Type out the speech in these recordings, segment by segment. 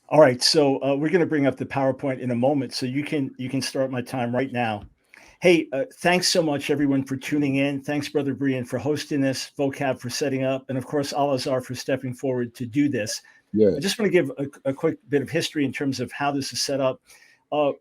All right, so we're going to bring up the PowerPoint in a moment, so you can start my time right now. Hey, thanks so much everyone for tuning in. Thanks, Brother Brian, for hosting this, Vocab for setting up, and of course Alazar for stepping forward to do this. I Yes. just want to give a quick bit of history in terms of how this is set up. Uh,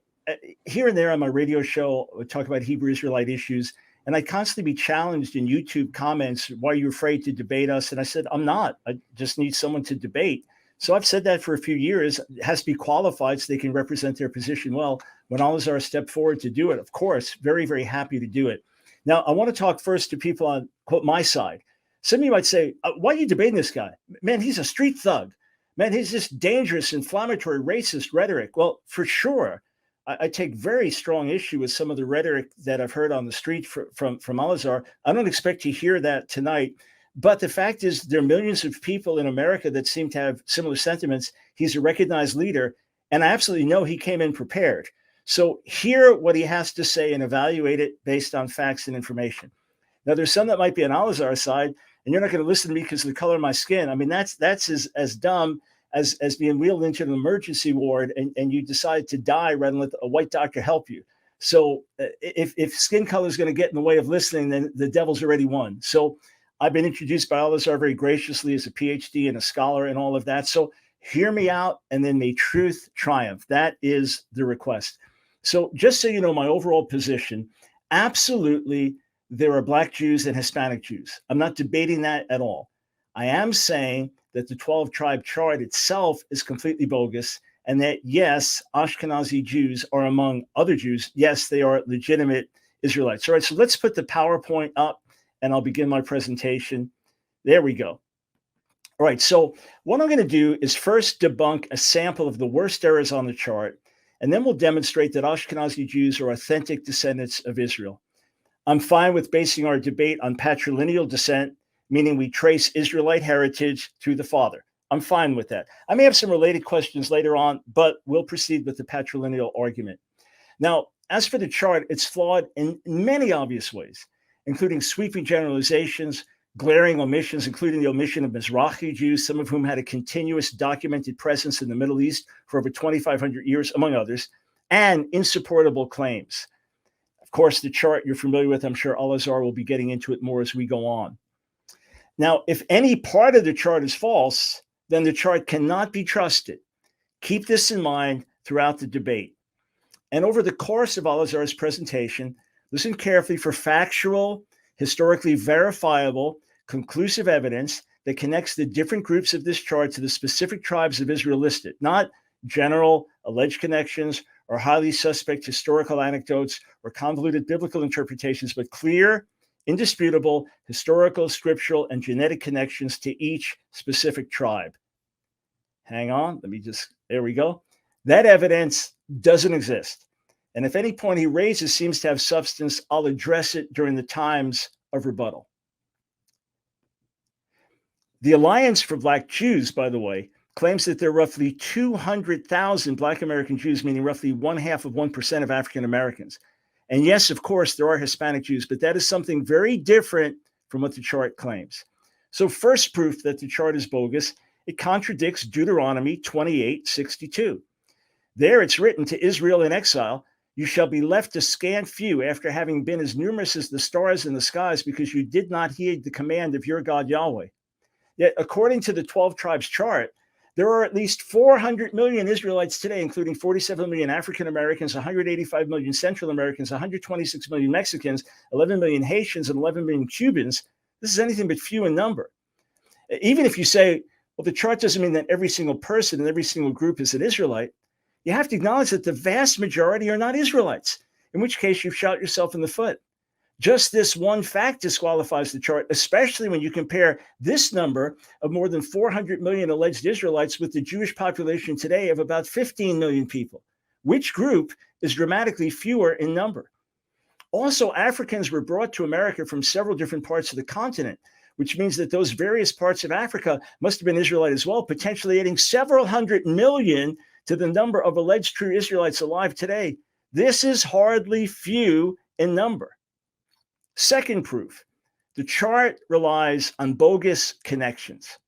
Here and there on my radio show, I talk about Hebrew Israelite issues, and I constantly be challenged in YouTube comments, why are you afraid to debate us? And I said, I'm not. I just need someone to debate. So I've said that for a few years. It has to be qualified so they can represent their position well. When Alazar stepped forward to do it, of course, very, very happy to do it. Now, I want to talk first to people on, quote, my side. Some of you might say, why are you debating this guy? Man, he's a street thug. Man, he's just dangerous, inflammatory, racist rhetoric. Well, for sure, I take very strong issue with some of the rhetoric that I've heard on the street from Alazar. I don't expect to hear that tonight. But the fact is, there are millions of people in America that seem to have similar sentiments. He's a recognized leader, and I absolutely know he came in prepared. So hear what he has to say and evaluate it based on facts and information. Now, there's some that might be on Alazar's side, and you're not going to listen to me because of the color of my skin. I mean, that's as dumb as being wheeled into an emergency ward and you decide to die rather than let a white doctor help you. So if skin color is going to get in the way of listening, then the devil's already won. So I've been introduced by Alazar very graciously as a PhD and a scholar and all of that. So hear me out, and then may truth triumph. That is the request. So just so you know, my overall position, absolutely, there are Black Jews and Hispanic Jews. I'm not debating that at all. I am saying that the 12 tribe chart itself is completely bogus, and that, yes, Ashkenazi Jews are among other Jews. Yes, they are legitimate Israelites. All right, so let's put the PowerPoint up, and I'll begin my presentation. There we go. All right, so what I'm going to do is first debunk a sample of the worst errors on the chart, and then we'll demonstrate that Ashkenazi Jews are authentic descendants of Israel. I'm fine with basing our debate on patrilineal descent, meaning we trace Israelite heritage through the father. I'm fine with that. I may have some related questions later on, but we'll proceed with the patrilineal argument. Now, as for the chart, it's flawed in many obvious ways, including sweeping generalizations, glaring omissions, including the omission of Mizrahi Jews, some of whom had a continuous documented presence in the Middle East for over 2,500 years, among others, and insupportable claims. Of course, the chart you're familiar with, I'm sure Alazar will be getting into it more as we go on. Now, if any part of the chart is false, then the chart cannot be trusted. Keep this in mind throughout the debate. And over the course of Alazar's presentation, listen carefully for factual, historically verifiable, conclusive evidence that connects the different groups of this chart to the specific tribes of Israel listed, not general alleged connections or highly suspect historical anecdotes or convoluted biblical interpretations, but clear, indisputable, historical, scriptural, and genetic connections to each specific tribe. Hang on, there we go. That evidence doesn't exist. And if any point he raises seems to have substance, I'll address it during the times of rebuttal. The Alliance for Black Jews, by the way, claims that there are roughly 200,000 Black American Jews, meaning roughly 0.5% of African Americans. And yes, of course, there are Hispanic Jews, but that is something very different from what the chart claims. So first proof that the chart is bogus, it contradicts Deuteronomy 28:62. There it's written to Israel in exile, you shall be left a scant few after having been as numerous as the stars in the skies because you did not heed the command of your God Yahweh. Yet, according to the 12 tribes chart, there are at least 400 million Israelites today, including 47 million African Americans, 185 million Central Americans, 126 million Mexicans, 11 million Haitians, and 11 million Cubans. This is anything but few in number. Even if you say, well, the chart doesn't mean that every single person in every single group is an Israelite, you have to acknowledge that the vast majority are not Israelites, in which case you've shot yourself in the foot. Just this one fact disqualifies the chart, especially when you compare this number of more than 400 million alleged Israelites with the Jewish population today of about 15 million people. Which group is dramatically fewer in number? Also, Africans were brought to America from several different parts of the continent, which means that those various parts of Africa must have been Israelite as well, potentially adding several hundred million to the number of alleged true Israelites alive today. This is hardly few in number. Second proof, the chart relies on bogus connections.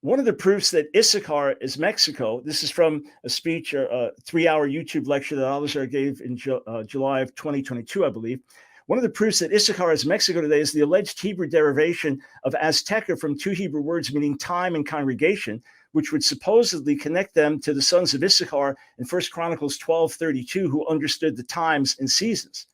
One of the proofs that Issachar is Mexico, this is from a speech, a 3-hour YouTube lecture that Alizar gave in July of 2022, I believe. One of the proofs that Issachar is Mexico today is the alleged Hebrew derivation of Azteca from two Hebrew words meaning time and congregation, which would supposedly connect them to the sons of Issachar in 1 Chronicles 12:32, who understood the times and seasons.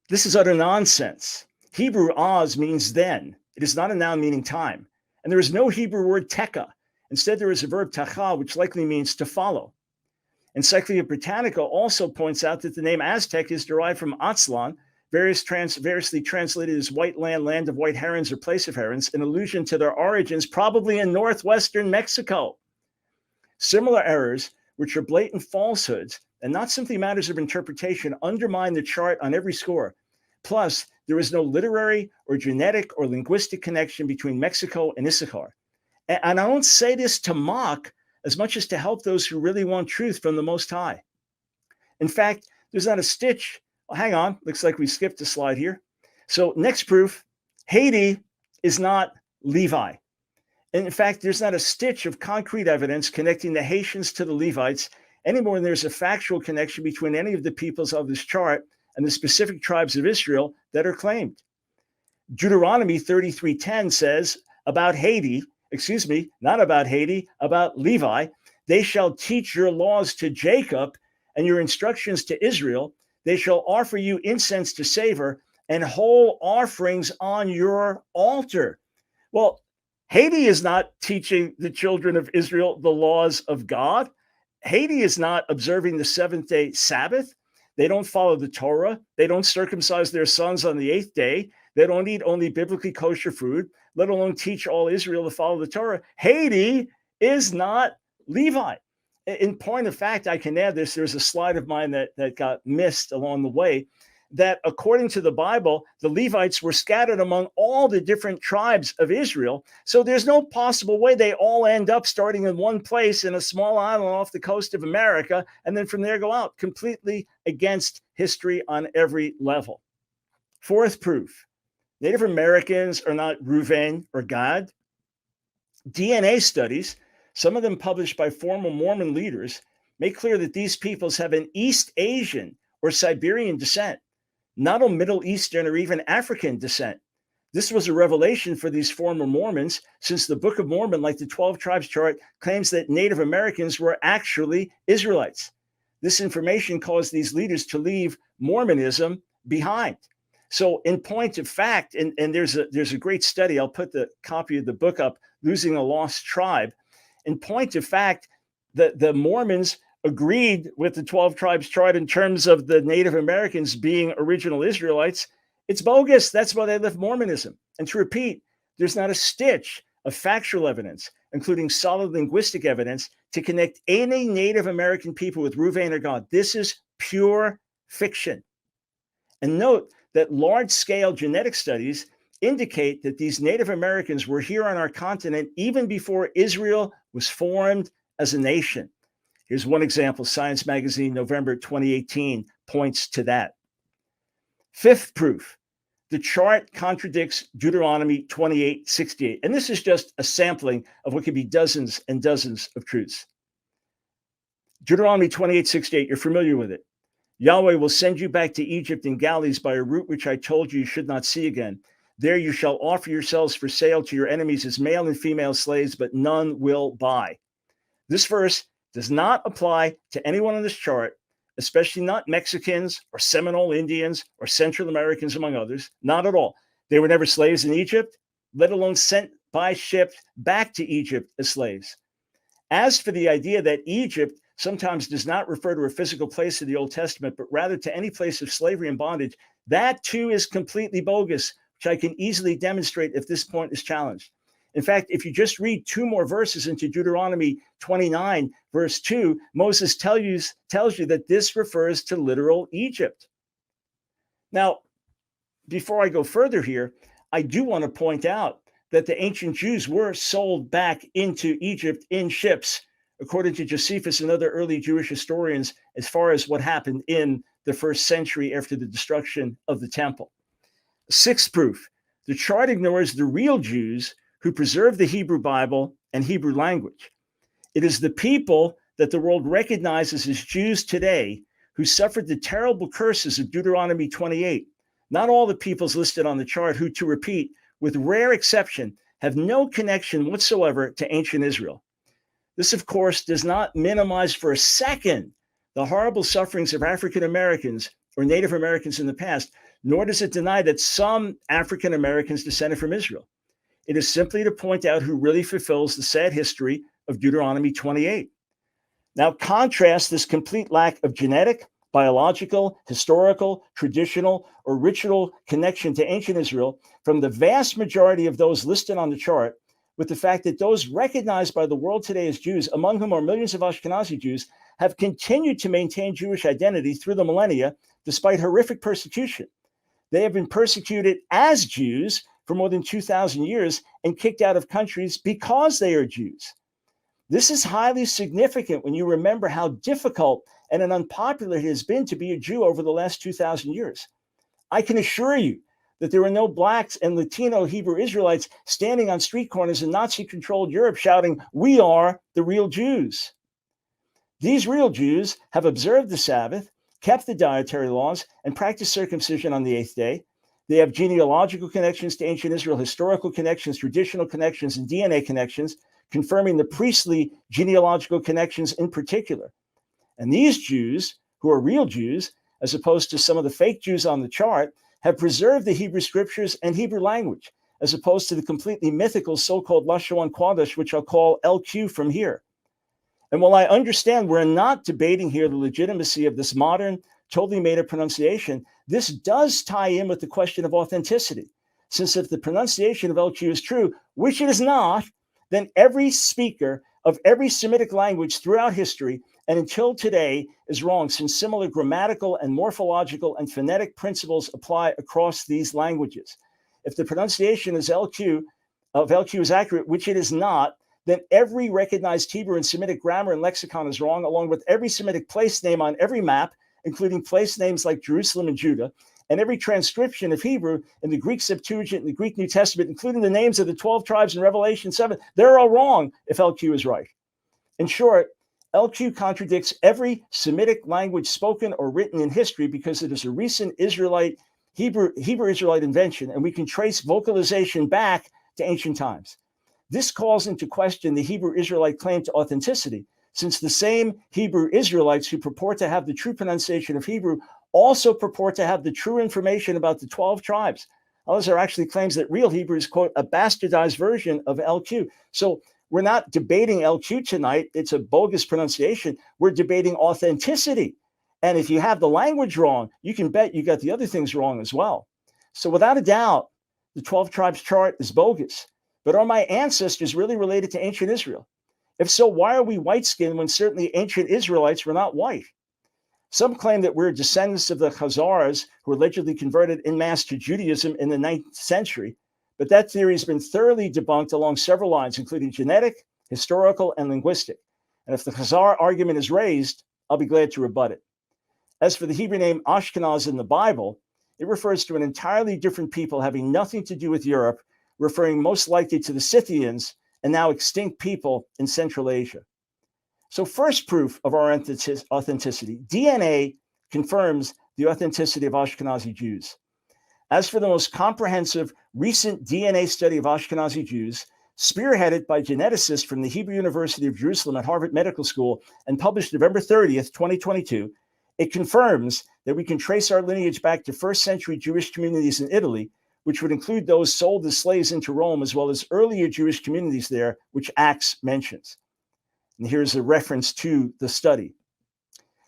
This is utter nonsense. Hebrew Oz means then. It is not a noun meaning time. And there is no Hebrew word teka. Instead, there is a verb tacha, which likely means to follow. Encyclopedia Britannica also points out that the name Aztec is derived from Aztlan, variously translated as white land, land of white herons, or place of herons, in allusion to their origins probably in northwestern Mexico. Similar errors, which are blatant falsehoods and not simply matters of interpretation, undermine the chart on every score. Plus, there is no literary or genetic or linguistic connection between Mexico and Issachar. And I don't say this to mock as much as to help those who really want truth from the Most High. In fact, there's not a stitch. Oh, hang on, looks like we skipped a slide here. So next proof, Haiti is not Levi. And in fact, there's not a stitch of concrete evidence connecting the Haitians to the Levites any more than there's a factual connection between any of the peoples of this chart and the specific tribes of Israel that are claimed. Deuteronomy 33:10 says about Haiti, not about Haiti, about Levi, they shall teach your laws to Jacob and your instructions to Israel. They shall offer you incense to savor and whole offerings on your altar. Well, Haiti is not teaching the children of Israel the laws of God. Haiti is not observing the seventh-day Sabbath. They don't follow the Torah. They don't circumcise their sons on the 8th day. They don't eat only biblically kosher food, let alone teach all Israel to follow the Torah. Haiti is not Levi. In point of fact, I can add this. There's a slide of mine that got missed along the way, that according to the Bible, the Levites were scattered among all the different tribes of Israel. So there's no possible way they all end up starting in one place in a small island off the coast of America, and then from there go out, completely against history on every level. Fourth proof, Native Americans are not Reuven or Gad. DNA studies, some of them published by former Mormon leaders, make clear that these peoples have an East Asian or Siberian descent, not a Middle Eastern or even African descent. This was a revelation for these former Mormons, since the Book of Mormon, like the 12 tribes chart, claims that Native Americans were actually Israelites. This information caused these leaders to leave Mormonism behind. So in point of fact, and there's a great study, I'll put the copy of the book up, Losing a Lost Tribe. In point of fact, the Mormons agreed with the 12 tribes chart in terms of the Native Americans being original Israelites. It's bogus. That's why they left Mormonism. And to repeat, there's not a stitch of factual evidence, including solid linguistic evidence, to connect any Native American people with Reuven or God. This is pure fiction. And note that large-scale genetic studies indicate that these Native Americans were here on our continent even before Israel was formed as a nation. Here's one example. Science Magazine, November 2018, points to that. Fifth proof, the chart contradicts Deuteronomy 28:68. And this is just a sampling of what could be dozens and dozens of truths. Deuteronomy 28:68, you're familiar with it. Yahweh will send you back to Egypt in galleys by a route which I told you should not see again. There you shall offer yourselves for sale to your enemies as male and female slaves, but none will buy. This verse does not apply to anyone on this chart, especially not Mexicans or Seminole Indians or Central Americans, among others. Not at all. They were never slaves in Egypt, let alone sent by ship back to Egypt as slaves. As for the idea that Egypt sometimes does not refer to a physical place in the Old Testament, but rather to any place of slavery and bondage, that too is completely bogus, which I can easily demonstrate if this point is challenged. In fact, if you just read two more verses into Deuteronomy 29, verse 2, Moses tells you that this refers to literal Egypt. Now, before I go further here, I do want to point out that the ancient Jews were sold back into Egypt in ships, according to Josephus and other early Jewish historians, as far as what happened in the first century after the destruction of the temple. Sixth proof, the chart ignores the real Jews who preserved the Hebrew Bible and Hebrew language. It is the people that the world recognizes as Jews today who suffered the terrible curses of Deuteronomy 28. Not all the peoples listed on the chart who, to repeat, with rare exception, have no connection whatsoever to ancient Israel. This, of course, does not minimize for a second the horrible sufferings of African Americans or Native Americans in the past, nor does it deny that some African Americans descended from Israel. It is simply to point out who really fulfills the sad history of Deuteronomy 28. Now, contrast this complete lack of genetic, biological, historical, traditional, or ritual connection to ancient Israel from the vast majority of those listed on the chart with the fact that those recognized by the world today as Jews, among whom are millions of Ashkenazi Jews, have continued to maintain Jewish identity through the millennia despite horrific persecution. They have been persecuted as Jews for more than 2,000 years and kicked out of countries because they are Jews. This is highly significant when you remember how difficult and unpopular it has been to be a Jew over the last 2,000 years. I can assure you that there were no blacks and Latino Hebrew Israelites standing on street corners in Nazi-controlled Europe shouting, "We are the real Jews." These real Jews have observed the Sabbath, kept the dietary laws, and practiced circumcision on the 8th day. They have genealogical connections to ancient Israel, historical connections, traditional connections, and DNA connections, confirming the priestly genealogical connections in particular. And these Jews, who are real Jews, as opposed to some of the fake Jews on the chart, have preserved the Hebrew scriptures and Hebrew language, as opposed to the completely mythical so-called Lashon Kodesh, which I'll call LQ from here. And while I understand we're not debating here the legitimacy of this modern, totally made-up pronunciation, this does tie in with the question of authenticity. Since if the pronunciation of LQ is true, which it is not, then every speaker of every Semitic language throughout history and until today is wrong, since similar grammatical and morphological and phonetic principles apply across these languages. If the pronunciation of LQ is accurate, which it is not, then every recognized Hebrew and Semitic grammar and lexicon is wrong, along with every Semitic place name on every map, including place names like Jerusalem and Judah, and every transcription of Hebrew in the Greek Septuagint and the Greek New Testament, including the names of the 12 tribes in Revelation 7, they're all wrong if LQ is right. In short, LQ contradicts every Semitic language spoken or written in history because it is a recent Hebrew Israelite invention, and we can trace vocalization back to ancient times. This calls into question the Hebrew Israelite claim to authenticity, since the same Hebrew Israelites who purport to have the true pronunciation of Hebrew also purport to have the true information about the 12 tribes. Those are actually claims that real Hebrew is, quote, a bastardized version of LQ. So we're not debating LQ tonight. It's a bogus pronunciation. We're debating authenticity. And if you have the language wrong, you can bet you got the other things wrong as well. So without a doubt, the 12 tribes chart is bogus. But are my ancestors really related to ancient Israel? If so, why are we white-skinned when certainly ancient Israelites were not white? Some claim that we're descendants of the Khazars who allegedly converted en masse to Judaism in the 9th century, but that theory has been thoroughly debunked along several lines, including genetic, historical, and linguistic. And if the Khazar argument is raised, I'll be glad to rebut it. As for the Hebrew name Ashkenaz in the Bible, it refers to an entirely different people having nothing to do with Europe, referring most likely to the Scythians and now extinct people in Central Asia. So first proof of our authenticity, DNA confirms the authenticity of Ashkenazi Jews. As for the most comprehensive recent DNA study of Ashkenazi Jews, spearheaded by geneticists from the Hebrew University of Jerusalem at Harvard Medical School and published November 30th, 2022, it confirms that we can trace our lineage back to first century Jewish communities in Italy, which would include those sold as slaves into Rome, as well as earlier Jewish communities there, which Acts mentions. And here's a reference to the study.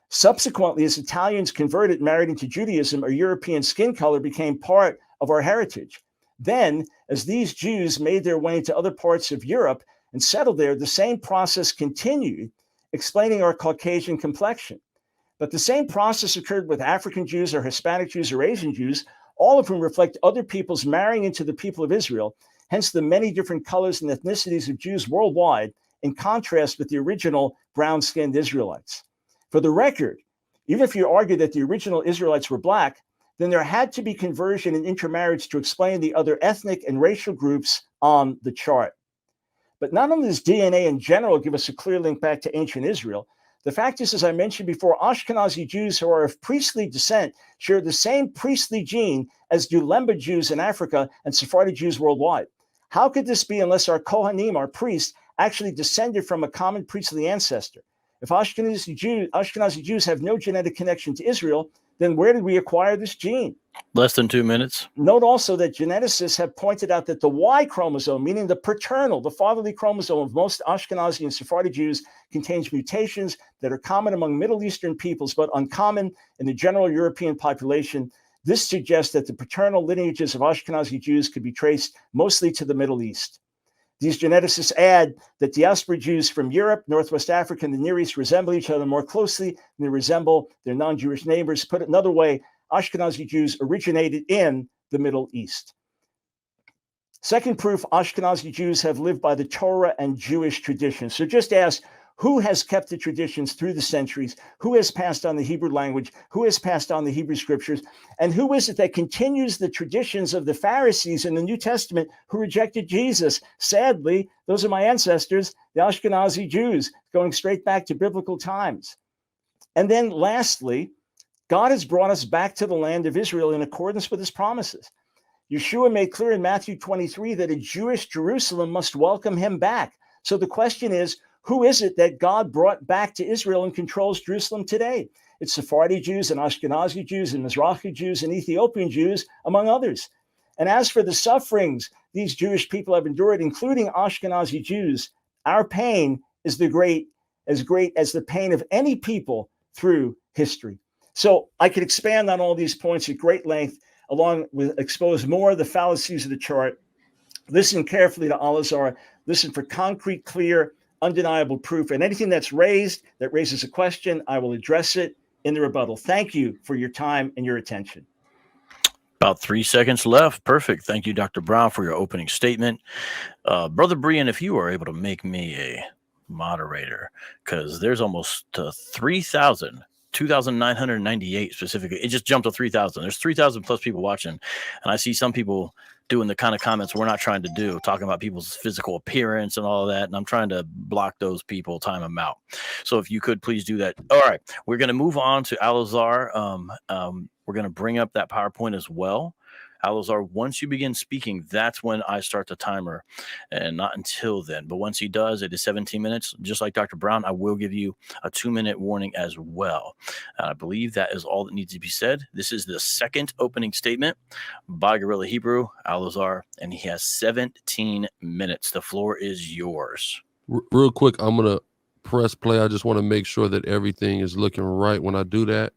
Subsequently, as Italians converted, married into Judaism, our European skin color became part of our heritage. Then, as these Jews made their way into other parts of Europe and settled there, the same process continued, explaining our Caucasian complexion. But the same process occurred with African Jews or Hispanic Jews or Asian Jews, all of whom reflect other peoples marrying into the people of Israel, hence the many different colors and ethnicities of Jews worldwide, in contrast with the original brown-skinned Israelites. For the record, even if you argue that the original Israelites were black, then there had to be conversion and intermarriage to explain the other ethnic and racial groups on the chart. But not only does DNA in general give us a clear link back to ancient Israel, the fact is, as I mentioned before, Ashkenazi Jews who are of priestly descent share the same priestly gene as do Lemba Jews in Africa and Sephardi Jews worldwide. How could this be unless our Kohanim, our priests, actually descended from a common priestly ancestor? If Ashkenazi Jews have no genetic connection to Israel, then where did we acquire this gene? Less than 2 minutes. Note also that geneticists have pointed out that the Y chromosome, meaning the paternal, the fatherly chromosome of most Ashkenazi and Sephardi Jews, contains mutations that are common among Middle Eastern peoples, but uncommon in the general European population. This suggests that the paternal lineages of Ashkenazi Jews could be traced mostly to the Middle East. These geneticists add that diaspora Jews from Europe, Northwest Africa, and the Near East resemble each other more closely than they resemble their non-Jewish neighbors. Put it another way, Ashkenazi Jews originated in the Middle East. Second proof, Ashkenazi Jews have lived by the Torah and Jewish traditions. So just ask, who has kept the traditions through the centuries? Who has passed on the Hebrew language? Who has passed on the Hebrew scriptures? And who is it that continues the traditions of the Pharisees in the New Testament who rejected Jesus? Sadly, those are my ancestors, the Ashkenazi Jews, going straight back to biblical times. And then lastly, God has brought us back to the land of Israel in accordance with his promises. Yeshua made clear in Matthew 23 that a Jewish Jerusalem must welcome him back. So the question is, who is it that God brought back to Israel and controls Jerusalem today? It's Sephardi Jews and Ashkenazi Jews and Mizrahi Jews and Ethiopian Jews, among others. And as for the sufferings these Jewish people have endured, including Ashkenazi Jews, our pain is as great as the pain of any people through history. So I could expand on all these points at great length, along with expose more of the fallacies of the chart. Listen carefully to Al-Azhar. Listen for concrete, clear, undeniable proof. And anything that raises a question, I will address it in the rebuttal. Thank you for your time and your attention. About 3 seconds left. Perfect. Thank you, Dr. Brown, for your opening statement. Brother Berean, if you are able to make me a moderator, because there's almost 3,000. 2,998 specifically. It just jumped to 3,000. There's 3,000 plus people watching. And I see some people doing the kind of comments we're not trying to do, talking about people's physical appearance and all of that. And I'm trying to block those people, time them out. So if you could please do that. All right. We're going to move on to Al-Azhar. We're going to bring up that PowerPoint as well. Al-Azhar, once you begin speaking, that's when I start the timer, and not until then. But once he does, it is 17 minutes. Just like Dr. Brown, I will give you a 2-minute warning as well. I believe that is all that needs to be said. This is the second opening statement by GRLA Hebrew, Al-Azhar, and he has 17 minutes. The floor is yours. Real quick, I'm going to press play. I just want to make sure that everything is looking right when I do that.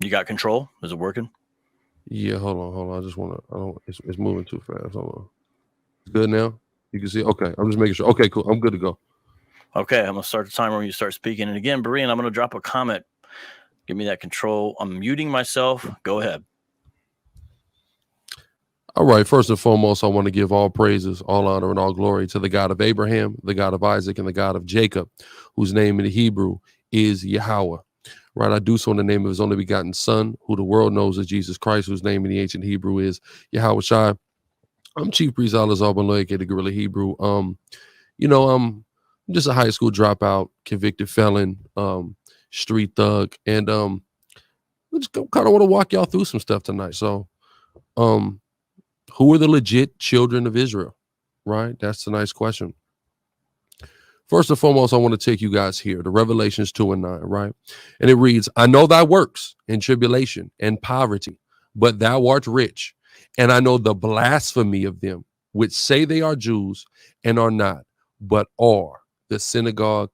You got control? Is it working? Yeah, hold on. I just want to, it's moving too fast. Hold on. It's good now? You can see? Okay, I'm just making sure. Okay, cool. I'm good to go. Okay, I'm going to start the timer when you start speaking. And again, Berean, I'm going to drop a comment. Give me that control. I'm muting myself. Go ahead. All right, first and foremost, I want to give all praises, all honor, and all glory to the God of Abraham, the God of Isaac, and the God of Jacob, whose name in the Hebrew is Yahweh. Right, I do so in the name of his only begotten Son, who the world knows as Jesus Christ, whose name in the ancient Hebrew is Yahweh Shai. I'm Chief Priest Al-Azhar Ben-Loic at the GRLA Hebrew. I'm just a high school dropout, convicted felon, street thug, and I just kind of want to walk y'all through some stuff tonight. So, who are the legit children of Israel? Right, that's the nice question. First and foremost, I want to take you guys here to Revelations 2:9, right? And it reads, I know thy works and tribulation and poverty, but thou art rich. And I know the blasphemy of them, which say they are Jews and are not, but are the synagogue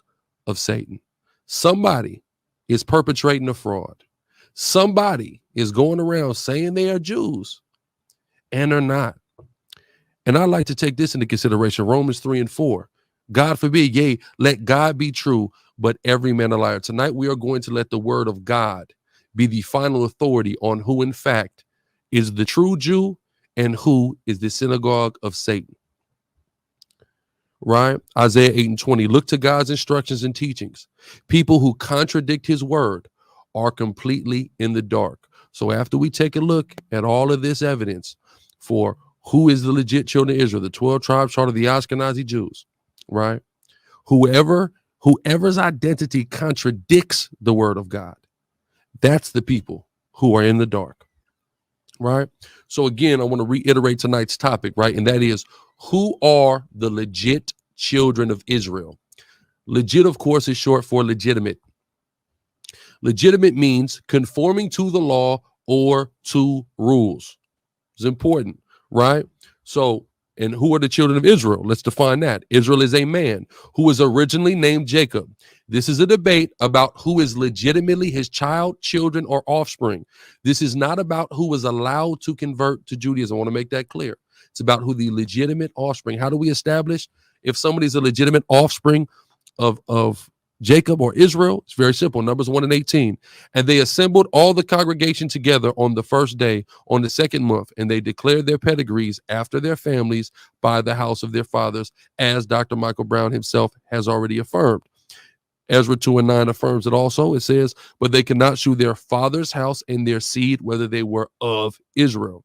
of Satan. Somebody is perpetrating a fraud. Somebody is going around saying they are Jews and are not. And I like to take this into consideration, Romans 3:4. God forbid, yea, let God be true, but every man a liar. Tonight, we are going to let the word of God be the final authority on who, in fact, is the true Jew and who is the synagogue of Satan. Right? Isaiah 8:20. Look to God's instructions and teachings. People who contradict his word are completely in the dark. So after we take a look at all of this evidence for who is the legit children of Israel, the 12 tribes chart of the Ashkenazi Jews, right? Whoever's identity contradicts the word of God, that's the people who are in the dark, right? So again, I want to reiterate tonight's topic, right? And that is, who are the legit children of Israel? Legit, of course, is short for legitimate. Legitimate means conforming to the law or to rules. It's important, right? So, and who are the children of Israel? Let's define that. Israel is a man who was originally named Jacob. This is a debate about who is legitimately his child, children, or offspring. This is not about who was allowed to convert to Judaism. I want to make that clear. It's about who the legitimate offspring. How do we establish if somebody's a legitimate offspring of Jacob or Israel? It's very simple. Numbers 1:18. And they assembled all the congregation together on the first day, on the second month, and they declared their pedigrees after their families by the house of their fathers, as Dr. Michael Brown himself has already affirmed. Ezra 2:9 affirms it also. It says, but they could not shew their father's house and their seed, whether they were of Israel.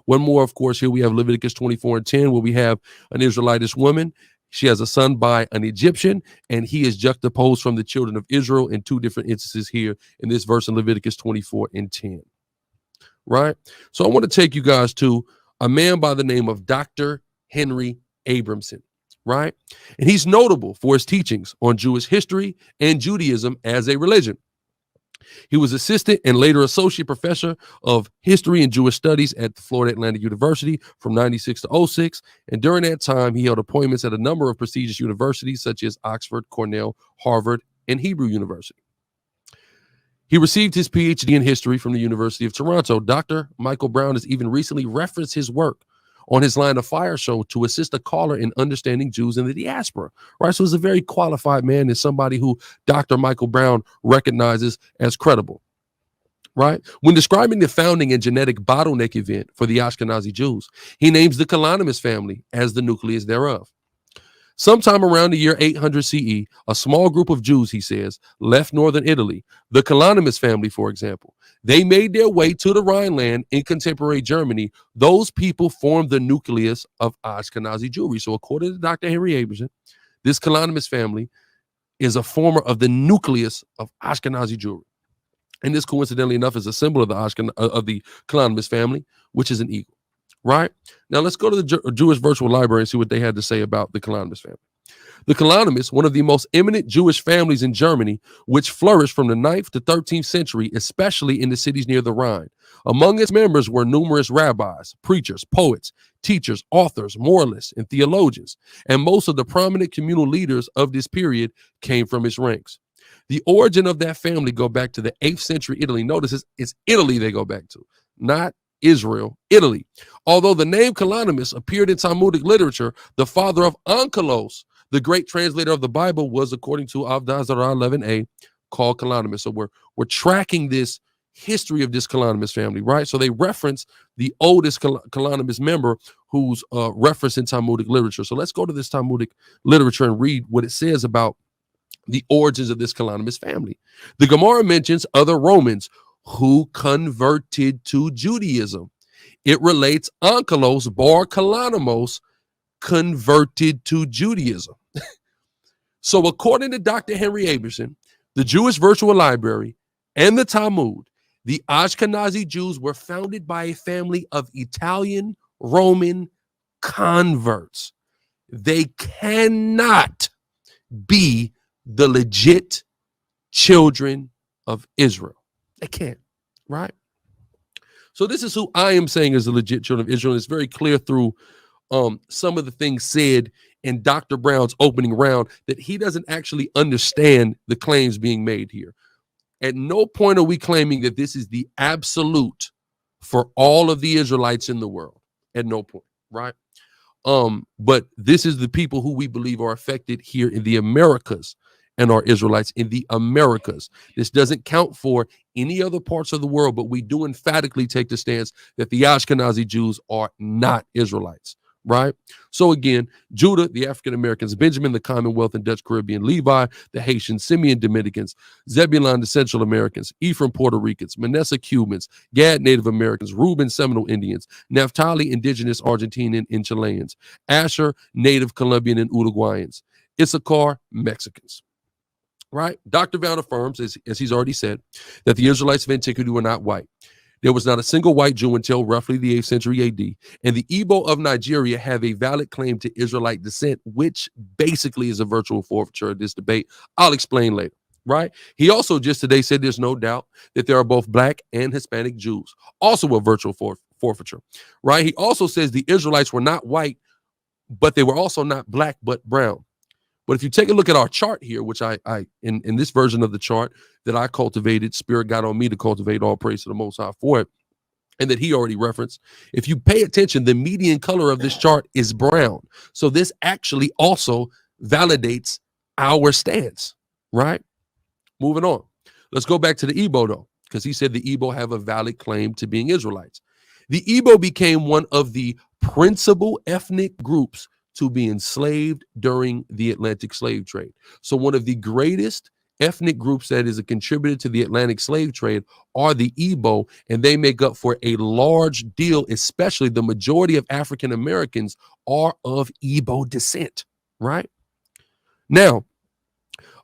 One more, of course, here we have Leviticus 24:10, where we have an Israelitish woman. She has a son by an Egyptian, and he is juxtaposed from the children of Israel in two different instances here in this verse in Leviticus 24:10. Right? So I want to take you guys to a man by the name of Dr. Henry Abramson. Right? And he's notable for his teachings on Jewish history and Judaism as a religion. He was assistant and later associate professor of history and Jewish studies at Florida Atlantic University from 96 to 06. And during that time, he held appointments at a number of prestigious universities such as Oxford, Cornell, Harvard, and Hebrew University. He received his PhD in history from the University of Toronto. Dr. Michael Brown has even recently referenced his work on his Line of Fire show to assist a caller in understanding Jews in the diaspora, right? So he's a very qualified man and somebody who Dr. Michael Brown recognizes as credible, right? When describing the founding and genetic bottleneck event for the Ashkenazi Jews, he names the Kalanimus family as the nucleus thereof. Sometime around the year 800 CE, a small group of Jews, he says, left northern Italy. The Kalanimus family, for example, they made their way to the Rhineland in contemporary Germany. Those people formed the nucleus of Ashkenazi Jewry. So according to Dr. Henry Abramson, this Kalanimus family is a former of the nucleus of Ashkenazi Jewry. And this, coincidentally enough, is a symbol of the Kalanimus family, which is an eagle. Right? Now, let's go to the Jewish Virtual Library and see what they had to say about the Kalanimus family. The Kalanimus, one of the most eminent Jewish families in Germany, which flourished from the 9th to 13th century, especially in the cities near the Rhine. Among its members were numerous rabbis, preachers, poets, teachers, authors, moralists, and theologians. And most of the prominent communal leaders of this period came from its ranks. The origin of that family go back to the 8th century Italy. Notice it's Italy they go back to, not Israel, Italy. Although the name Kalanimus appeared in Talmudic literature, the father of Onkelos, the great translator of the Bible, was, according to Avdah Zarah 11a, called Kalanimus. So we're tracking this history of this Kalanimus family, right? So they reference the oldest Kalanimus member who's referenced in Talmudic literature. So let's go to this Talmudic literature and read what it says about the origins of this Kalanimus family. The Gemara mentions other Romans who converted to Judaism. It relates Onkelos bar Kalanimus converted to Judaism. So according to Dr. Henry Abramson, the Jewish Virtual Library, and the Talmud, the Ashkenazi Jews were founded by a family of Italian Roman converts. They cannot be the legit children of Israel. They can't, right? So this is who I am saying is the legit children of Israel. And it's very clear through some of the things said in Dr. Brown's opening round that he doesn't actually understand the claims being made here. At no point are we claiming that this is the absolute for all of the Israelites in the world. At no point, right? But this is the people who we believe are affected here in the Americas and are Israelites in the Americas. This doesn't count for any other parts of the world, but we do emphatically take the stance that the Ashkenazi Jews are not Israelites, right? So again, Judah, the African Americans, Benjamin, the Commonwealth and Dutch Caribbean, Levi, the Haitians, Simeon, Dominicans, Zebulun, the Central Americans, Ephraim, Puerto Ricans, Manasseh, Cubans, Gad, Native Americans, Reuben, Seminole Indians, Naphtali, indigenous Argentinian and Chileans, Asher, Native Colombian and Uruguayans, Issachar, Mexicans. Right? Dr. Brown affirms, as he's already said, that the Israelites of antiquity were not white. There was not a single white Jew until roughly the 8th century AD. And the Igbo of Nigeria have a valid claim to Israelite descent, which basically is a virtual forfeiture of this debate. I'll explain later, right? He also just today said there's no doubt that there are both black and Hispanic Jews, also a virtual forfeiture, right? He also says the Israelites were not white, but they were also not black, but brown. But if you take a look at our chart here, which I in this version of the chart that I cultivated, Spirit got on me to cultivate, all praise to the Most High for it, and that he already referenced. If you pay attention, the median color of this chart is brown. So this actually also validates our stance, right? Moving on. Let's go back to the Igbo, though, because he said the Igbo have a valid claim to being Israelites. The Igbo became one of the principal ethnic groups to be enslaved during the Atlantic slave trade. So one of the greatest ethnic groups that is a contributor to the Atlantic slave trade are the Igbo, and they make up for a large deal, especially the majority of African Americans are of Igbo descent, right? Now,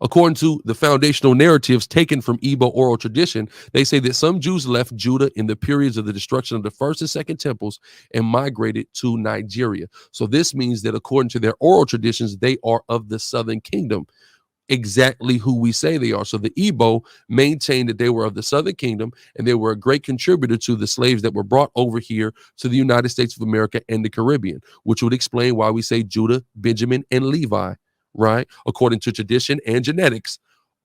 according to the foundational narratives taken from Igbo oral tradition, they say that some Jews left Judah in the periods of the destruction of the first and second temples and migrated to Nigeria. So this means that according to their oral traditions, they are of the southern kingdom, exactly who we say they are. So the Igbo maintained that they were of the southern kingdom, and they were a great contributor to the slaves that were brought over here to the United States of America and the Caribbean, which would explain why we say Judah, Benjamin, and Levi, right, according to tradition and genetics,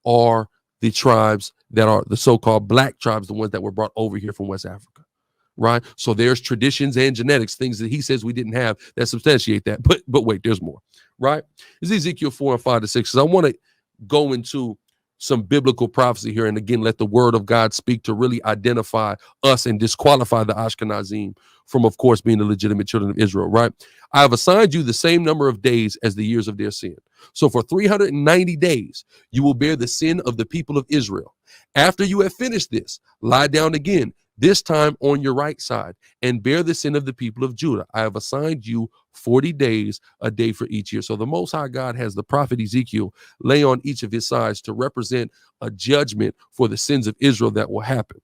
are the tribes that are the so-called black tribes, the ones that were brought over here from West Africa, right? So there's traditions and genetics, things that he says we didn't have that substantiate that. But wait, there's more, right? It's Ezekiel 4:5-6. I want to go into some biblical prophecy here, and again, let the word of God speak to really identify us and disqualify the Ashkenazim from, of course, being the legitimate children of Israel, right? I have assigned you the same number of days as the years of their sin. So for 390 days, you will bear the sin of the people of Israel. After you have finished this, lie down again, this time on your right side, and bear the sin of the people of Judah. I have assigned you 40 days, a day for each year. So the Most High God has the prophet Ezekiel lay on each of his sides to represent a judgment for the sins of Israel that will happen,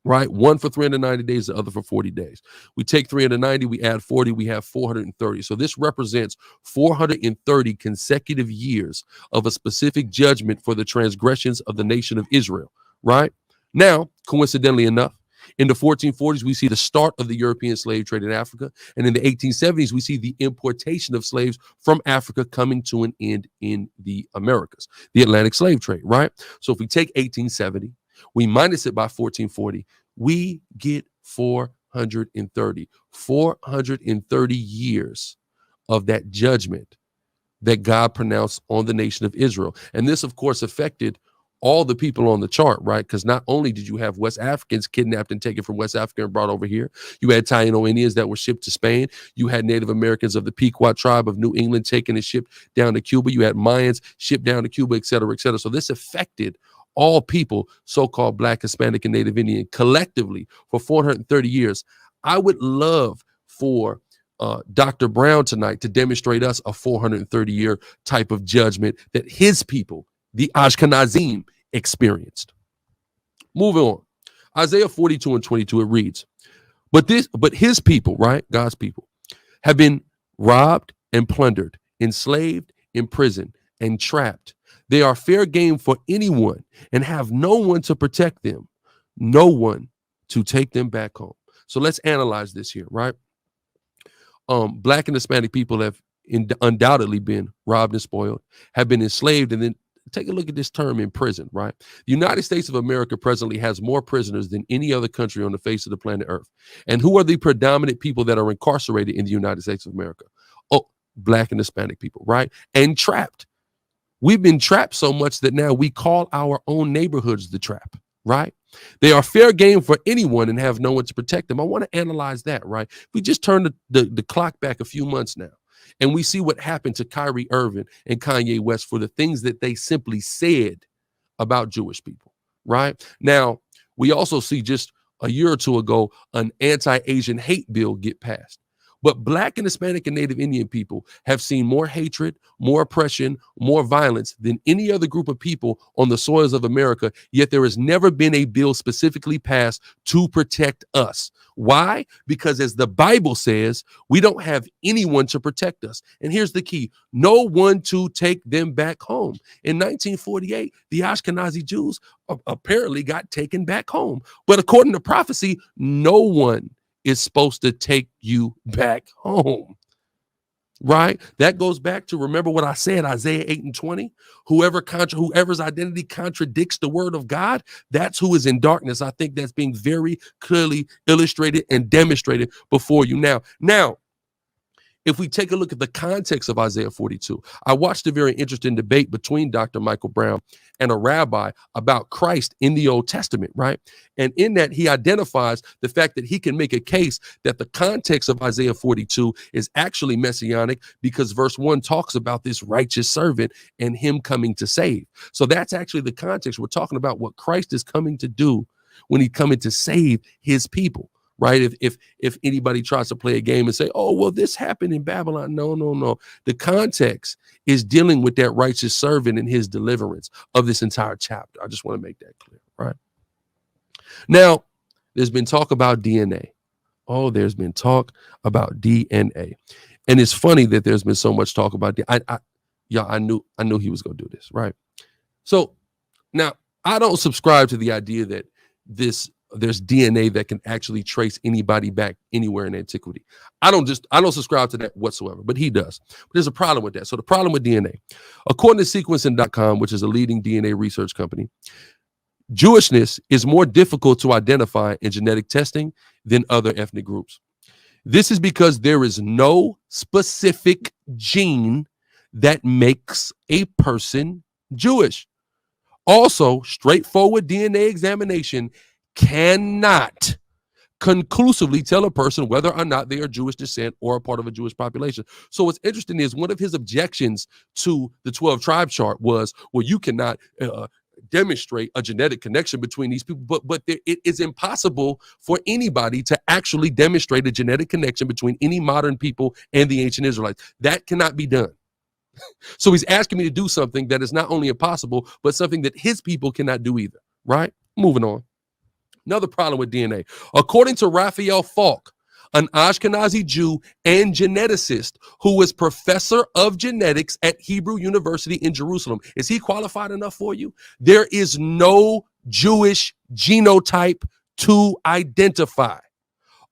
right? One for 390 days, the other for 40 days. We take 390, we add 40, we have 430. So this represents 430 consecutive years of a specific judgment for the transgressions of the nation of Israel, right? Now, coincidentally enough, in the 1440s, we see the start of the European slave trade in Africa. And in the 1870s, we see the importation of slaves from Africa coming to an end in the Americas, the Atlantic slave trade, right? So if we take 1870, we minus it by 1440, we get 430 years of that judgment that God pronounced on the nation of Israel. And this, of course, affected all the people on the chart, right? Because not only did you have West Africans kidnapped and taken from West Africa and brought over here, you had Taino Indians that were shipped to Spain. You had Native Americans of the Pequot tribe of New England taken and shipped down to Cuba. You had Mayans shipped down to Cuba, et cetera, et cetera. So this affected all people, so-called Black, Hispanic, and Native Indian, collectively for 430 years. I would love for Dr. Brown tonight to demonstrate us a 430-year type of judgment that his people, the Ashkenazim, experienced. Moving on. Isaiah 42:22, it reads, but his people, right, God's people, have been robbed and plundered, enslaved, imprisoned, and trapped. They are fair game for anyone and have no one to protect them, no one to take them back home. So let's analyze this here, right? Black and Hispanic people have undoubtedly been robbed and spoiled, have been enslaved, and then take a look at this term, imprisoned, right? The United States of America presently has more prisoners than any other country on the face of the planet Earth. And who are the predominant people that are incarcerated in the United States of America? Oh, Black and Hispanic people, right? And trapped. We've been trapped so much that now we call our own neighborhoods the trap, right? They are fair game for anyone and have no one to protect them. I want to analyze that, right? We just turn the clock back a few months now, and we see what happened to Kyrie Irving and Kanye West for the things that they simply said about Jewish people, right? Now, we also see just a year or two ago an anti-Asian hate bill get passed. But Black and Hispanic and Native Indian people have seen more hatred, more oppression, more violence than any other group of people on the soils of America, yet there has never been a bill specifically passed to protect us. Why? Because as the Bible says, we don't have anyone to protect us. And here's the key: no one to take them back home. In 1948, the Ashkenazi Jews apparently got taken back home. But according to prophecy, no one is supposed to take you back home, right? That goes back to, remember what I said, Isaiah 8:20, whoever's identity contradicts the word of God, that's who is in darkness. I think that's being very clearly illustrated and demonstrated before you now. If we take a look at the context of Isaiah 42, I watched a very interesting debate between Dr. Michael Brown and a rabbi about Christ in the Old Testament, right? And in that, he identifies the fact that he can make a case that the context of Isaiah 42 is actually messianic, because verse 1 talks about this righteous servant and him coming to save. So that's actually the context. We're talking about what Christ is coming to do when he's coming to save his people. Right? If anybody tries to play a game and say, oh, well, this happened in Babylon. No. The context is dealing with that righteous servant and his deliverance of this entire chapter. I just want to make that clear, right? Now, there's been talk about DNA. Oh, there's been talk about DNA. And it's funny that there's been so much talk about DNA. I knew he was going to do this, right? So now I don't subscribe to the idea that there's DNA that can actually trace anybody back anywhere in antiquity. I don't subscribe to that whatsoever, but he does. But there's a problem with that. So the problem with DNA, according to sequencing.com, which is a leading DNA research company, Jewishness is more difficult to identify in genetic testing than other ethnic groups. This is because there is no specific gene that makes a person Jewish. Also, straightforward DNA examination cannot conclusively tell a person whether or not they are Jewish descent or a part of a Jewish population. So what's interesting is one of his objections to the 12 tribe chart was, well, you cannot demonstrate a genetic connection between these people, but it is impossible for anybody to actually demonstrate a genetic connection between any modern people and the ancient Israelites. That cannot be done. So he's asking me to do something that is not only impossible, but something that his people cannot do either, right? Moving on. Another problem with DNA. According to Raphael Falk, an Ashkenazi Jew and geneticist who was professor of genetics at Hebrew University in Jerusalem, is he qualified enough for you? There is no Jewish genotype to identify.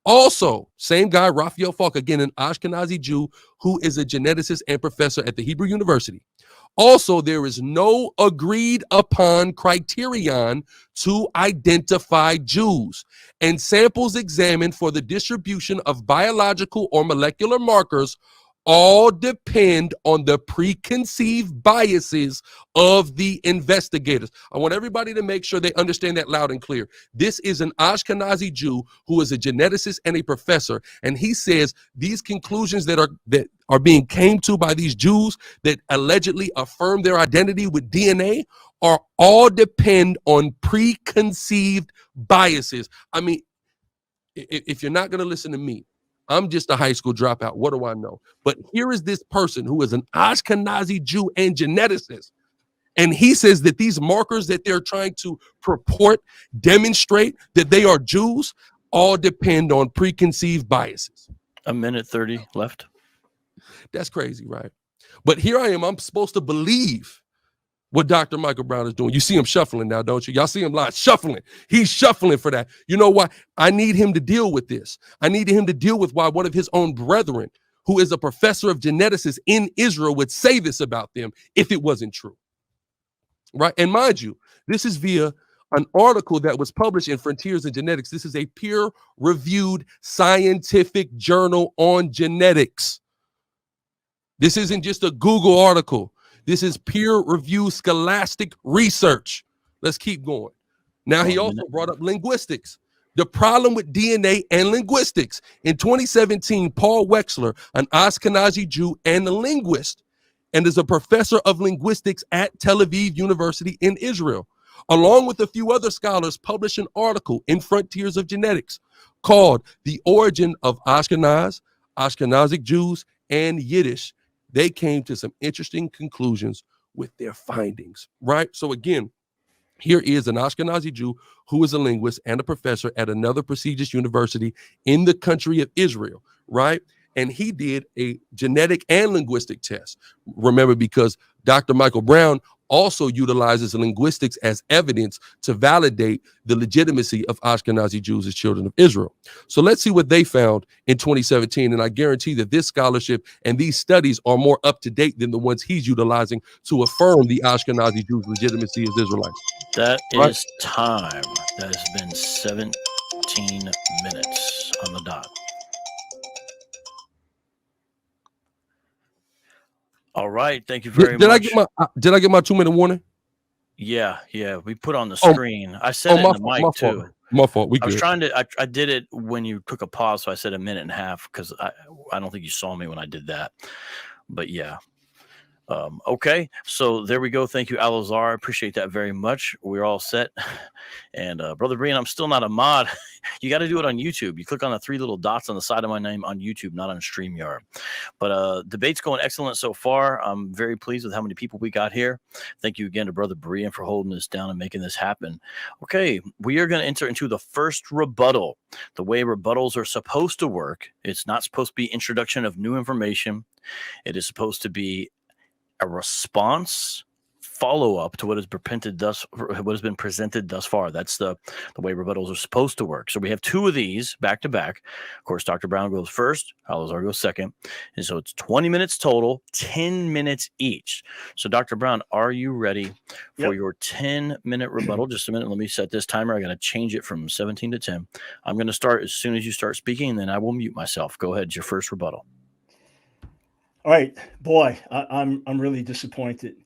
Also, same guy, Raphael Falk, again, an Ashkenazi Jew who is a geneticist and professor at the Hebrew University. Also, there is no agreed upon criterion to identify Jews, and samples examined for the distribution of biological or molecular markers all depend on the preconceived biases of the investigators. I want everybody to make sure they understand that loud and clear. This is an Ashkenazi Jew who is a geneticist and a professor, and he says these conclusions that are being came to by these Jews that allegedly affirm their identity with DNA are all depend on preconceived biases. I mean, if you're not going to listen to me, I'm just a high school dropout. What do I know? But here is this person who is an Ashkenazi Jew and geneticist. And he says that these markers that they're trying to purport, demonstrate that they are Jews, all depend on preconceived biases. A minute 30 left. That's crazy, right? But here I am. I'm supposed to believe what Dr. Michael Brown is doing. You see him shuffling now, don't you? Y'all see him live shuffling. He's shuffling for that. You know why? I need him to deal with this. I need him to deal with why one of his own brethren, who is a professor of geneticists in Israel, would say this about them if it wasn't true. Right? And mind you, this is via an article that was published in Frontiers in Genetics. This is a peer-reviewed scientific journal on genetics. This isn't just a Google article. This is peer-reviewed scholastic research. Let's keep going. Now, he also brought up linguistics. The problem with DNA and linguistics. In 2017, Paul Wexler, an Ashkenazi Jew and a linguist, and is a professor of linguistics at Tel Aviv University in Israel, along with a few other scholars, published an article in Frontiers of Genetics called The Origin of Ashkenazic Jews, and Yiddish. They came to some interesting conclusions with their findings, right? So again, here is an Ashkenazi Jew who is a linguist and a professor at another prestigious university in the country of Israel, right? And he did a genetic and linguistic test. Remember, because Dr. Michael Brown also utilizes linguistics as evidence to validate the legitimacy of Ashkenazi Jews as children of Israel. So let's see what they found in 2017. And I guarantee that this scholarship and these studies are more up to date than the ones he's utilizing to affirm the Ashkenazi Jews' legitimacy as Israelites. That is time. That has been 17 minutes on the dot. All right. Thank you very much. Did I get my 2-minute warning? Yeah. We put on the screen. I said it in the mic too. My fault. I was trying to. I did it when you took a pause, so I said 1.5 minutes because I don't think you saw me when I did that. But yeah. Okay, so there we go. Thank you, Alazar. I appreciate that very much. We're all set. And Brother Berean, I'm still not a mod. You got to do it on YouTube. You click on the 3 little dots on the side of my name on YouTube, not on StreamYard. But debate's going excellent so far. I'm very pleased with how many people we got here. Thank you again to Brother Berean for holding this down and making this happen. Okay, we are going to enter into the first rebuttal. The way rebuttals are supposed to work, it's not supposed to be introduction of new information. It is supposed to be a response follow-up to what has been presented thus far. That's the way rebuttals are supposed to work. So we have 2 of these back to back. Of course, Dr. Brown goes first, Alazar goes second. And so it's 20 minutes total, 10 minutes each. So Dr. Brown, are you ready for your 10-minute rebuttal? Just a minute. Let me set this timer. I got to change it from 17 to 10. I'm going to start as soon as you start speaking, and then I will mute myself. Go ahead. It's your first rebuttal. All right, boy, I'm really disappointed.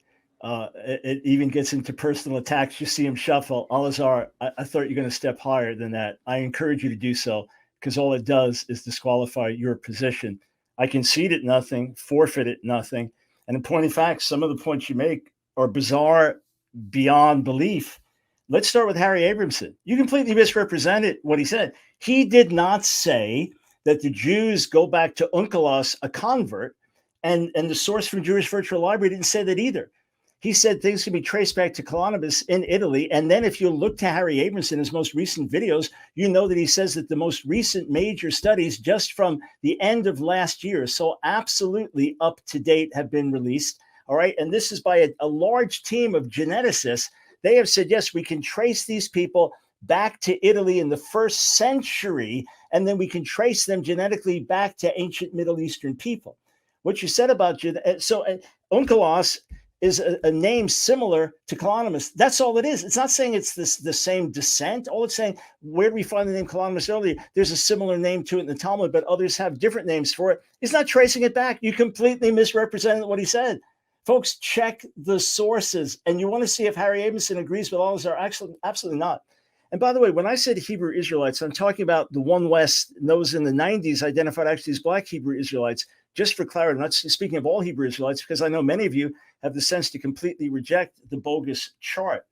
It even gets into personal attacks. You see him shuffle. Alazar, I thought you were going to step higher than that. I encourage you to do so, because all it does is disqualify your position. I conceded nothing, forfeited nothing. And in point of fact, some of the points you make are bizarre beyond belief. Let's start with Harry Abramson. You completely misrepresented what he said. He did not say that the Jews go back to Onkelos, a convert, and the source from Jewish Virtual Library didn't say that either. He said things can be traced back to Colonibus in Italy. And then if you look to Harry Abramson in his most recent videos, you know that he says that the most recent major studies just from the end of last year, so absolutely up to date, have been released. All right. And this is by a large team of geneticists. They have said, yes, we can trace these people back to Italy in the 1st century, and then we can trace them genetically back to ancient Middle Eastern people. What you said about Onkelos is a name similar to Colonimus. That's all it is. It's not saying it's the same descent. All it's saying, where do we find the name Colonimus earlier? There's a similar name to it in the Talmud, but others have different names for it. He's not tracing it back. You completely misrepresented what he said. Folks, check the sources. And you want to see if Harry Abramson agrees with all this, or actually absolutely not. And by the way, when I said Hebrew Israelites, I'm talking about the One West, those in the 90s identified actually as Black Hebrew Israelites. Just for clarity, I'm not speaking of all Hebrew Israelites, because I know many of you have the sense to completely reject the bogus chart.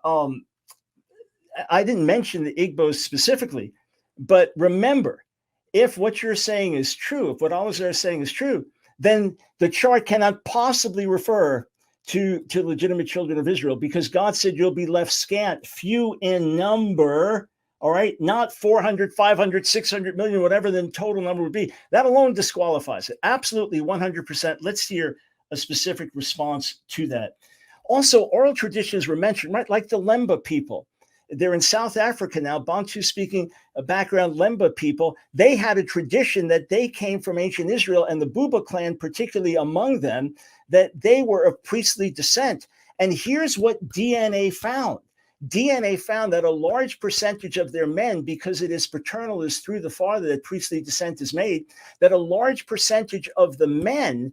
I didn't mention the Igbos specifically, but remember, if what you're saying is true, if what Alazar is saying is true, then the chart cannot possibly refer to legitimate children of Israel, because God said you'll be left scant, few in number. All right, not 400, 500, 600 million, whatever the total number would be. That alone disqualifies it. Absolutely 100%. Let's hear a specific response to that. Also, oral traditions were mentioned, right? Like the Lemba people. They're in South Africa now, Bantu-speaking background Lemba people. They had a tradition that they came from ancient Israel, and the Buba clan, particularly among them, that they were of priestly descent. And here's what DNA found. DNA found that a large percentage of their men, because it is paternal, is through the father that priestly descent is made, that a large percentage of the men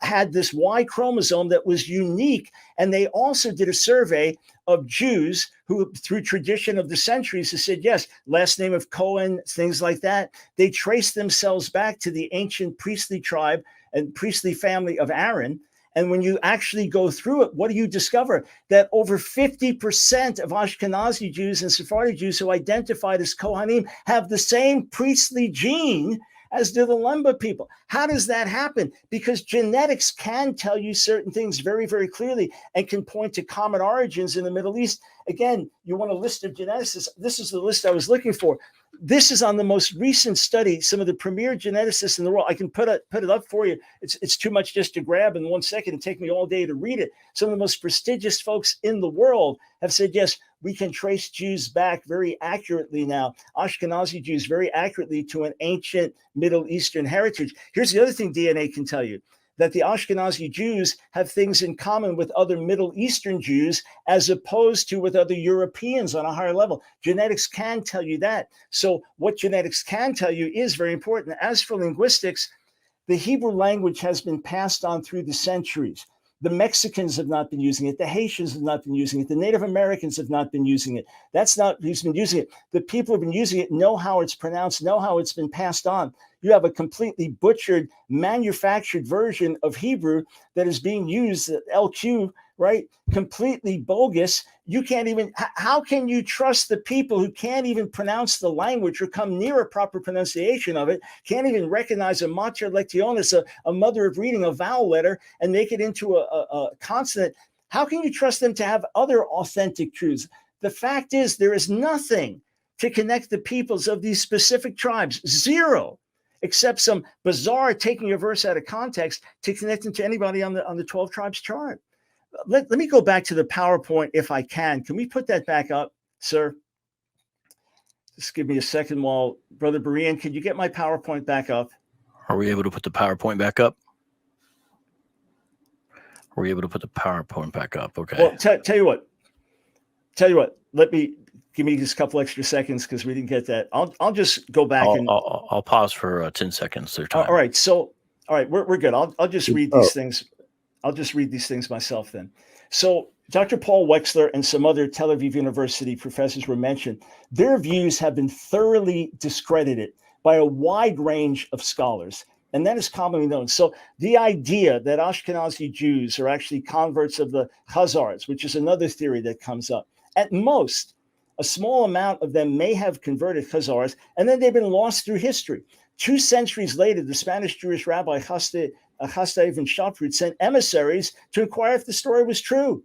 had this Y chromosome that was unique. And they also did a survey of Jews who, through tradition of the centuries, have said, yes, last name of Cohen, things like that. They traced themselves back to the ancient priestly tribe and priestly family of Aaron. And when you actually go through it, what do you discover? That over 50% of Ashkenazi Jews and Sephardi Jews who identified as Kohanim have the same priestly gene as do the Lemba people. How does that happen? Because genetics can tell you certain things very, very clearly and can point to common origins in the Middle East. Again, you want a list of geneticists. This is the list I was looking for. This is on the most recent study, some of the premier geneticists in the world. I can put it up for you. It's too much just to grab in 1 second and take me all day to read it. Some of the most prestigious folks in the world have said, yes, we can trace Jews back very accurately now, Ashkenazi Jews very accurately, to an ancient Middle Eastern heritage. Here's the other thing DNA can tell you, that the Ashkenazi Jews have things in common with other Middle Eastern Jews as opposed to with other Europeans on a higher level. Genetics can tell you that. So what genetics can tell you is very important. As for linguistics, the Hebrew language has been passed on through the centuries. The Mexicans have not been using it. The Haitians have not been using it. The Native Americans have not been using it. That's not who's been using it. The people who've been using it know how it's pronounced, know how it's been passed on. You have a completely butchered, manufactured version of Hebrew that is being used, LQ, right? Completely bogus. You can't even, how can you trust the people who can't even pronounce the language or come near a proper pronunciation of it, can't even recognize a mater lectionis, a mother of reading, a vowel letter, and make it into a consonant? How can you trust them to have other authentic truths? The fact is, there is nothing to connect the peoples of these specific tribes, zero, except some bizarre taking a verse out of context to connect them to anybody on the 12 tribes chart. Let me go back to the PowerPoint if I can. Can we put that back up, sir? Just give me a second while, Brother Berean, could you get my PowerPoint back up? Are we able to put the PowerPoint back up? Are we able to put the PowerPoint back up? Okay. Well, tell you what, give me just a couple extra seconds because we didn't get that. I'll just go back I'll pause for 10 seconds. Their time. All right. So, all right, we're good. I'll just read these things. I'll just read these things myself then. So Dr. Paul Wexler and some other Tel Aviv University professors were mentioned. Their views have been thoroughly discredited by a wide range of scholars, and that is commonly known. So the idea that Ashkenazi Jews are actually converts of the Khazars, which is another theory that comes up. At most, a small amount of them may have converted Khazars, and then they've been lost through history. 2 centuries later, the Spanish Jewish rabbi Chasdai Ibn Shaprut sent emissaries to inquire if the story was true.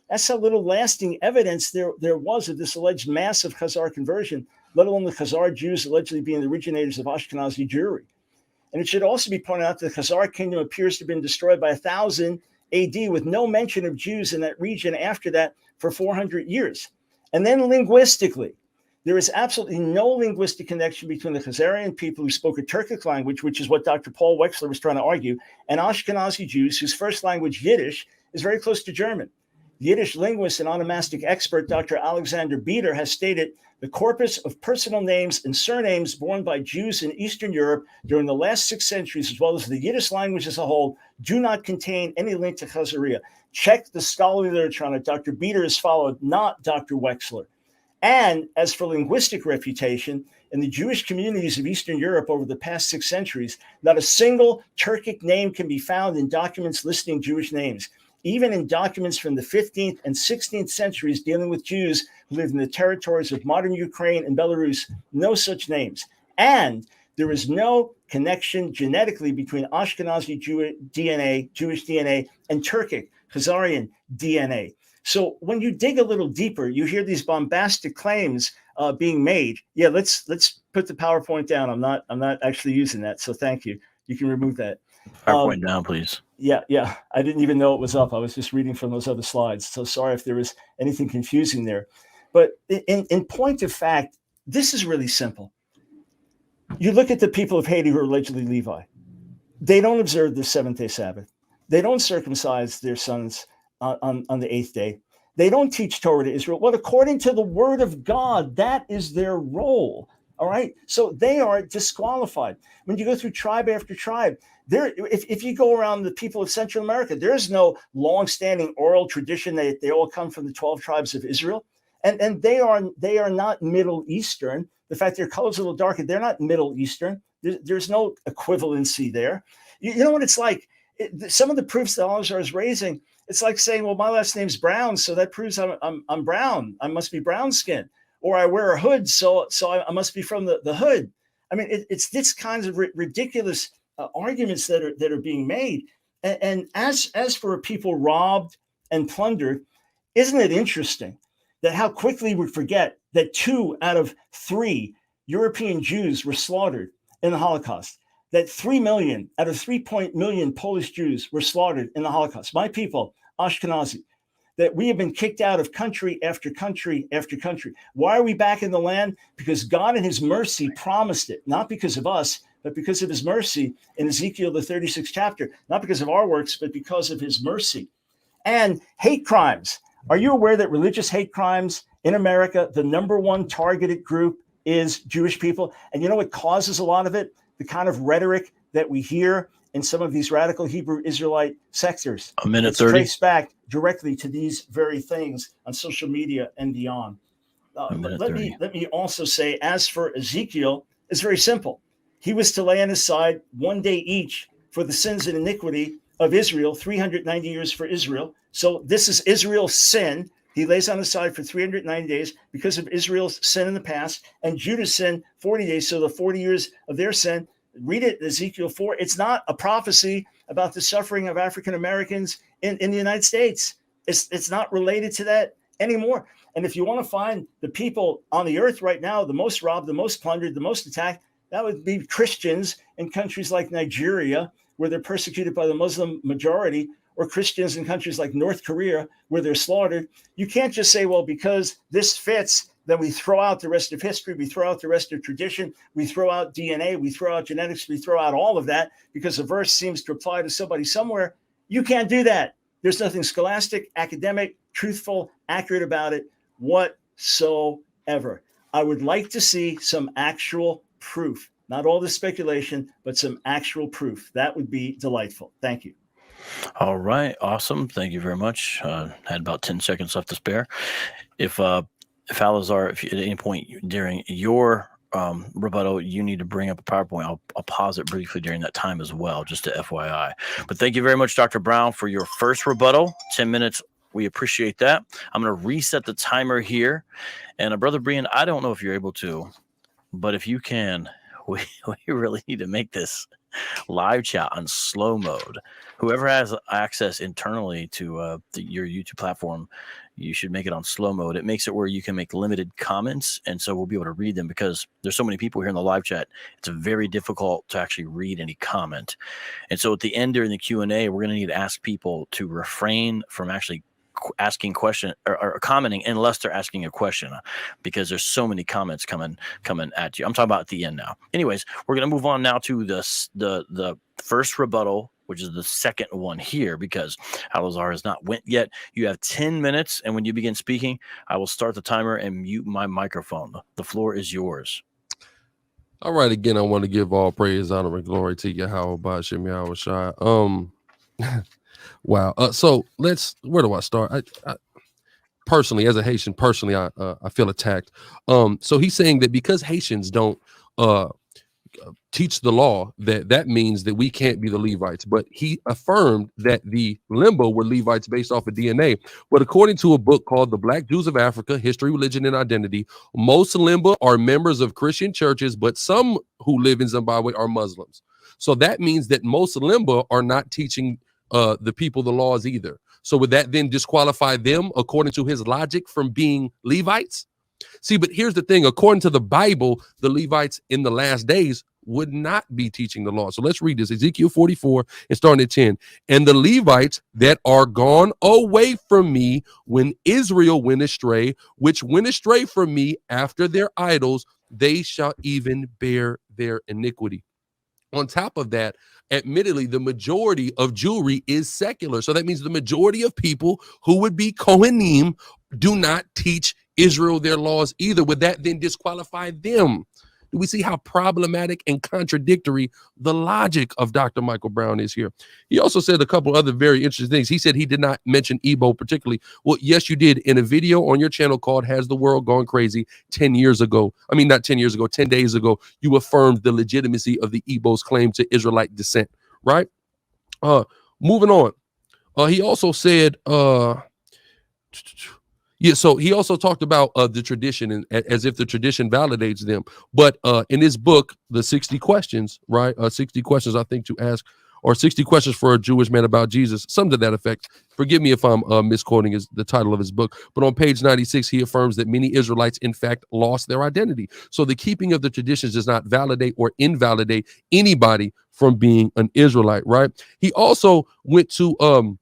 That's how little lasting evidence there was of this alleged massive Khazar conversion, let alone the Khazar Jews allegedly being the originators of Ashkenazi Jewry. And it should also be pointed out that the Khazar kingdom appears to have been destroyed by 1000 AD with no mention of Jews in that region after that for 400 years. And then linguistically, there is absolutely no linguistic connection between the Khazarian people who spoke a Turkic language, which is what Dr. Paul Wexler was trying to argue, and Ashkenazi Jews whose first language, Yiddish, is very close to German. The Yiddish linguist and onomastic expert, Dr. Alexander Bieder, has stated the corpus of personal names and surnames borne by Jews in Eastern Europe during the last 6 centuries, as well as the Yiddish language as a whole, do not contain any link to Khazaria. Check the scholarly literature on it. Dr. Bieder has followed, not Dr. Wexler. And as for linguistic refutation, in the Jewish communities of Eastern Europe over the past 6 centuries, not a single Turkic name can be found in documents listing Jewish names. Even in documents from the 15th and 16th centuries dealing with Jews who lived in the territories of modern Ukraine and Belarus, no such names. And there is no connection genetically between Ashkenazi Jewish DNA, and Turkic, Khazarian DNA. So when you dig a little deeper, you hear these bombastic claims being made. Yeah, let's put the PowerPoint down. I'm not actually using that, so thank you. You can remove that. PowerPoint down, please. Yeah. I didn't even know it was up. I was just reading from those other slides. So sorry if there was anything confusing there. But in point of fact, this is really simple. You look at the people of Haiti who are allegedly Levi. They don't observe the 7th-day Sabbath. They don't circumcise their sons on the 8th day. They don't teach Torah to Israel. Well, according to the word of God, that is their role. All right. So they are disqualified. When you go through tribe after tribe, if you go around the people of Central America, there's no long-standing oral tradition. They all come from the 12 tribes of Israel. And they are not Middle Eastern. The fact their color's a little darker, they're not Middle Eastern. There's no equivalency there. You know what it's like? Some of the proofs that Al-Azhar is raising, it's like saying, well, my last name's Brown, so that proves I'm brown. I must be brown skinned. Or I wear a hood, so I must be from the hood. I mean, it's this kinds of ridiculous arguments that are being made. And as for people robbed and plundered, isn't it interesting that how quickly we forget that 2 out of 3 European Jews were slaughtered in the Holocaust, that 3 million out of 3 million Polish Jews were slaughtered in the Holocaust. My people, Ashkenazi, that we have been kicked out of country after country after country. Why are we back in the land? Because God in his mercy promised it, not because of us, but because of his mercy in Ezekiel, the 36th chapter, not because of our works, but because of his mercy. And hate crimes. Are you aware that religious hate crimes in America, the number one targeted group is Jewish people? And you know what causes a lot of it? The kind of rhetoric that we hear in some of these radical Hebrew Israelite sectors. A minute it's 30. Traced back directly to these very things on social media and beyond. Let me also say, as for Ezekiel, it's very simple. He was to lay on his side 1 day each for the sins and iniquity of Israel, 390 years for Israel. So this is Israel's sin. He lays on his side for 390 days because of Israel's sin in the past, and Judah's sin 40 days. So the 40 years of their sin. Read it, Ezekiel 4. It's not a prophecy about the suffering of African Americans in the United States. It's not related to that anymore. And if you want to find the people on the earth right now, the most robbed, the most plundered, the most attacked, that would be Christians in countries like Nigeria, where they're persecuted by the Muslim majority, or Christians in countries like North Korea, where they're slaughtered. You can't just say, well, because this fits, then we throw out the rest of history, we throw out the rest of tradition, we throw out DNA, we throw out genetics, we throw out all of that because a verse seems to apply to somebody somewhere. You can't do that. There's nothing scholastic, academic, truthful, accurate about it whatsoever. I would like to see some actual proof, not all the speculation, but some actual proof. That would be delightful. Thank you. All right. Awesome. Thank you very much. Had about 10 seconds left to spare. If Al-Azhar, if at any point during your rebuttal, you need to bring up a PowerPoint, I'll pause it briefly during that time as well, just to FYI. But thank you very much, Dr. Brown, for your first rebuttal. 10 minutes. We appreciate that. I'm going to reset the timer here. And Brother Berean, I don't know if you're able to, but if you can, we really need to make this live chat on slow mode. Whoever has access internally to your YouTube platform, you should make it on slow mode. It makes it where you can make limited comments, and so we'll be able to read them because there's so many people here in the live chat. It's very difficult to actually read any comment. And so at the end during the Q&A, we're going to need to ask people to refrain from actually asking question or commenting unless they're asking a question, because there's so many comments coming at you. I'm talking about at the end now. Anyways, we're going to move on now to the first rebuttal, which is the second one here, because Al-Azhar has not went yet. You have 10 minutes, and when you begin speaking, I will start the timer and mute my microphone. The floor is yours. All right, again, I want to give all praise, honor, and glory to Yahweh Ba'ashem Yahweh Shai. Wow. So where do I start? I personally, as a Haitian, I feel attacked. So he's saying that because Haitians don't teach the law, that means that we can't be the Levites. But he affirmed that the Limbo were Levites based off of DNA. But according to a book called The Black Jews of Africa, History, Religion, and Identity, most Limbo are members of Christian churches, but some who live in Zimbabwe are Muslims. So that means that most Limbo are not teaching the people the laws either. So would that then disqualify them, according to his logic, from being Levites? See, but here's the thing. According to the Bible, the Levites in the last days would not be teaching the law. So let's read this. Ezekiel 44 and starting at 10. And the Levites that are gone away from me when Israel went astray, which went astray from me after their idols, they shall even bear their iniquity. On top of that, admittedly, the majority of Jewry is secular. So that means the majority of people who would be Kohanim do not teach Israel their laws either. Would that then disqualify them? Do we see how problematic and contradictory the logic of Dr. Michael Brown is here? He also said a couple other very interesting things. He said he did not mention Igbo particularly. Well, yes, you did. In a video on your channel called Has the World Gone Crazy 10 years ago, I mean, not 10 years ago, 10 days ago, you affirmed the legitimacy of the Igbo's claim to Israelite descent, right? Moving on. He also said, yeah, so he also talked about the tradition and as if the tradition validates them. But in his book, The 60 Questions, right? 60 questions, I think, to ask, or 60 questions for a Jewish man about Jesus, something to that effect. Forgive me if I'm misquoting the title of his book. But on page 96, he affirms that many Israelites, in fact, lost their identity. So the keeping of the traditions does not validate or invalidate anybody from being an Israelite, right? He also went to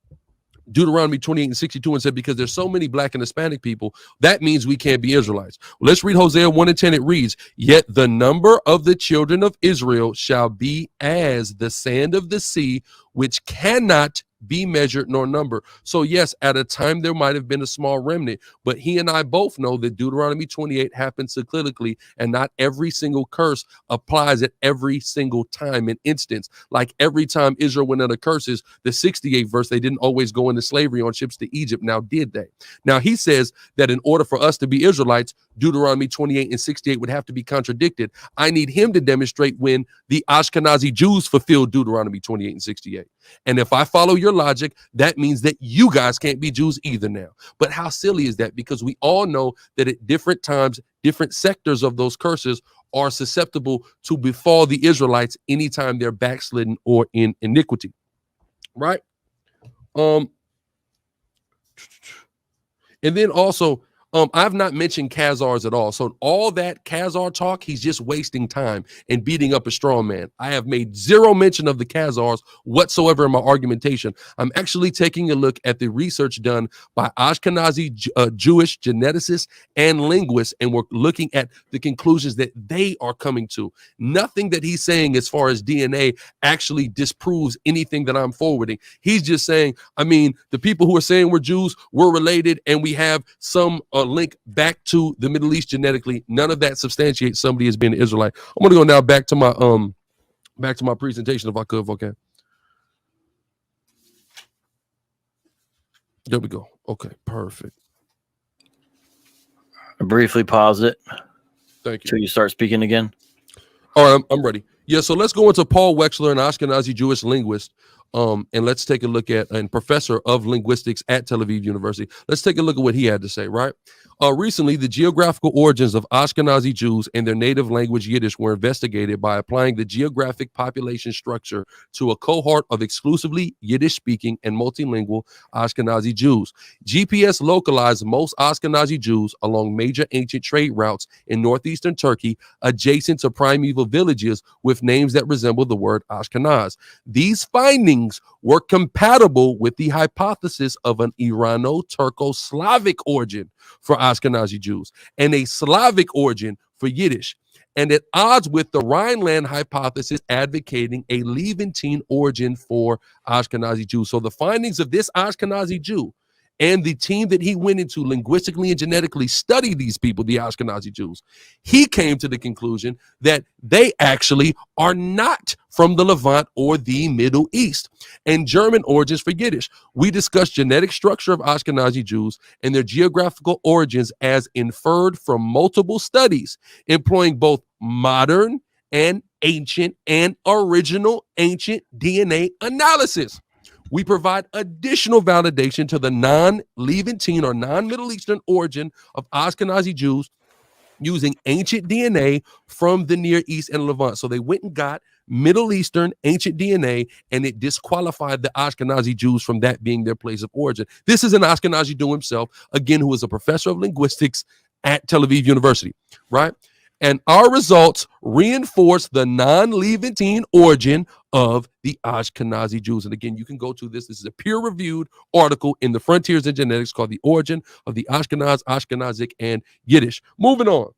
Deuteronomy 28 and 62 and said, because there's so many black and Hispanic people, that means we can't be Israelites. Well, let's read Hosea 1 and 10. It reads, yet the number of the children of Israel shall be as the sand of the sea, which cannot be measured nor numbered. So yes, at a time there might have been a small remnant, but he and I both know that Deuteronomy 28 happens cyclically, and not every single curse applies at every single time and instance. Like every time Israel went under curses, the 68th verse, they didn't always go into slavery on ships to Egypt. Now, did they? Now, he says that in order for us to be Israelites, Deuteronomy 28 and 68 would have to be contradicted. I need him to demonstrate when the Ashkenazi Jews fulfilled Deuteronomy 28 and 68. And if I follow your logic, that means that you guys can't be Jews either now. But how silly is that? Because we all know that at different times, different sectors of those curses are susceptible to befall the Israelites anytime they're backslidden or in iniquity, right? And then also, I've not mentioned Khazars at all. So all that Khazar talk, he's just wasting time and beating up a strong man. I have made zero mention of the Khazars whatsoever in my argumentation. I'm actually taking a look at the research done by Ashkenazi Jewish geneticists and linguists, and we're looking at the conclusions that they are coming to. Nothing that he's saying as far as DNA actually disproves anything that I'm forwarding. He's just saying, I mean, the people who are saying we're Jews, we're related, and we have some link back to the Middle East genetically. None of that substantiates somebody as being an Israelite. I'm going to go now back to my presentation if I could, okay. There we go. Okay, perfect. Briefly pause it. Thank you. Until you start speaking again. All right, I'm ready. Yeah, so let's go into Paul Wexler, an Ashkenazi Jewish linguist, and let's take a look at a professor of linguistics at Tel Aviv University. Let's take a look at what he had to say, right? Recently, the geographical origins of Ashkenazi Jews and their native language Yiddish were investigated by applying the geographic population structure to a cohort of exclusively Yiddish-speaking and multilingual Ashkenazi Jews. GPS localized most Ashkenazi Jews along major ancient trade routes in northeastern Turkey adjacent to primeval villages with names that resemble the word Ashkenaz. These findings were compatible with the hypothesis of an Irano-Turco-Slavic origin for Ashkenazi Jews and a Slavic origin for Yiddish, and at odds with the Rhineland hypothesis advocating a Levantine origin for Ashkenazi Jews. So the findings of this Ashkenazi Jew and the team that he went into linguistically and genetically studied these people, the Ashkenazi Jews, he came to the conclusion that they actually are not from the Levant or the Middle East, and German origins for Yiddish. We discussed genetic structure of Ashkenazi Jews and their geographical origins as inferred from multiple studies, employing both modern and ancient and original ancient DNA analysis. We provide additional validation to the non-Levantine or non-Middle Eastern origin of Ashkenazi Jews using ancient DNA from the Near East and Levant. So they went and got Middle Eastern ancient DNA, and it disqualified the Ashkenazi Jews from that being their place of origin. This is an Ashkenazi Jew himself, again, who is a professor of linguistics at Tel Aviv University, right? And our results reinforce the non-Levantine origin of the Ashkenazi Jews. And again, you can go to this. This is a peer-reviewed article in the Frontiers in Genetics called The Origin of the Ashkenaz, Ashkenazic, and Yiddish. Moving on.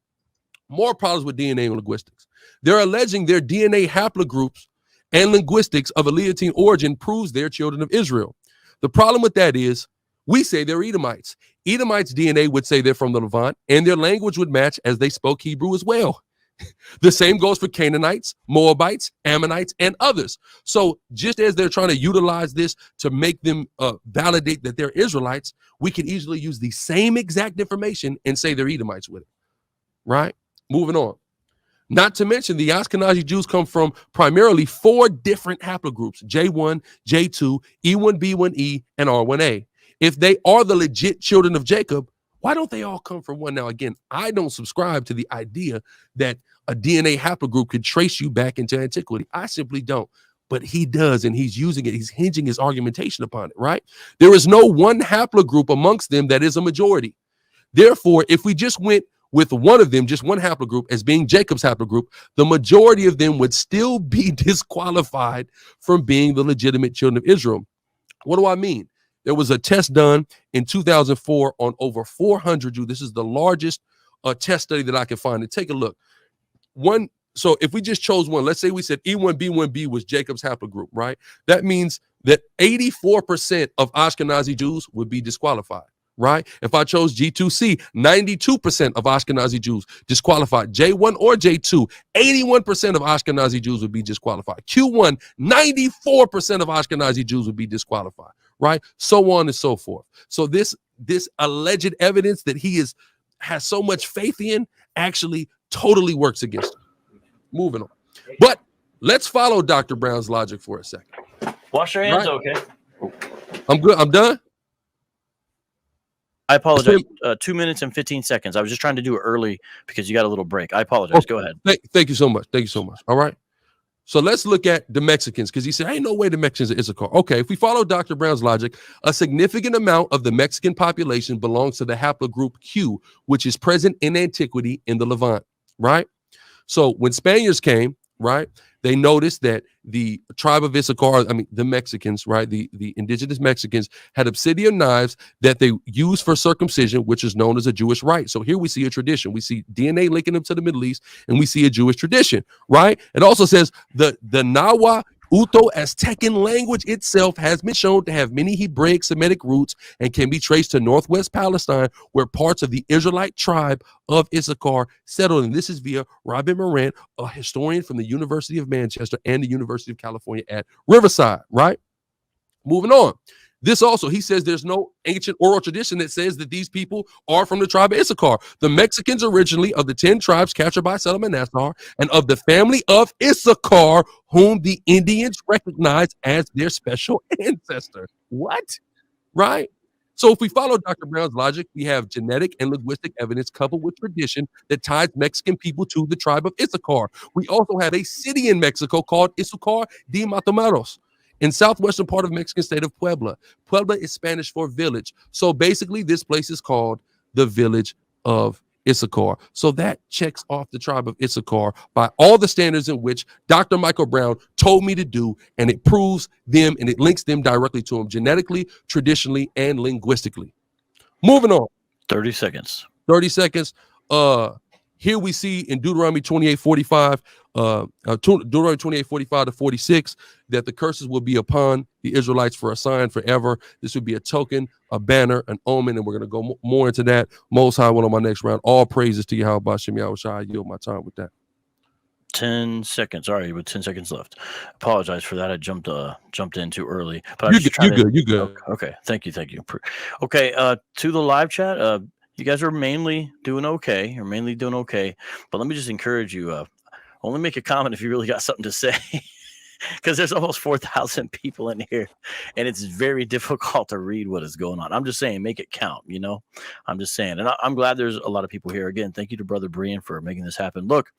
More problems with DNA and linguistics. They're alleging their DNA haplogroups and linguistics of Eleatine origin proves they're children of Israel. The problem with that is we say they're Edomites. Edomites' DNA would say they're from the Levant, and their language would match as they spoke Hebrew as well. The same goes for Canaanites, Moabites, Ammonites, and others. So just as they're trying to utilize this to make them validate that they're Israelites, we can easily use the same exact information and say they're Edomites with it, right? Moving on. Not to mention the Ashkenazi Jews come from primarily 4 different haplogroups, J1, J2, E1B1E, and R1A. If they are the legit children of Jacob, why don't they all come from one? Now, again, I don't subscribe to the idea that a DNA haplogroup could trace you back into antiquity. I simply don't. But he does, and he's using it. He's hinging his argumentation upon it, right? There is no one haplogroup amongst them that is a majority. Therefore, if we just went with one of them, just one haplogroup as being Jacob's haplogroup, the majority of them would still be disqualified from being the legitimate children of Israel. What do I mean? There was a test done in 2004 on over 400 Jews. This is the largest test study that I can find. And take a look. So if we just chose one, let's say we said E1B1B was Jacob's haplogroup, right? That means that 84% of Ashkenazi Jews would be disqualified, right? If I chose G2C, 92% of Ashkenazi Jews disqualified. J1 or J2, 81% of Ashkenazi Jews would be disqualified. Q1, 94% of Ashkenazi Jews would be disqualified, right? So on and so forth. So this alleged evidence that he has so much faith in actually totally works against him. Moving on. But let's follow Dr. Brown's logic for a second. Wash your hands, Right? okay? I'm good. I'm done. I apologize. 2 minutes and 15 seconds. I was just trying to do it early because you got a little break. I apologize. Okay. Go ahead. Thank you so much. Thank you so much. All right. So let's look at the Mexicans, because he said, ain't no way the Mexicans are Issachar. Okay, if we follow Dr. Brown's logic, a significant amount of the Mexican population belongs to the haplogroup Q, which is present in antiquity in the Levant, right? So when Spaniards came, right, they noticed that the tribe of Issachar, the Mexicans, right, the indigenous Mexicans had obsidian knives that they used for circumcision, which is known as a Jewish rite. So here we see a tradition. We see DNA linking them to the Middle East, and we see a Jewish tradition, right? It also says the Nahua Uto-Aztecan language itself has been shown to have many Hebraic Semitic roots and can be traced to northwest Palestine, where parts of the Israelite tribe of Issachar settled. And this is via Robin Morant, a historian from the University of Manchester and the University of California at Riverside, right? Moving on. This also, he says there's no ancient oral tradition that says that these people are from the tribe of Issachar. The Mexicans originally of the 10 tribes captured by Salmanassar and of the family of Issachar, whom the Indians recognize as their special ancestor. What? Right? So if we follow Dr. Brown's logic, we have genetic and linguistic evidence coupled with tradition that ties Mexican people to the tribe of Issachar. We also have a city in Mexico called Issachar de Matamoros, in southwestern part of Mexican state of Puebla. Puebla is Spanish for village. So basically, this place is called the village of Issachar. So that checks off the tribe of Issachar by all the standards in which Dr. Michael Brown told me to do, and it proves them and it links them directly to him genetically, traditionally, and linguistically. Moving on. 30 seconds. 30 seconds. Here we see in Deuteronomy 28:45, Deuteronomy 28:45 to 46, that the curses will be upon the Israelites for a sign forever. This would be a token, a banner, an omen, and we're going to go more into that. Most High will on my next round. All praises to Yahweh Bashem Yahushua. I yield my time with that. 10 seconds. All right, with 10 seconds left. Apologize for that. I jumped in too early. But You good. Okay. Thank you. Okay. To the live chat. You guys are mainly doing okay. You're mainly doing okay. But let me just encourage you. Only make a comment if you really got something to say. Because there's almost 4,000 people in here, and it's very difficult to read what is going on. I'm just saying, make it count, I'm just saying. And I'm glad there's a lot of people here. Again, thank you to Brother Berean for making this happen. Look,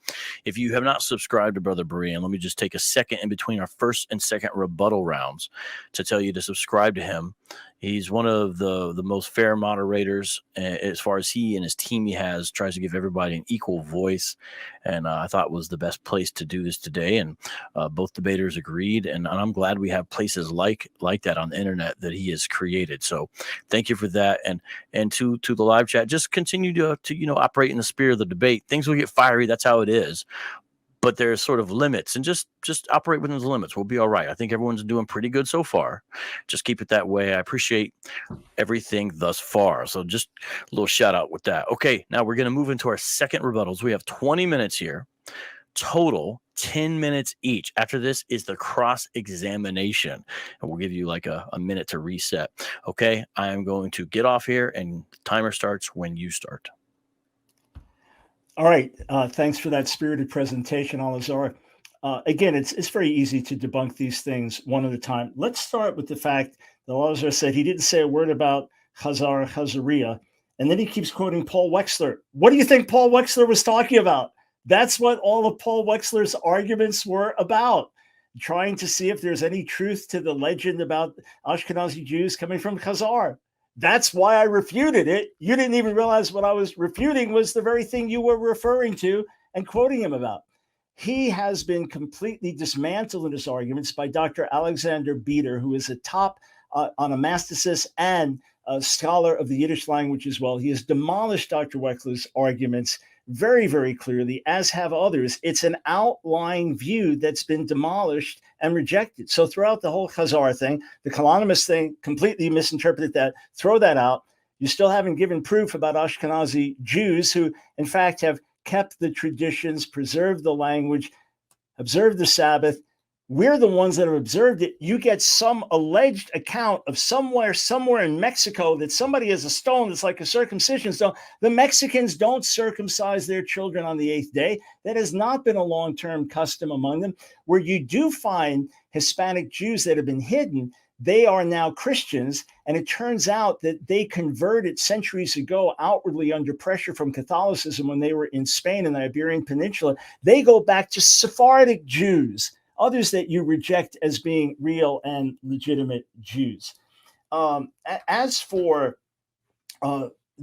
if you have not subscribed to Brother Berean, let me just take a second in between our first and second rebuttal rounds to tell you to subscribe to him. He's one of the most fair moderators as far as he and his team tries to give everybody an equal voice. And I thought was the best place to do this today. And both debaters agreed. And I'm glad we have places like that on the internet that he has created. So thank you for that. And to the live chat, just continue to operate in the spirit of the debate. Things will get fiery. That's how it is. but there's sort of limits, and just operate within the limits. We'll be all right. I think everyone's doing pretty good so far. Just keep it that way. I appreciate everything thus far. So just a little shout out with that. Okay, now we're going to move into our second rebuttals. We have 20 minutes here. Total 10 minutes each. After this is the cross-examination, and we'll give you like a minute to reset. Okay, I am going to get off here, and the timer starts when you start. All right. Thanks for that spirited presentation, Alazar. Again, it's very easy to debunk these things one at a time. Let's start with the fact that Alazar said he didn't say a word about Chazariah, and then he keeps quoting Paul Wexler. What do you think Paul Wexler was talking about? That's what all of Paul Wexler's arguments were about, trying to see if there's any truth to the legend about Ashkenazi Jews coming from Khazar. That's why I refuted it. You didn't even realize what I was refuting was the very thing you were referring to and quoting him about. He has been completely dismantled in his arguments by Dr. Alexander Bieder, who is a top onomasticist and a scholar of the Yiddish language as well. He has demolished Dr. Wexler's arguments very, very clearly, as have others. It's an outlying view that's been demolished and rejected. So throughout the whole Khazar thing, the Kalonymous thing completely misinterpreted that. Throw that out. You still haven't given proof about Ashkenazi Jews who, in fact, have kept the traditions, preserved the language, observed the Sabbath. We're the ones that have observed it. You get some alleged account of somewhere in Mexico that somebody has a stone that's like a circumcision stone. The Mexicans don't circumcise their children on the 8th day. That has not been a long-term custom among them. Where you do find Hispanic Jews that have been hidden, they are now Christians, and it turns out that they converted centuries ago outwardly under pressure from Catholicism when they were in Spain and the Iberian Peninsula. They go back to Sephardic Jews, others that you reject as being real and legitimate Jews. As for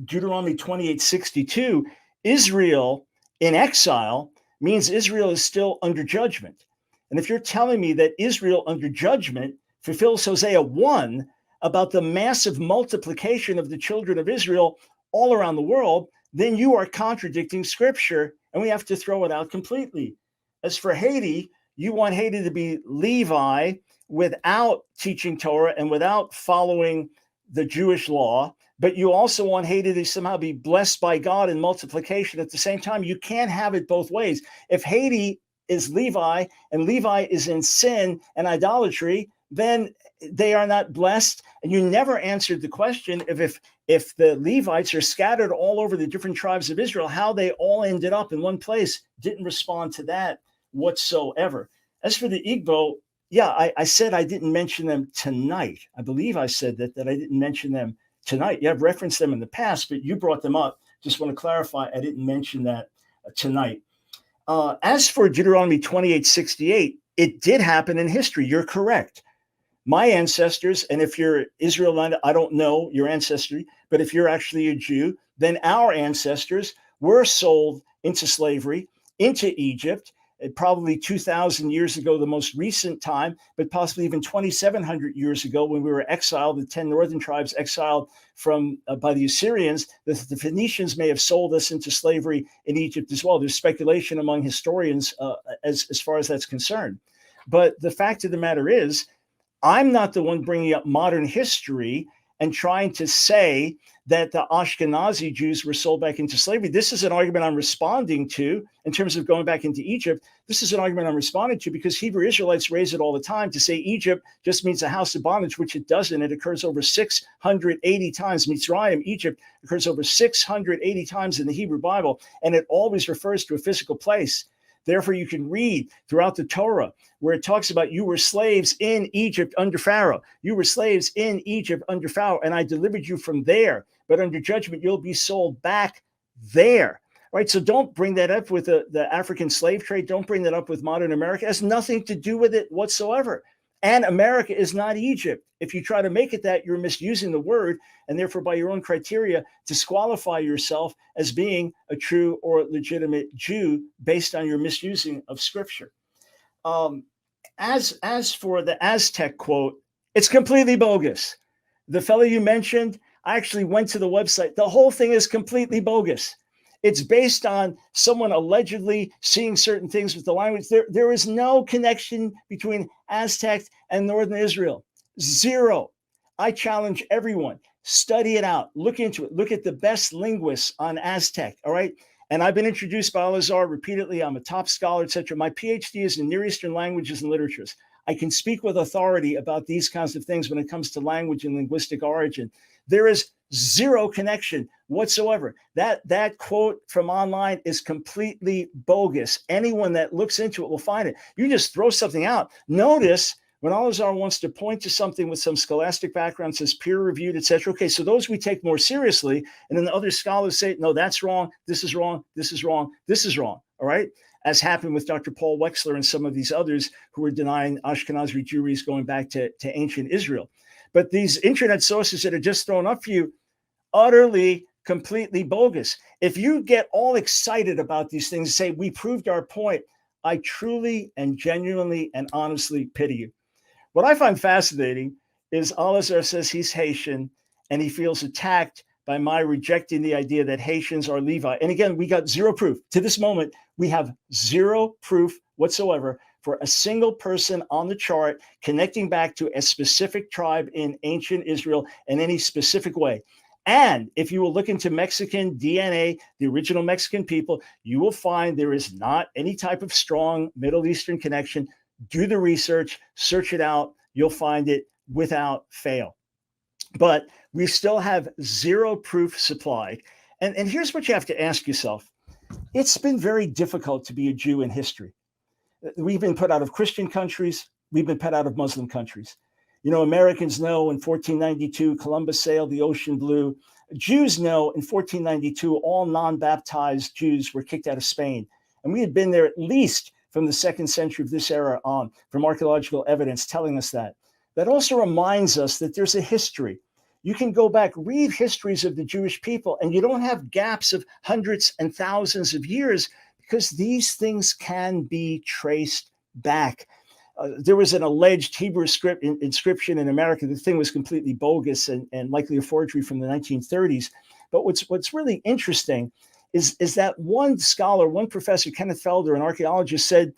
Deuteronomy 28:62, Israel in exile means Israel is still under judgment. And if you're telling me that Israel under judgment fulfills Hosea 1 about the massive multiplication of the children of Israel all around the world, then you are contradicting Scripture, and we have to throw it out completely. As for Haiti, you want Haiti to be Levi without teaching Torah and without following the Jewish law, but you also want Haiti to somehow be blessed by God in multiplication at the same time. You can't have it both ways. If Haiti is Levi and Levi is in sin and idolatry, then they are not blessed. And you never answered the question if the Levites are scattered all over the different tribes of Israel, how they all ended up in one place. Didn't respond to that whatsoever. As for the Igbo, I said I didn't mention them tonight. I believe I said that I didn't mention them tonight. Yeah, I've referenced them in the past, but you brought them up. Just want to clarify, I didn't mention that tonight. As for Deuteronomy 28:68, it did happen in history. You're correct. My ancestors, and if you're Israelite, I don't know your ancestry, but if you're actually a Jew, then our ancestors were sold into slavery, into Egypt, probably 2,000 years ago, the most recent time, but possibly even 2,700 years ago when we were exiled, the 10 northern tribes exiled from by the Assyrians. The Phoenicians may have sold us into slavery in Egypt as well. There's speculation among historians as far as that's concerned. But the fact of the matter is, I'm not the one bringing up modern history and trying to say that the Ashkenazi Jews were sold back into slavery. This is an argument I'm responding to in terms of going back into Egypt. This is an argument I'm responding to because Hebrew Israelites raise it all the time to say Egypt just means a house of bondage, which it doesn't. It occurs over 680 times. Mitzrayim, Egypt, occurs over 680 times in the Hebrew Bible, and it always refers to a physical place. Therefore, you can read throughout the Torah where it talks about you were slaves in Egypt under Pharaoh. You were slaves in Egypt under Pharaoh, and I delivered you from there. But under judgment, you'll be sold back there. Right? So don't bring that up with the African slave trade. Don't bring that up with modern America. It has nothing to do with it whatsoever. And America is not Egypt. If you try to make it that, you're misusing the word, and therefore by your own criteria disqualify yourself as being a true or legitimate Jew based on your misusing of Scripture. As for the Aztec quote, it's completely bogus. The fellow you mentioned, I actually went to the website. The whole thing is completely bogus. It's based on someone allegedly seeing certain things with the language. There is no connection between Aztec and Northern Israel. Zero. I challenge everyone. Study it out. Look into it. Look at the best linguists on Aztec. All right. And I've been introduced by Al-Azhar repeatedly. I'm a top scholar, etc. My PhD is in Near Eastern languages and literatures. I can speak with authority about these kinds of things when it comes to language and linguistic origin. There is zero connection whatsoever. That quote from online is completely bogus. Anyone that looks into it will find it. You just throw something out. Notice when Al-Azhar wants to point to something with some scholastic background, says peer-reviewed, etc. Okay, so those we take more seriously, and then the other scholars say, no, that's wrong, this is wrong, this is wrong, this is wrong, all right? As happened with Dr. Paul Wexler and some of these others who were denying Ashkenazi Jewries going back to ancient Israel. But these internet sources that are just thrown up for you, utterly, completely bogus. If you get all excited about these things and say, we proved our point, I truly and genuinely and honestly pity you. What I find fascinating is Al-Azhar says he's Haitian and he feels attacked by my rejecting the idea that Haitians are Levi. And again, we got zero proof. To this moment, we have zero proof whatsoever for a single person on the chart connecting back to a specific tribe in ancient Israel in any specific way. And if you will look into Mexican DNA, the original Mexican people, you will find there is not any type of strong Middle Eastern connection. Do the research, search it out. You'll find it without fail. But we still have zero proof supplied. And here's what you have to ask yourself. It's been very difficult to be a Jew in history. We've been put out of Christian countries. We've been put out of Muslim countries. You know, Americans know in 1492, Columbus sailed the ocean blue. Jews know in 1492, all non-baptized Jews were kicked out of Spain. And we had been there at least from the 2nd century of this era on, from archaeological evidence telling us that. That also reminds us that there's a history. You can go back, read histories of the Jewish people, and you don't have gaps of hundreds and thousands of years because these things can be traced back. There was an alleged Hebrew inscription in America. The thing was completely bogus and likely a forgery from the 1930s. But what's really interesting is that one scholar, one professor, Kenneth Felder, an archaeologist, said,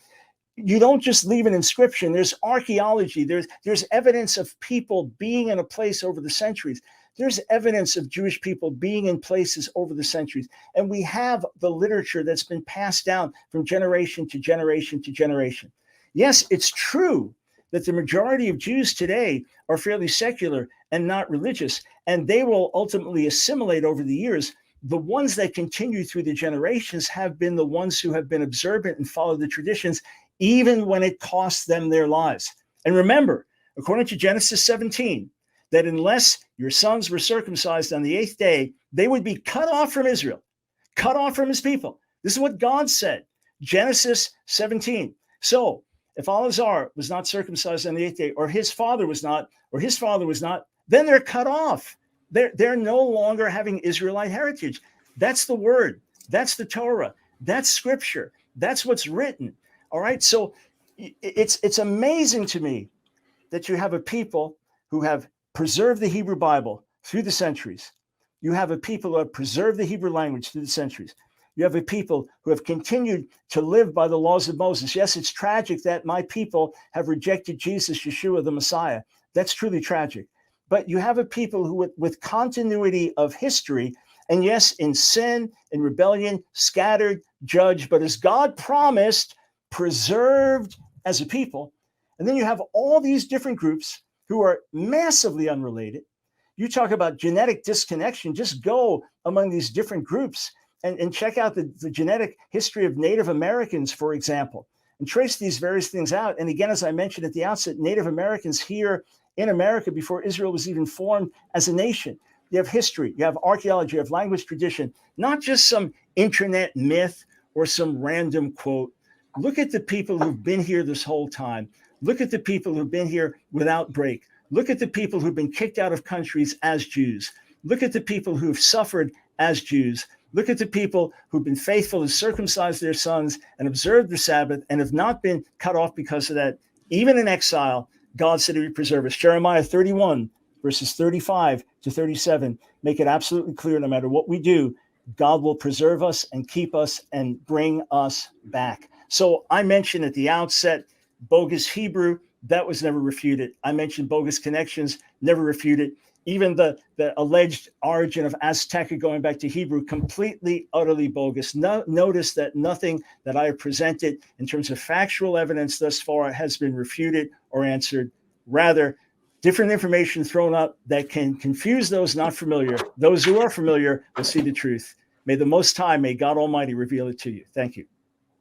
you don't just leave an inscription. There's archaeology. There's evidence of people being in a place over the centuries. There's evidence of Jewish people being in places over the centuries. And we have the literature that's been passed down from generation to generation to generation. Yes, it's true that the majority of Jews today are fairly secular and not religious, and they will ultimately assimilate over the years. The ones that continue through the generations have been the ones who have been observant and follow the traditions, even when it costs them their lives. And remember, according to Genesis 17, that unless your sons were circumcised on the 8th day, they would be cut off from Israel, cut off from his people. This is what God said, Genesis 17. So if Al-Azhar was not circumcised on the 8th day, or his father was not, then they're cut off. They're no longer having Israelite heritage. That's the word. That's the Torah. That's scripture. That's what's written. All right. So it's amazing to me that you have a people who have preserved the Hebrew Bible through the centuries. You have a people who have preserved the Hebrew language through the centuries. You have a people who have continued to live by the laws of Moses. Yes, it's tragic that my people have rejected Jesus, Yeshua, the Messiah. That's truly tragic. But you have a people who, with continuity of history, and yes, in sin, in rebellion, scattered, judged, but as God promised, preserved as a people. And then you have all these different groups who are massively unrelated. You talk about genetic disconnection, just go among these different groups and check out the genetic history of Native Americans, for example, and trace these various things out. And again, as I mentioned at the outset, Native Americans here in America before Israel was even formed as a nation. You have history, you have archaeology, you have language tradition, not just some internet myth or some random quote. Look at the people who've been here this whole time. Look at the people who've been here without break. Look at the people who've been kicked out of countries as Jews. Look at the people who've suffered as Jews. Look at the people who've been faithful to circumcise their sons and observe the Sabbath and have not been cut off because of that. Even in exile, God said he would preserve us. Jeremiah 31, verses 35 to 37, make it absolutely clear no matter what we do, God will preserve us and keep us and bring us back. So I mentioned at the outset, bogus Hebrew, that was never refuted. I mentioned bogus connections, never refuted. Even the alleged origin of Azteca going back to Hebrew, completely, utterly bogus. Notice that nothing that I have presented in terms of factual evidence thus far has been refuted or answered. Rather, different information thrown up that can confuse those not familiar. Those who are familiar will see the truth. May the Most High, may God Almighty reveal it to you. Thank you.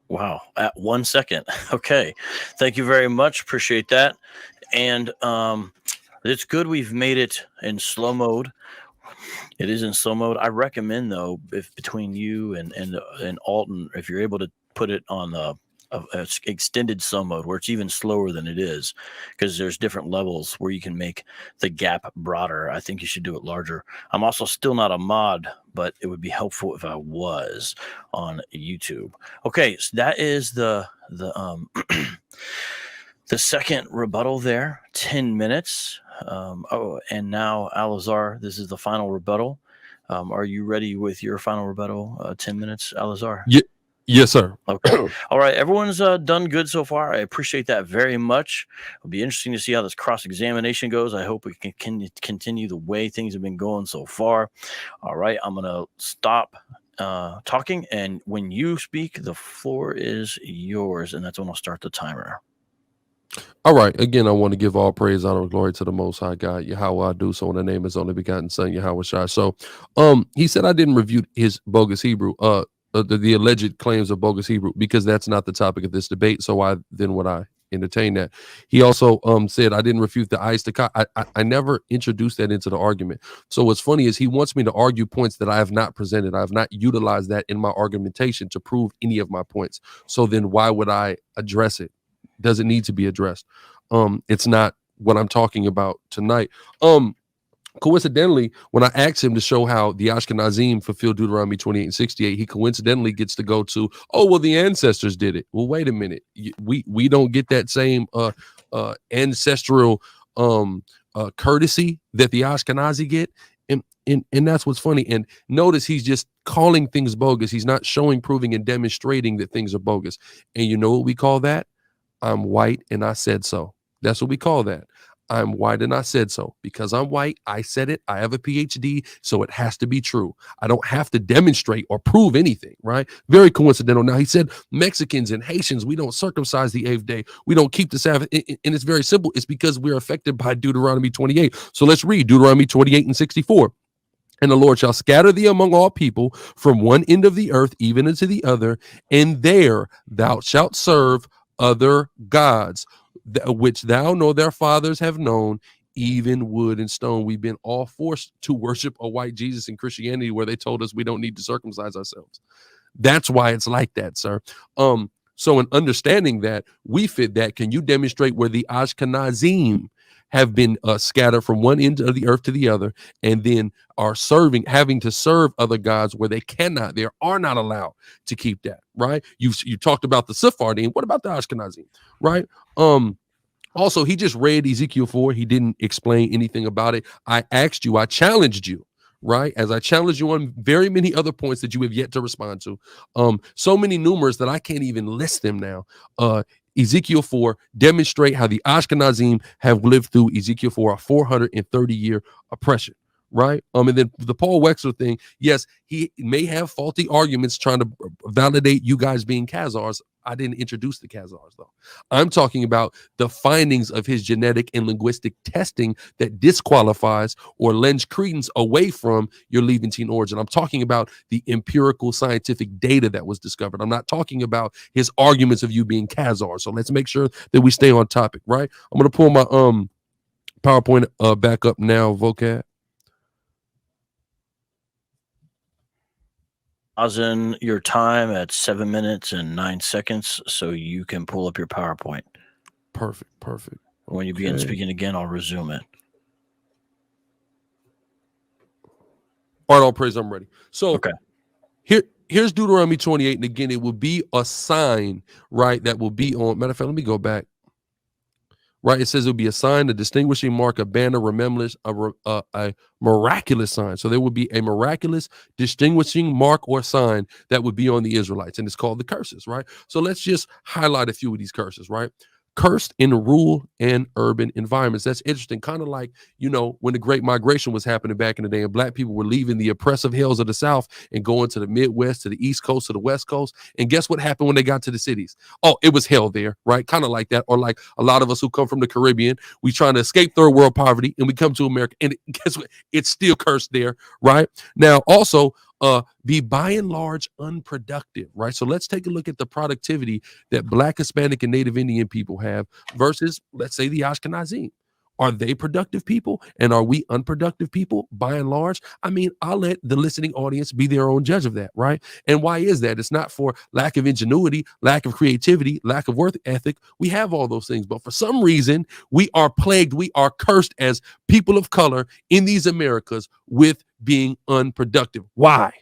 Wow. At 1 second. Okay. Thank you very much. Appreciate that. And it's good we've made it in slow mode. It is in slow mode. I recommend, though, if between you and Alton, if you're able to put it on the extended slow mode where it's even slower than it is, because there's different levels where you can make the gap broader. I think you should do it larger. I'm also still not a mod, but it would be helpful if I was on YouTube. Okay, so that is the the second rebuttal there, 10 minutes. And now, Alazar, this is the final rebuttal. Are you ready with your final rebuttal? 10 minutes, Alazar? Yes, sir. Okay. All right. Everyone's done good so far. I appreciate that very much. It'll be interesting to see how this cross-examination goes. I hope we can continue the way things have been going so far. All right. I'm going to stop talking. And when you speak, the floor is yours. And that's when I'll start the timer. All right. Again, I want to give all praise, honor, and glory to the Most High God, Yahweh. I do so in the name of His only begotten Son, Yahweh Shai. So, he said I didn't review his bogus Hebrew, the alleged claims of bogus Hebrew, because that's not the topic of this debate. So why then would I entertain that? He also said I didn't refute the eyes to I never introduced that into the argument. So what's funny is he wants me to argue points that I have not presented. I have not utilized that in my argumentation to prove any of my points. So then why would I address it? Doesn't need to be addressed. It's not what I'm talking about tonight. Coincidentally, when I asked him to show how the Ashkenazim fulfilled Deuteronomy 28 and 68, he coincidentally gets to go to, oh, well, the ancestors did it. Well, wait a minute. We don't get that same ancestral courtesy that the Ashkenazi get. And that's what's funny. And notice he's just calling things bogus. He's not showing, proving, and demonstrating that things are bogus. And you know what we call that? I'm white and I said so. That's what we call that. I'm white and I said so. Because I'm white, I said it. I have a PhD, so it has to be true. I don't have to demonstrate or prove anything, right? Very coincidental. Now, he said Mexicans and Haitians, we don't circumcise the 8th day. We don't keep the Sabbath. And it's very simple. It's because we're affected by Deuteronomy 28. So let's read Deuteronomy 28 and 64. And the Lord shall scatter thee among all people from one end of the earth even unto the other, and there thou shalt serve other gods, which thou know their fathers have known, even wood and stone. We've been all forced to worship a white Jesus in Christianity, where they told us we don't need to circumcise ourselves. That's why it's like that, sir. So in understanding that, we fit that. Can you demonstrate where the Ashkenazim have been scattered from one end of the earth to the other, and then are having to serve other gods where they are not allowed to keep that, right? You talked about the Sephardim. What about the Ashkenazim, right? Also, he just read Ezekiel 4. He didn't explain anything about it. I challenged you, right? As I challenged you on very many other points that you have yet to respond to. So many numerous that I can't even list them now. Ezekiel 4 demonstrate how the Ashkenazim have lived through Ezekiel 4, a 430-year oppression, right? And then the Paul Wexler thing, yes, he may have faulty arguments trying to validate you guys being Khazars. I didn't introduce the Khazars, though. I'm talking about the findings of his genetic and linguistic testing that disqualifies or lends credence away from your Levantine origin. I'm talking about the empirical scientific data that was discovered. I'm not talking about his arguments of you being Khazars. So let's make sure that we stay on topic, right? I'm going to pull my PowerPoint back up now, vocab. In your time at 7 minutes and 9 seconds, so you can pull up your PowerPoint. Perfect. When you begin speaking again, I'll resume it. All right, all praise, I'm ready. So okay. Here's Deuteronomy 28, and again, it will be a sign, right, that will be on. Matter of fact, let me go back. right? It says it would be a sign, a distinguishing mark, a banner, remembrance, a miraculous sign. So there would be a miraculous distinguishing mark or sign that would be on the Israelites, and it's called the curses, right? So let's just highlight a few of these curses, right? Cursed in rural and urban environments. That's interesting. Kind of like, when the Great Migration was happening back in the day and black people were leaving the oppressive hills of the South and going to the Midwest, to the East Coast, to the West Coast. And guess what happened when they got to the cities? Oh, it was hell there, right? Kind of like that. Or like a lot of us who come from the Caribbean, we trying to escape third world poverty and we come to America and guess what? It's still cursed there, right? Now, also, be by and large unproductive, right? So let's take a look at the productivity that Black, Hispanic, and Native Indian people have versus, let's say, the Ashkenazim. Are they productive people? And are we unproductive people by and large? I mean, I'll let the listening audience be their own judge of that, right? And why is that? It's not for lack of ingenuity, lack of creativity, lack of work ethic. We have all those things, but for some reason, we are plagued, we are cursed as people of color in these Americas with being unproductive. Why?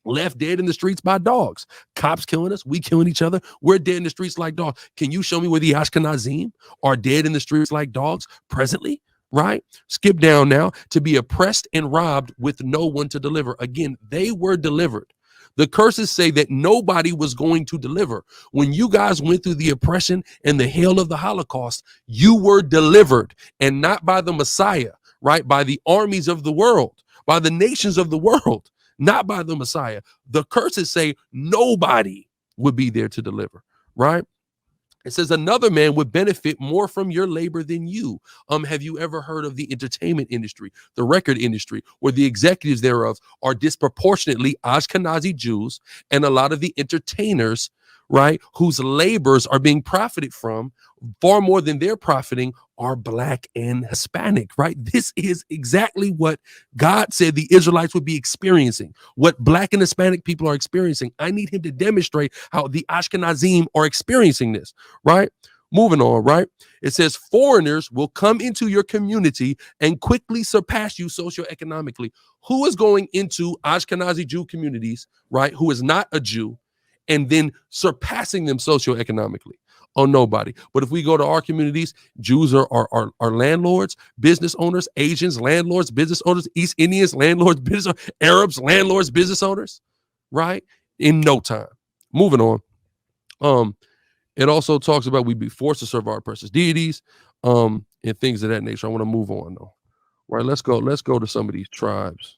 Left dead in the streets by dogs. Cops killing us. We killing each other. We're dead in the streets like dogs. Can you show me where the Ashkenazim are dead in the streets like dogs presently? Right? Skip down now. To be oppressed and robbed with no one to deliver. Again, they were delivered. The curses say that nobody was going to deliver. When you guys went through the oppression and the hell of the Holocaust, you were delivered, and not by the Messiah, right? By the armies of the world, by the nations of the world, not by the Messiah. The curses say nobody would be there to deliver, right? It says another man would benefit more from your labor than you. Have you ever heard of the entertainment industry, the record industry, where the executives thereof are disproportionately Ashkenazi Jews, and a lot of the entertainers, right, whose labors are being profited from far more than they're profiting are Black and Hispanic, right? This is exactly what God said the Israelites would be experiencing, what Black and Hispanic people are experiencing. I need him to demonstrate how the Ashkenazim are experiencing this, right? Moving on, right? It says foreigners will come into your community and quickly surpass you socioeconomically. Who is going into Ashkenazi Jew communities, right, who is not a Jew, and then surpassing them socioeconomically? Oh, nobody. But if we go to our communities, Jews are landlords, business owners, Asians, landlords, business owners, East Indians, landlords, business owners, Arabs, landlords, business owners, right? In no time. Moving on. It also talks about we be forced to serve our oppressors deities, and things of that nature. I want to move on though. Right, let's go to some of these tribes.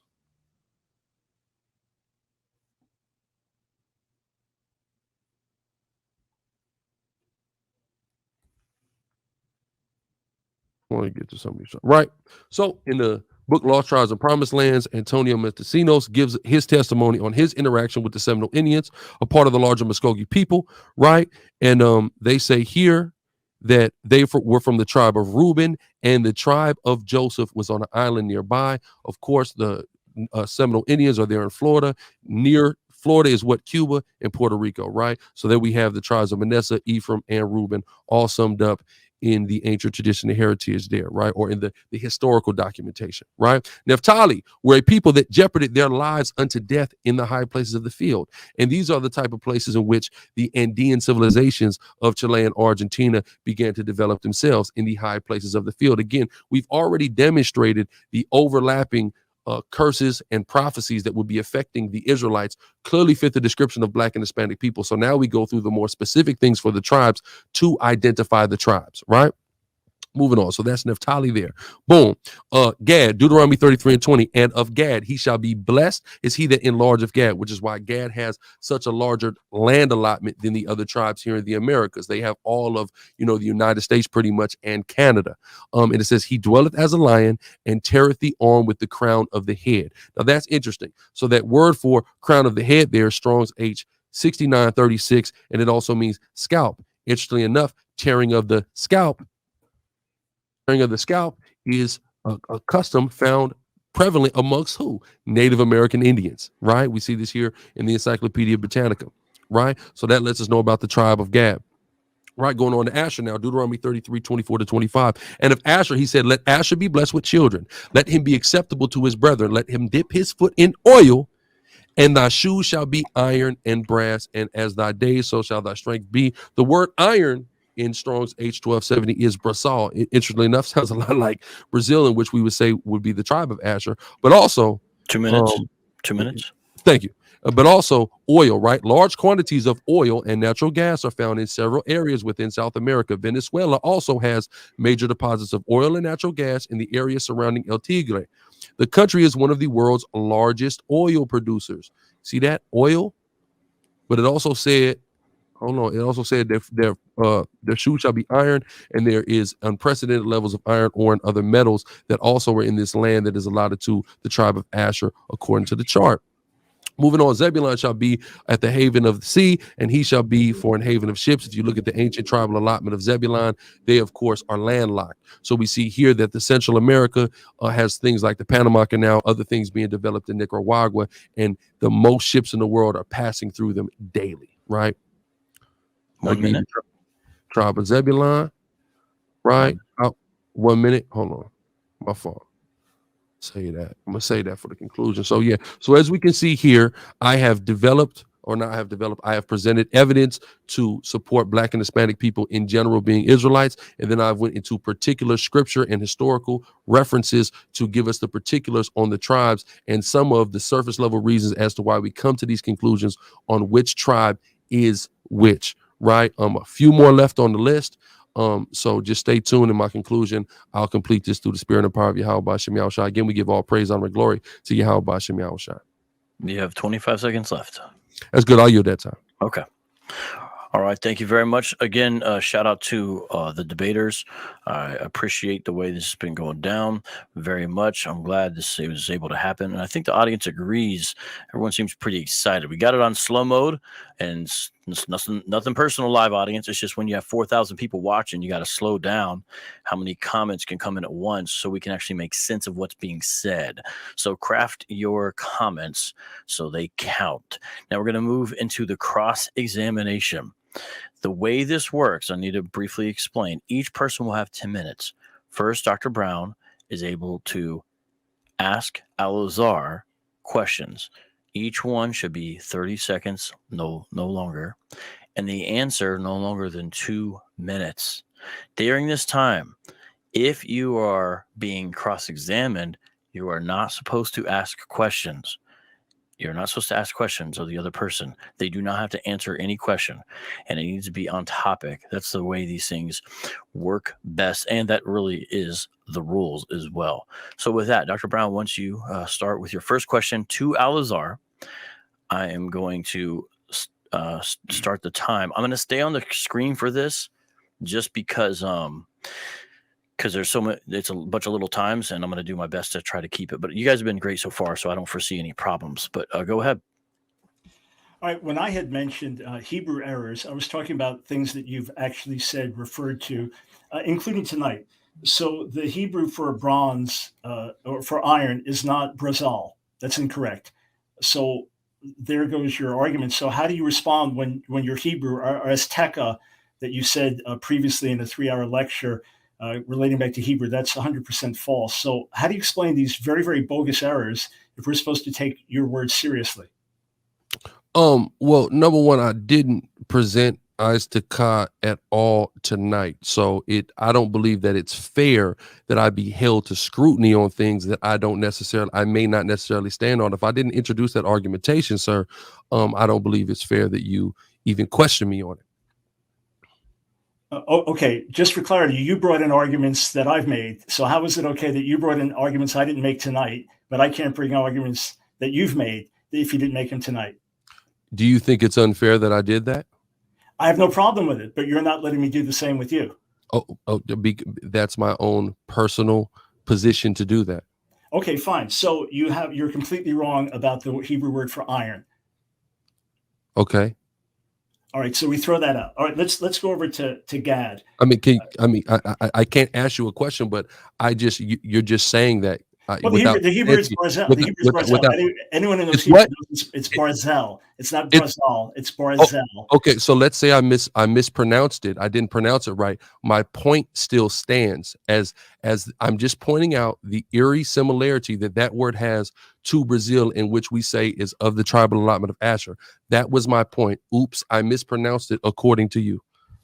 I want to get to some of these. Right. So in the book Lost Tribes and Promised Lands, Antonio Mendocinos gives his testimony on his interaction with the Seminole Indians, a part of the larger Muskogee people, right? And they say here that they were from the tribe of Reuben, and the tribe of Joseph was on an island nearby. Of course, the Seminole Indians are there in Florida. Near Florida is what? Cuba and Puerto Rico, right? So there we have the tribes of Manasseh, Ephraim, and Reuben all summed up in the ancient tradition, the heritage there, right? Or in the historical documentation, right? Naphtali were a people that jeoparded their lives unto death in the high places of the field. And these are the type of places in which the Andean civilizations of Chile and Argentina began to develop themselves, in the high places of the field. Again, we've already demonstrated the overlapping curses and prophecies that would be affecting the Israelites clearly fit the description of Black and Hispanic people. So now we go through the more specific things for the tribes to identify the tribes, right? Moving on. So that's Naphtali there. Boom. Gad, Deuteronomy 33:20. And of Gad, he shall be blessed is he that enlargeth Gad, which is why Gad has such a larger land allotment than the other tribes here in the Americas. They have all of, the United States pretty much, and Canada. And it says, he dwelleth as a lion and teareth the arm with the crown of the head. Now that's interesting. So that word for crown of the head there, Strong's H 6936, and it also means scalp. Interestingly enough, tearing of the scalp is a custom found prevalent amongst who? Native American Indians, right? We see this here in the Encyclopedia Britannica, right? So that lets us know about the tribe of Gad. Right, going on to Asher now, Deuteronomy 33:24-25. And of Asher, he said, let Asher be blessed with children. Let him be acceptable to his brethren. Let him dip his foot in oil, and thy shoes shall be iron and brass. And as thy days, so shall thy strength be. The word iron in Strong's H1270 is Brazil. Interestingly enough, sounds a lot like Brazil, in which we would say would be the tribe of Asher, but also 2 minutes. 2 minutes. Thank you. But also oil, right? Large quantities of oil and natural gas are found in several areas within South America. Venezuela also has major deposits of oil and natural gas in the area surrounding El Tigre. The country is one of the world's largest oil producers. See that? Oil? But it also said, hold on, it also said that their shoes shall be iron, and there is unprecedented levels of iron ore and other metals that also are in this land that is allotted to the tribe of Asher, according to the chart. Moving on, Zebulun shall be at the haven of the sea, and he shall be for an haven of ships. If you look at the ancient tribal allotment of Zebulun, they, of course, are landlocked. So we see here that the Central America has things like the Panama Canal, other things being developed in Nicaragua, and the most ships in the world are passing through them daily, right? 1 minute. Tribe of Zebulun, right? 1 minute. Hold on. My fault. Say that. I'm gonna say that for the conclusion. So yeah. So as we can see here, I have presented evidence to support Black and Hispanic people in general being Israelites, and then I went into particular scripture and historical references to give us the particulars on the tribes and some of the surface level reasons as to why we come to these conclusions on which tribe is which. Right. A few more left on the list. So just stay tuned. In my conclusion, I'll complete this through the spirit and power of Yahweh B'Shem Yahushua. Again, we give all praise, honor, and glory to Yahweh B'Shem Yahushua. You have 25 seconds left. That's good. I'll yield that time. Okay. All right. Thank you very much. Again, shout out to the debaters. I appreciate the way this has been going down very much. I'm glad this was able to happen. And I think the audience agrees. Everyone seems pretty excited. We got it on slow mode, and it's nothing personal, live audience. It's just when you have 4,000 people watching, you got to slow down how many comments can come in at once so we can actually make sense of what's being said. So craft your comments so they count. Now we're going to move into the cross-examination. The way this works, I need to briefly explain. Each person will have 10 minutes. First, Dr. Brown is able to ask Al-Azhar questions. Each one should be 30 seconds, no longer, and the answer no longer than 2 minutes. During this time, if you are being cross-examined, you are not supposed to ask questions. You're not supposed to ask questions of the other person. They do not have to answer any question, and it needs to be on topic. That's the way these things work best, and that really is the rules as well. So with that, Dr. Brown, once you start with your first question to Al-Azhar, I am going to start the time. I'm going to stay on the screen for this just because there's so much, it's a bunch of little times, and I'm going to do my best to try to keep it. But you guys have been great so far, so I don't foresee any problems. But go ahead. All right. When I had mentioned Hebrew errors, I was talking about things that you've actually said, referred to, including tonight. So the Hebrew for bronze or for iron is not brazal. That's incorrect. So there goes your argument. So how do you respond when your Hebrew or Azteca that you said previously in a 3-hour lecture relating back to Hebrew, that's 100% false. So how do you explain these very, very bogus errors if we're supposed to take your words seriously? Well, number one, I didn't present Azteca at all tonight. So I don't believe that it's fair that I be held to scrutiny on things that I may not necessarily stand on. If I didn't introduce that argumentation, sir, I don't believe it's fair that you even question me on it. Okay, just for clarity, you brought in arguments that I've made. So how is it okay that you brought in arguments I didn't make tonight, but I can't bring arguments that you've made if you didn't make them tonight? Do you think it's unfair that I did that? I have no problem with it, but you're not letting me do the same with you. That's my own personal position to do that. Okay, fine. So you're completely wrong about the Hebrew word for iron. Okay. All right, so we throw that out. All right, let's go over to Gad. I can't ask you a question, but you're just saying that. Well, the Hebrew is Barzel. The Hebrew is Barzel. Anyone who knows Hebrew knows it's Barzel. It's not Brazal. It's Barzel. Okay, so let's say I mispronounced it. I didn't pronounce it right. My point still stands as I'm just pointing out the eerie similarity that word has to Brazil, in which we say is of the tribal allotment of Asher. That was my point. Oops, I mispronounced it according to you.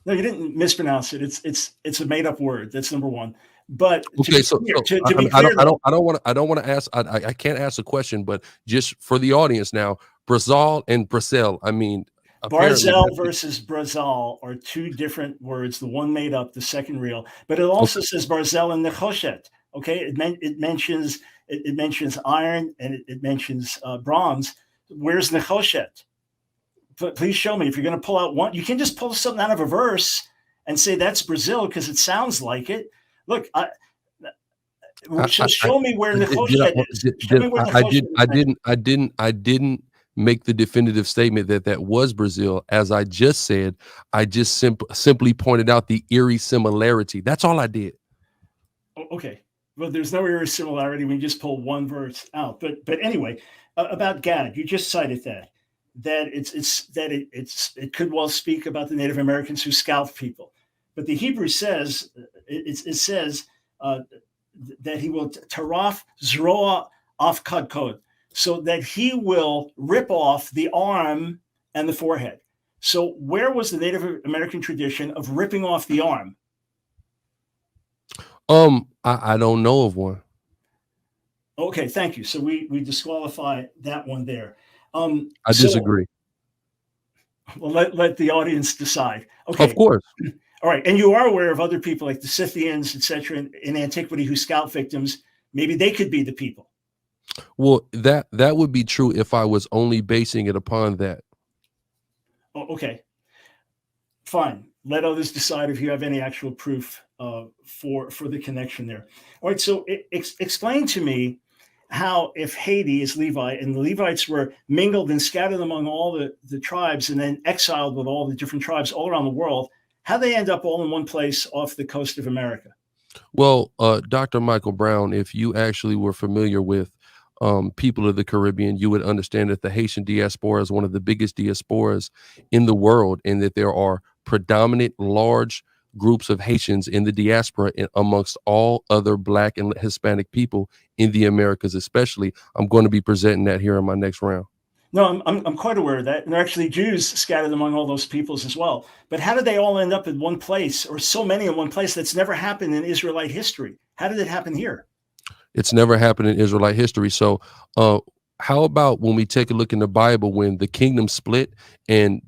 No, you didn't mispronounce it. It's a made up word. That's number one. But Okay, to be clear, I don't want to ask. I can't ask a question, but just for the audience now, Brazil and Brazil. I mean, apparently, Barzell versus Brazil are two different words. The one made up, the second real. But it also says Barzell and Nechoshet. Okay, it mentions iron and it mentions bronze. Where's Nechoshet? Please show me. If you're going to pull out one, you can just pull something out of a verse and say that's Brazil because it sounds like it. Look, show me where Nechoshet is. Show me where Nechoshet is. I didn't make the definitive statement that was Brazil. As I just said, I just simply pointed out the eerie similarity. That's all I did. Okay. Well, there's no eerie similarity when you just pull one verse out. But anyway, about Gad, you just cited that it could well speak about the Native Americans who scalped people. But the Hebrew says it says that he will taraf zroa af kadkod, so that he will rip off the arm and the forehead. So where was the Native American tradition of ripping off the arm? I don't know of one. Okay, thank you. So we disqualify that one there. I disagree. Well, let the audience decide. Okay. Of course. All right. And you are aware of other people like the Scythians, et cetera, in antiquity who scalp victims. Maybe they could be the people. Well, that would be true if I was only basing it upon that. Oh, okay. Fine. Let others decide if you have any actual proof for the connection there. All right. So explain to me how, if Haiti is Levite and the Levites were mingled and scattered among all the tribes and then exiled with all the different tribes all around the world, how they end up all in one place off the coast of America? Well, Dr. Michael Brown, if you actually were familiar with people of the Caribbean, you would understand that the Haitian diaspora is one of the biggest diasporas in the world, and that there are predominant large groups of Haitians in the diaspora amongst all other Black and Hispanic people in the Americas, especially. I'm going to be presenting that here in my next round. No, I'm quite aware of that. And there are actually Jews scattered among all those peoples as well. But how did they all end up in one place, or so many in one place? That's never happened in Israelite history. How did it happen here? It's never happened in Israelite history. So how about when we take a look in the Bible, when the kingdom split and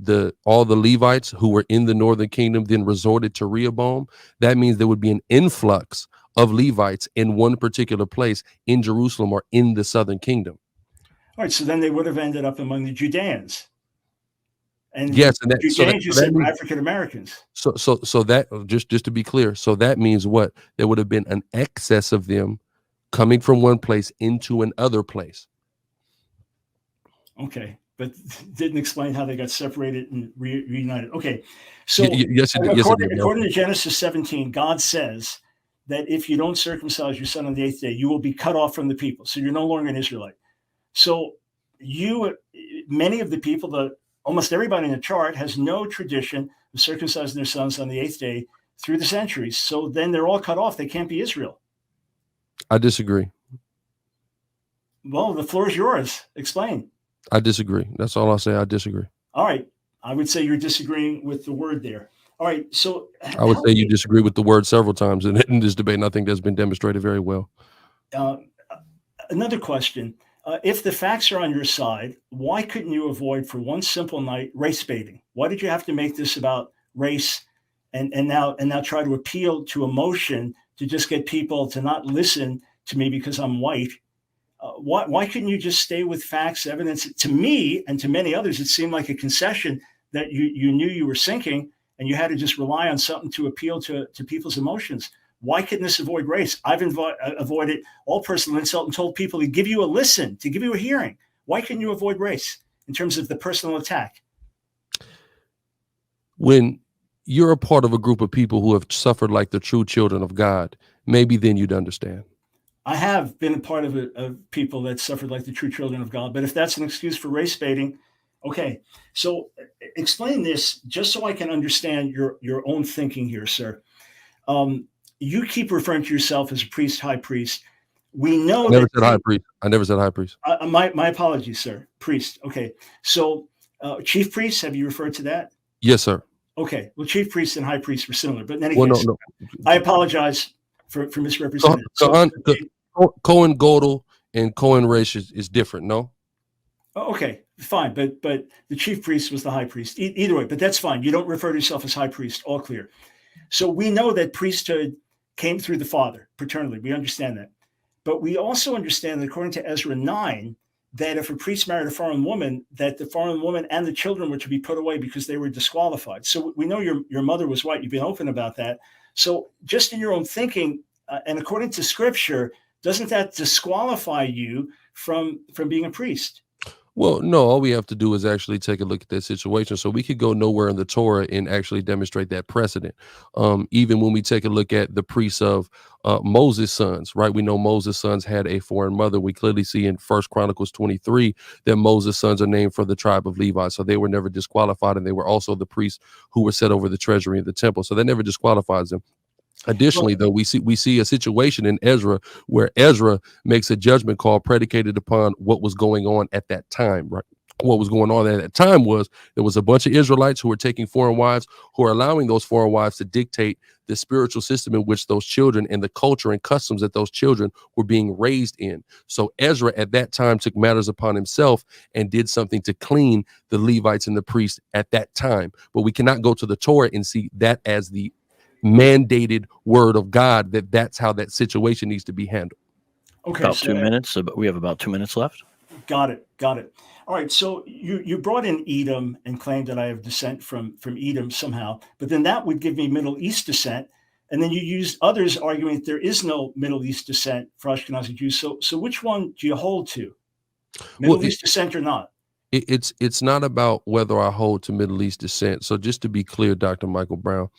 all the Levites who were in the northern kingdom then resorted to Rehoboam? That means there would be an influx of Levites in one particular place in Jerusalem or in the southern kingdom. All right, so then they would have ended up among the Judeans. And yes, and that, Judeans, so that were African Americans. So that just to be clear, so that means what? There would have been an excess of them coming from one place into another place. Okay, but didn't explain how they got separated and reunited. Okay, so yes, according to Genesis 17, God says that if you don't circumcise your son on the 8th day, you will be cut off from the people. So you're no longer an Israelite. So many of the people, almost everybody in the chart has no tradition of circumcising their sons on the 8th day through the centuries. So then they're all cut off. They can't be Israel. I disagree. Well, the floor is yours. Explain. I disagree. That's all I'll say. I disagree. All right. I would say you're disagreeing with the word there. All right. So I would say you disagree with the word several times in this debate, and I think that's been demonstrated very well. Another question. If the facts are on your side, why couldn't you avoid for one simple night race baiting? Why did you have to make this about race and now try to appeal to emotion to just get people to not listen to me because I'm white? Why couldn't you just stay with facts, evidence? To me and to many others, it seemed like a concession that you knew you were sinking and you had to just rely on something to appeal to people's emotions. Why couldn't this avoid race? I've avoided all personal insult and told people to give you a listen, to give you a hearing. Why couldn't you avoid race in terms of the personal attack? When you're a part of a group of people who have suffered like the true children of God, maybe then you'd understand. I have been a part of people that suffered like the true children of God. But if that's an excuse for race baiting, okay. So explain this just so I can understand your own thinking here, sir. You keep referring to yourself as a priest, high priest. We know I never said high priest. I never said high priest. My apologies, sir. Priest. Okay. So chief priest, have you referred to that? Yes, sir. Okay. Well, chief priest and high priest were similar, but in any Well, case, no. I apologize for misrepresenting. Cohen Godel and Cohen Resh is different, no? Okay, fine, but the chief priest was the high priest. Either way, but that's fine. You don't refer to yourself as high priest. All clear. So we know that priesthood came through the father paternally. We understand that, but we also understand that according to Ezra 9, that if a priest married a foreign woman, that the foreign woman and the children were to be put away because they were disqualified. So we know your mother was white. You've been open about that. So just in your own thinking, and according to Scripture, doesn't that disqualify you from being a priest? Well, no, all we have to do is actually take a look at that situation. So we could go nowhere in the Torah and actually demonstrate that precedent. Even when we take a look at the priests of Moses' sons, right? We know Moses' sons had a foreign mother. We clearly see in 1 Chronicles 23 that Moses' sons are named for the tribe of Levi. So they were never disqualified, and they were also the priests who were set over the treasury of the temple. So that never disqualifies them. Additionally, though, we see a situation in Ezra where Ezra makes a judgment call predicated upon what was going on at that time, right? What was going on at that time was there was a bunch of Israelites who were taking foreign wives, who are allowing those foreign wives to dictate the spiritual system in which those children and the culture and customs that those children were being raised in. So Ezra at that time took matters upon himself and did something to clean the Levites and the priests at that time. But we cannot go to the Torah and see that as the mandated word of God, that's how that situation needs to be handled. Okay, about 2 minutes. We have about 2 minutes left. Got it. All right. So you brought in Edom and claimed that I have descent from Edom somehow, but then that would give me Middle East descent. And then you used others arguing that there is no Middle East descent for Ashkenazi Jews. So which one do you hold to? Middle East descent or not? It's not about whether I hold to Middle East descent. So just to be clear, Dr. Michael Brown,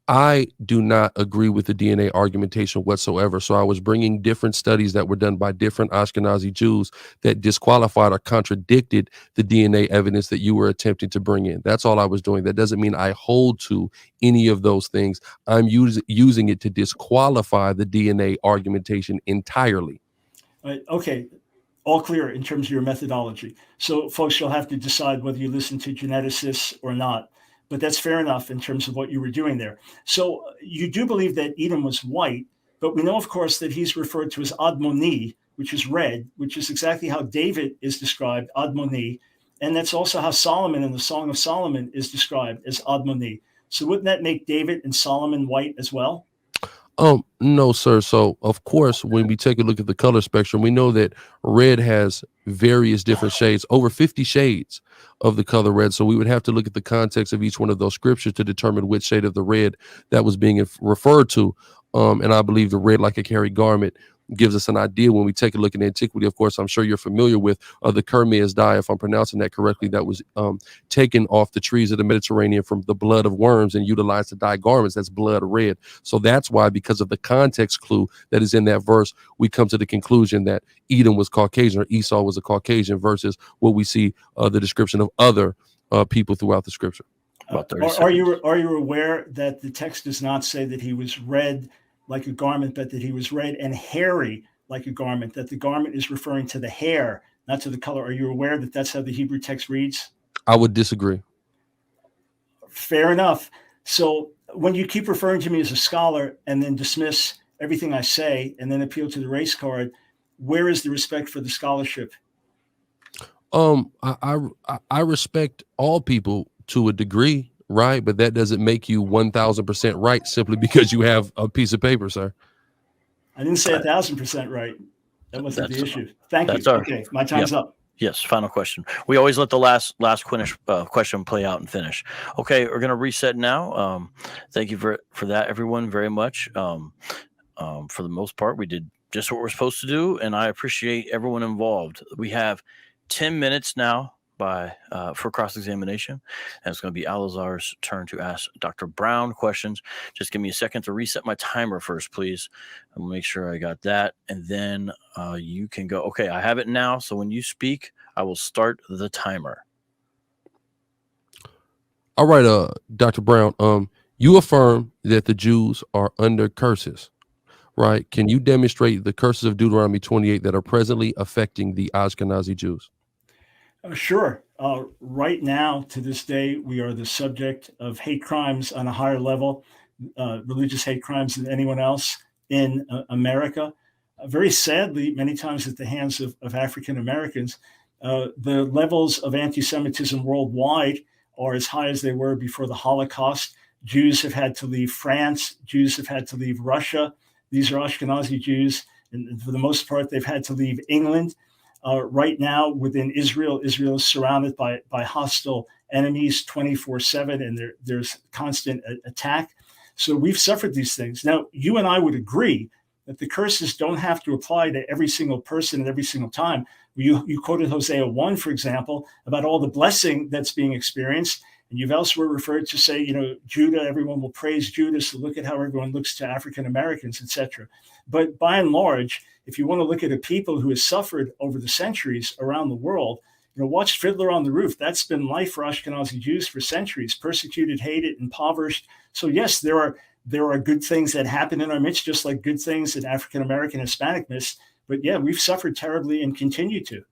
I do not agree with the DNA argumentation whatsoever. So I was bringing different studies that were done by different Ashkenazi Jews that disqualified or contradicted the DNA evidence that you were attempting to bring in. That's all I was doing. That doesn't mean I hold to any of those things. I'm using it to disqualify the DNA argumentation entirely. Okay. All clear in terms of your methodology. So folks, you'll have to decide whether you listen to geneticists or not. But that's fair enough in terms of what you were doing there. So you do believe that Edom was white, but we know, of course, that he's referred to as Admoni, which is red, which is exactly how David is described, Admoni. And that's also how Solomon in the Song of Solomon is described as Admoni. So wouldn't that make David and Solomon white as well? No, sir. So, of course, when we take a look at the color spectrum, we know that red has various different shades, over 50 shades of the color red. So we would have to look at the context of each one of those scriptures to determine which shade of the red that was being referred to. And I believe the red like a hairy garment gives us an idea when we take a look at antiquity. Of course, I'm sure you're familiar with the Kermes dye, if I'm pronouncing that correctly, that was taken off the trees of the Mediterranean from the blood of worms and utilized to dye garments. That's blood red. So that's why, because of the context clue that is in that verse, we come to the conclusion that Edom was Caucasian or Esau was a Caucasian versus what we see the description of other people throughout the scripture. Are you aware that the text does not say that he was red like a garment, but that he was red and hairy like a garment, that the garment is referring to the hair, not to the color? Are you aware that that's how the Hebrew text reads? I would disagree. Fair enough. So when you keep referring to me as a scholar and then dismiss everything I say and then appeal to the race card, where is the respect for the scholarship? I respect all people to a degree, right? But that doesn't make you 1,000% right simply because you have a piece of paper, sir. I didn't say 1,000% right. That wasn't the issue. Thank you. Okay, my time's up. Yes, final question. We always let the last question play out and finish. Okay, we're going to reset now. Thank you for that, everyone, very much. For the most part, we did just what we're supposed to do, and I appreciate everyone involved. We have 10 minutes now for cross-examination, and it's going to be Alazar's turn to ask Dr. Brown questions. Just give me a second to reset my timer first, please. I'll make sure I got that, and then you can go. Okay, I have it now, so when you speak, I will start the timer. All right, Dr. Brown, you affirm that the Jews are under curses, right? Can you demonstrate the curses of Deuteronomy 28 that are presently affecting the Ashkenazi Jews? Sure. Right now, to this day, we are the subject of hate crimes on a higher level, religious hate crimes than anyone else in America. Very sadly, many times at the hands of African Americans, the levels of anti Semitism worldwide are as high as they were before the Holocaust. Jews have had to leave France, Jews have had to leave Russia. These are Ashkenazi Jews, and for the most part, they've had to leave England. Right now, within Israel, Israel is surrounded by hostile enemies 24/7, and there's constant attack. So we've suffered these things. Now, you and I would agree that the curses don't have to apply to every single person at every single time. You quoted Hosea 1, for example, about all the blessing that's being experienced. And you've elsewhere referred to say, Judah, everyone will praise Judah. So look at how everyone looks to African Americans, etc. But by and large, if you want to look at a people who has suffered over the centuries around the world, watch Fiddler on the Roof. That's been life for Ashkenazi Jews for centuries, persecuted, hated, impoverished. So yes, there are good things that happen in our midst, just like good things in African American, Hispanic midst. But yeah, we've suffered terribly and continue to.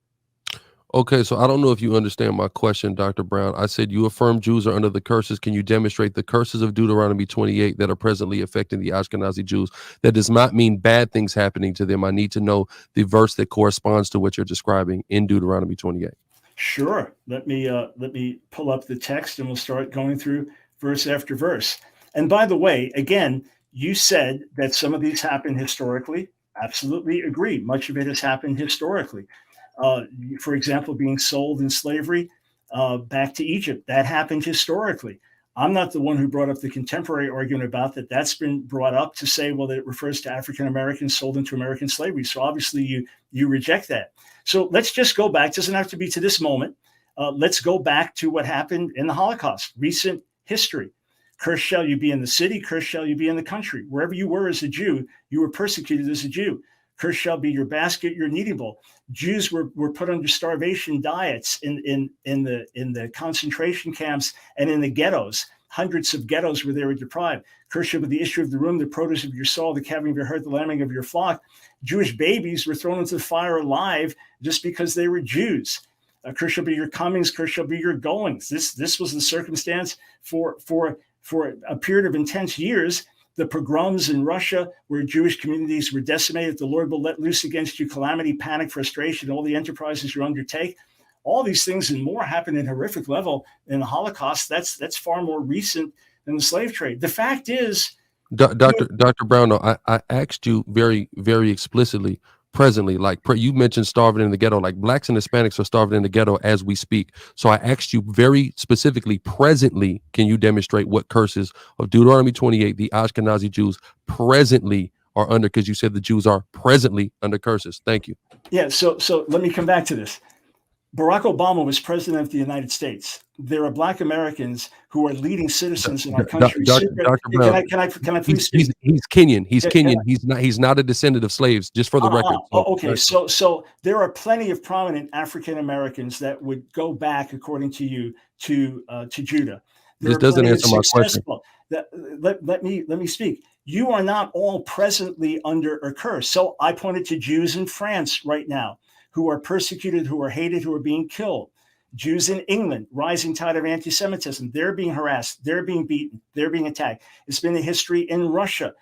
Okay, so I don't know if you understand my question, Dr. Brown. I said you affirm Jews are under the curses. Can you demonstrate the curses of Deuteronomy 28 that are presently affecting the Ashkenazi Jews? That does not mean bad things happening to them. I need to know the verse that corresponds to what you're describing in Deuteronomy 28. Sure. Let me pull up the text and we'll start going through verse after verse. And by the way, again, you said that some of these happened historically. Absolutely agree. Much of it has happened historically. For example, being sold in slavery back to Egypt, that happened historically. I'm not the one who brought up the contemporary argument about that. That's been brought up to say, well, that it refers to African Americans sold into American slavery. So obviously you reject that. So let's just go back. It doesn't have to be to this moment. Let's go back to what happened in the Holocaust, recent history. Cursed shall you be in the city, cursed shall you be in the country. Wherever you were as a Jew, you were persecuted as a Jew. Cursed shall be your basket, your kneading bowl. Jews were put under starvation diets in the concentration camps and in the ghettos. Hundreds of ghettos where they were deprived. Cursed shall be the issue of the room, the produce of your soul, the calving of your herd, the lambing of your flock. Jewish babies were thrown into the fire alive just because they were Jews. Cursed shall be your comings, cursed shall be your goings. This was the circumstance for a period of intense years. The pogroms in Russia, where Jewish communities were decimated, the Lord will let loose against you calamity, panic, frustration, all the enterprises you undertake. All these things and more happened in horrific level in the Holocaust. That's far more recent than the slave trade. The fact is, Dr. Brown, no, I asked you very, very explicitly, presently, like you mentioned starving in the ghetto, like blacks and Hispanics are starving in the ghetto as we speak. So I asked you very specifically, presently, can you demonstrate what curses of Deuteronomy 28, the Ashkenazi Jews presently are under? Because you said the Jews are presently under curses. Thank you. Yeah, so let me come back to this. Barack Obama was president of the United States. There are Black Americans who are leading citizens in our country. Dr. Brown, can I please speak? He's Kenyan. He's Kenyan. He's not a descendant of slaves, just for the record. Okay, so there are plenty of prominent African Americans that would go back, according to you, to Judah. This doesn't answer my question. Let me speak. You are not all presently under a curse. So I pointed to Jews in France right now who are persecuted, who are hated, who are being killed. Jews in England, rising tide of anti-Semitism. They're being harassed. They're being beaten. They're being attacked. It's been a history in Russia.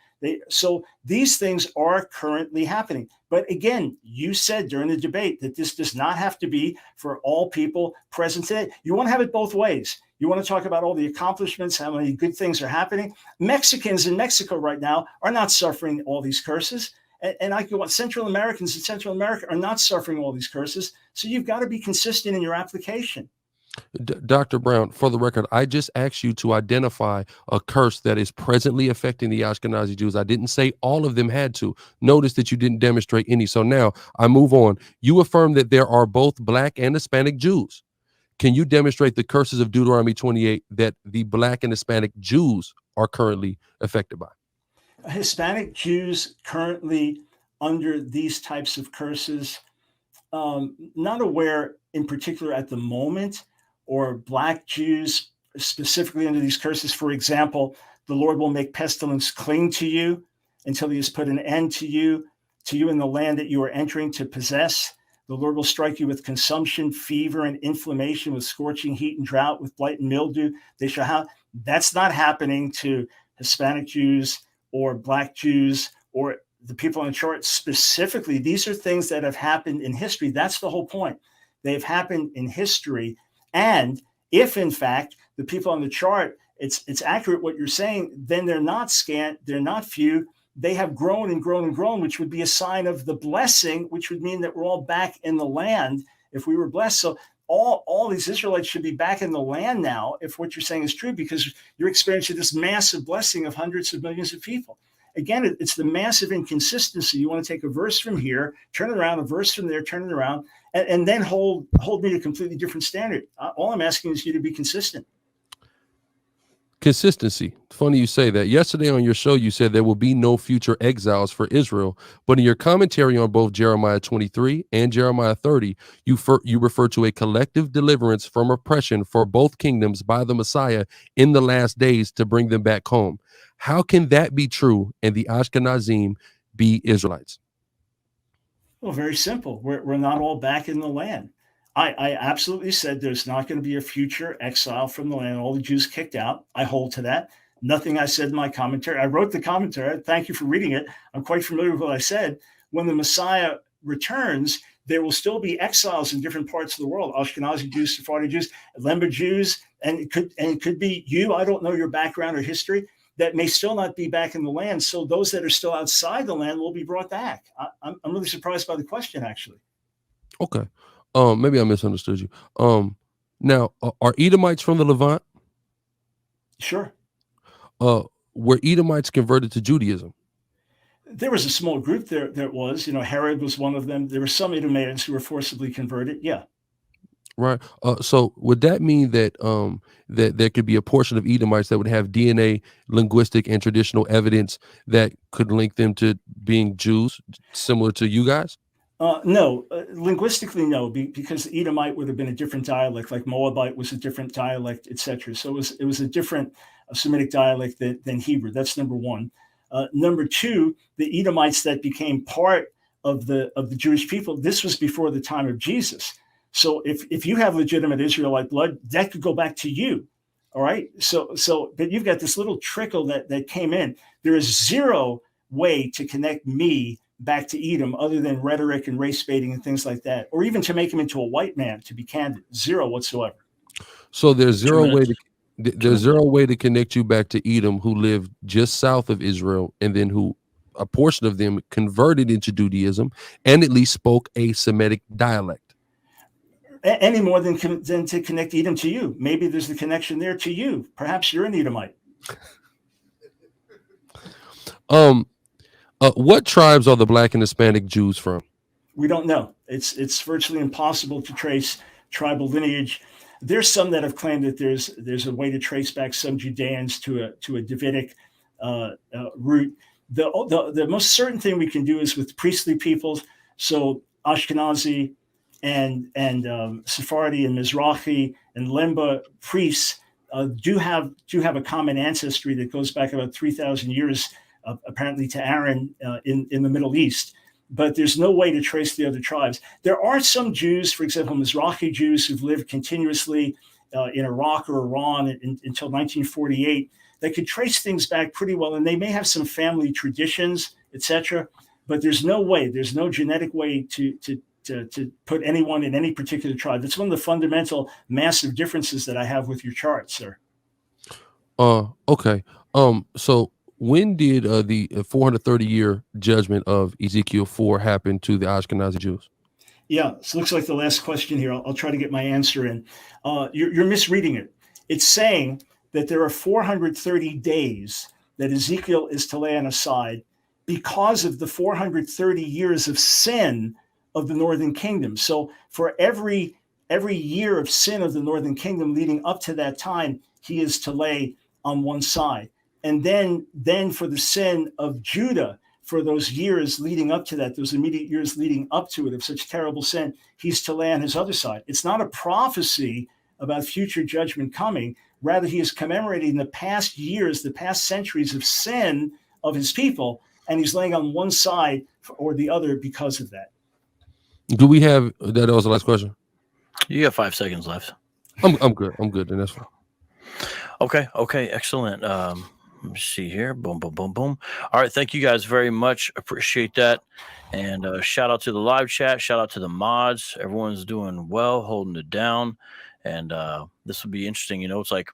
So these things are currently happening. But again, you said during the debate that this does not have to be for all people present today. You want to have it both ways. You want to talk about all the accomplishments, how many good things are happening. Mexicans in Mexico right now are not suffering all these curses. And I go on, Central Americans in Central America are not suffering all these curses. So you've got to be consistent in your application. Dr. Brown, for the record, I just asked you to identify a curse that is presently affecting the Ashkenazi Jews. I didn't say all of them had to. Notice that you didn't demonstrate any. So now I move on. You affirm that there are both Black and Hispanic Jews. Can you demonstrate the curses of Deuteronomy 28 that the Black and Hispanic Jews are currently affected by? Hispanic Jews currently under these types of curses, not aware in particular at the moment, or Black Jews specifically under these curses. For example, the Lord will make pestilence cling to you until he has put an end to you in the land that you are entering to possess. The Lord will strike you with consumption, fever, and inflammation, with scorching heat and drought, with blight and mildew. They shall have. That's not happening to Hispanic Jews or Black Jews or the people on the chart specifically. These are things that have happened in history. That's the whole point. They've happened in history. And if, in fact, the people on the chart, it's accurate what you're saying, then they're not scant, they're not few. They have grown and grown and grown, which would be a sign of the blessing, which would mean that we're all back in the land if we were blessed. So all these Israelites should be back in the land now, if what you're saying is true, because you're experiencing this massive blessing of hundreds of millions of people. Again, it's the massive inconsistency. You want to take a verse from here, turn it around, a verse from there, turn it around, and then hold me to a completely different standard. All I'm asking is you to be consistent. Consistency. Funny you say that. Yesterday on your show, you said there will be no future exiles for Israel. But in your commentary on both Jeremiah 23 and Jeremiah 30, you refer to a collective deliverance from oppression for both kingdoms by the Messiah in the last days to bring them back home. How can that be true and the Ashkenazim be Israelites? Well, very simple. We're not all back in the land. I absolutely said there's not going to be a future exile from the land, all the Jews kicked out. I hold to that. Nothing I said in my commentary. I wrote the commentary. Thank you for reading it. I'm quite familiar with what I said. When the Messiah returns, there will still be exiles in different parts of the world, Ashkenazi Jews, Sephardi Jews, Lemba Jews, and it could be you. I don't know your background or history, that may still not be back in the land. So those that are still outside the land will be brought back. I'm really surprised by the question, actually. Okay. Maybe I misunderstood you. Now, are Edomites from the Levant? Sure. Were Edomites converted to Judaism? There was a small group there. There was, Herod was one of them. There were some Edomites who were forcibly converted. Yeah. Right. So would that mean that that there could be a portion of Edomites that would have DNA, linguistic, and traditional evidence that could link them to being Jews, similar to you guys? No, linguistically, no, because Edomite would have been a different dialect, like Moabite was a different dialect, etc. So it was a different Semitic dialect than Hebrew. That's number one. Number two, the Edomites that became part of the Jewish people, this was before the time of Jesus. So if you have legitimate Israelite blood, that could go back to you. All right. So but you've got this little trickle that came in. There is zero way to connect me back to Edom other than rhetoric and race baiting and things like that, or even to make him into a white man, to be candid. Zero whatsoever. So there's zero way to connect you back to Edom, who lived just south of Israel, and then who a portion of them converted into Judaism and at least spoke a Semitic dialect. Any more than to connect Edom to you. Maybe there's the connection there to you. Perhaps you're an Edomite. What tribes are the Black and Hispanic Jews from? We don't know. It's virtually impossible to trace tribal lineage. There's some that have claimed that there's a way to trace back some Judeans to a Davidic root. The most certain thing we can do is with priestly peoples. So Ashkenazi and Sephardi and Mizrahi and Lemba priests do have a common ancestry that goes back about 3,000 years. Apparently to Aaron in the Middle East, but there's no way to trace the other tribes. There are some Jews, for example, Mizrahi Jews who've lived continuously in Iraq or Iran until 1948 that could trace things back pretty well, and they may have some family traditions, etc. But there's no way, there's no genetic way to put anyone in any particular tribe. That's one of the fundamental massive differences that I have with your chart, sir. Okay. So when did the 430-year judgment of Ezekiel 4 happen to the Ashkenazi Jews? Yeah, so it looks like the last question here. I'll try to get my answer in. You're misreading it. It's saying that there are 430 days that Ezekiel is to lay on aside because of the 430 years of sin of the northern kingdom. So for every year of sin of the northern kingdom leading up to that time, he is to lay on one side. And then for the sin of Judah, for those years leading up to that, those immediate years leading up to it of such terrible sin, he's to lay on his other side. It's not a prophecy about future judgment coming. Rather, he is commemorating the past years, the past centuries of sin of his people, and he's laying on one side or the other because of that. Do we have that was the last question? You have 5 seconds left. I'm good. I'm good, and that's fine. Okay, excellent. Let me see here. Boom, boom, boom, boom. All right, thank you guys very much. Appreciate that. And shout out to the live chat. Shout out to the mods. Everyone's doing well, holding it down. And this will be interesting. You know, it's like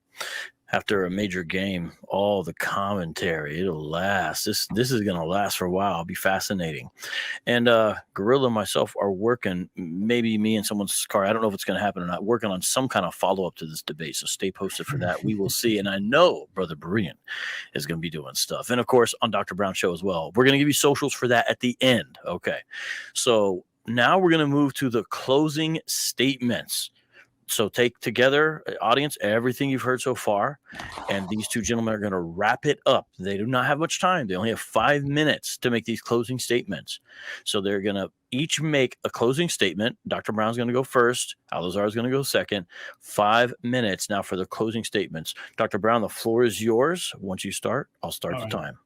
after a major game, all the commentary, it'll last. This is going to last for a while. It'll be fascinating. And GRLA and myself are working, maybe me and someone's car. I don't know if it's going to happen or not, working on some kind of follow-up to this debate. So stay posted for that. We will see. And I know Brother Berean is going to be doing stuff. And, of course, on Dr. Brown's show as well. We're going to give you socials for that at the end. Okay. So now we're going to move to the closing statements. So take together, audience, everything you've heard so far, and these two gentlemen are going to wrap it up. They do not have much time. They only have 5 minutes to make these closing statements. So they're going to each make a closing statement. Dr. Brown's going to go first. Alazar is going to go second. 5 minutes now for the closing statements. Dr. Brown, the floor is yours. Once you start, I'll start the time.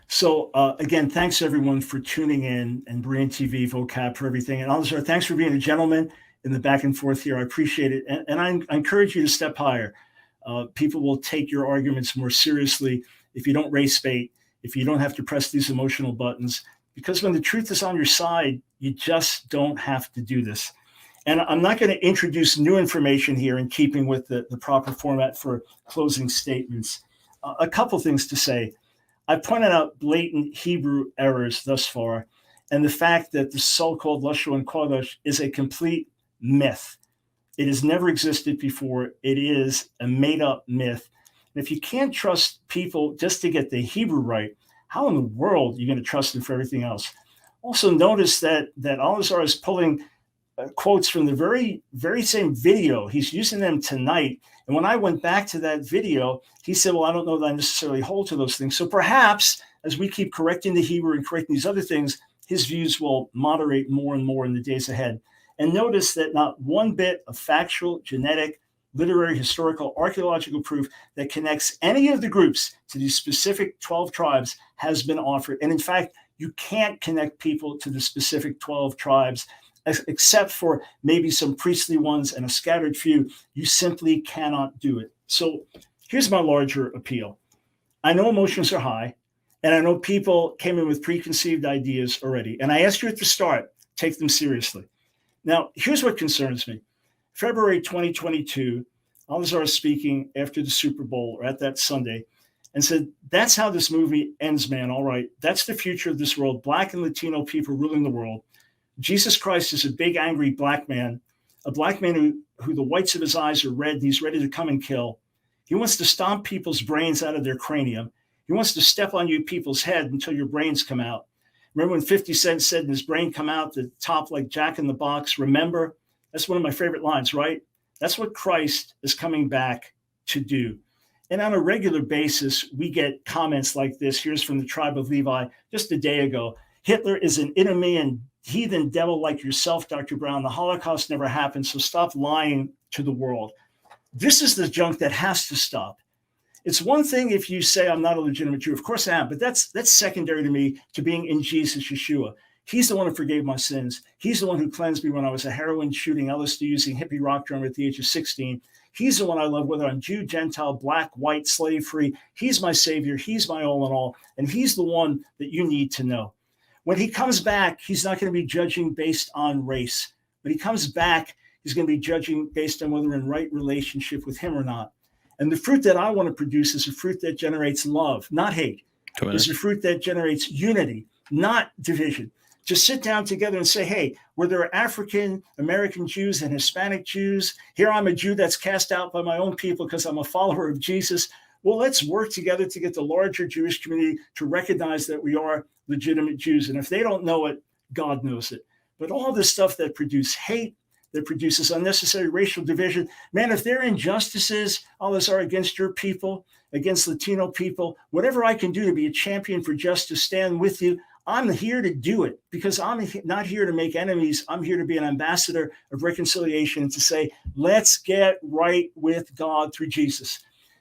So again, thanks everyone for tuning in, and Berean TV, vocab for everything. And Alazar, thanks for being a gentleman in the back and forth here. I appreciate it. And I encourage you to step higher. People will take your arguments more seriously if you don't race bait, if you don't have to press these emotional buttons, because when the truth is on your side, you just don't have to do this. And I'm not going to introduce new information here in keeping with the proper format for closing statements. A couple things to say. I pointed out blatant Hebrew errors thus far, and the fact that the so-called Lashon Kodesh is a complete myth. It has never existed before. It is a made-up myth. And if you can't trust people just to get the Hebrew right, how in the world are you going to trust them for everything else? Also notice that Alazar is pulling quotes from the very, very same video. He's using them tonight. And when I went back to that video, he said, well, I don't know that I necessarily hold to those things. So perhaps as we keep correcting the Hebrew and correcting these other things, his views will moderate more and more in the days ahead. And notice that not one bit of factual, genetic, literary, historical, archaeological proof that connects any of the groups to these specific 12 tribes has been offered. And in fact, you can't connect people to the specific 12 tribes, except for maybe some priestly ones and a scattered few. You simply cannot do it. So here's my larger appeal. I know emotions are high, and I know people came in with preconceived ideas already. And I asked you at the start, take them seriously. Now, here's what concerns me. February 2022, Alazar was speaking after the Super Bowl, or at that Sunday, and said, that's how this movie ends, man. All right, that's the future of this world. Black and Latino people ruling the world. Jesus Christ is a big, angry black man, a black man who the whites of his eyes are red, and he's ready to come and kill. He wants to stomp people's brains out of their cranium. He wants to step on you people's head until your brains come out. Remember when 50 Cent said, and his brain come out the top like Jack in the Box? Remember? That's one of my favorite lines, right? That's what Christ is coming back to do. And on a regular basis, we get comments like this. Here's from the tribe of Levi just a day ago. Hitler is an enemy and heathen devil like yourself, Dr. Brown. The Holocaust never happened, so stop lying to the world. This is the junk that has to stop. It's one thing if you say I'm not a legitimate Jew. Of course I am, but that's secondary to me, to being in Jesus, Yeshua. He's the one who forgave my sins. He's the one who cleansed me when I was a heroin shooting, LSD using hippie rock drummer at the age of 16. He's the one I love, whether I'm Jew, Gentile, black, white, slave free. He's my savior. He's my all in all. And he's the one that you need to know. When he comes back, he's not going to be judging based on race. When he comes back, he's going to be judging based on whether we're in right relationship with him or not. And the fruit that I want to produce is a fruit that generates love, not hate. It's a fruit that generates unity, not division. Just sit down together and say, hey, where there are African American Jews and Hispanic Jews, here I'm a Jew that's cast out by my own people because I'm a follower of Jesus. Well, let's work together to get the larger Jewish community to recognize that we are legitimate Jews. And if they don't know it, God knows it. But all this stuff that produces hate, that produces unnecessary racial division, man, if there are injustices, all this are against your people, against Latino people, whatever I can do to be a champion for justice, stand with you, I'm here to do it, because I'm not here to make enemies. I'm here to be an ambassador of reconciliation and to say, let's get right with God through Jesus.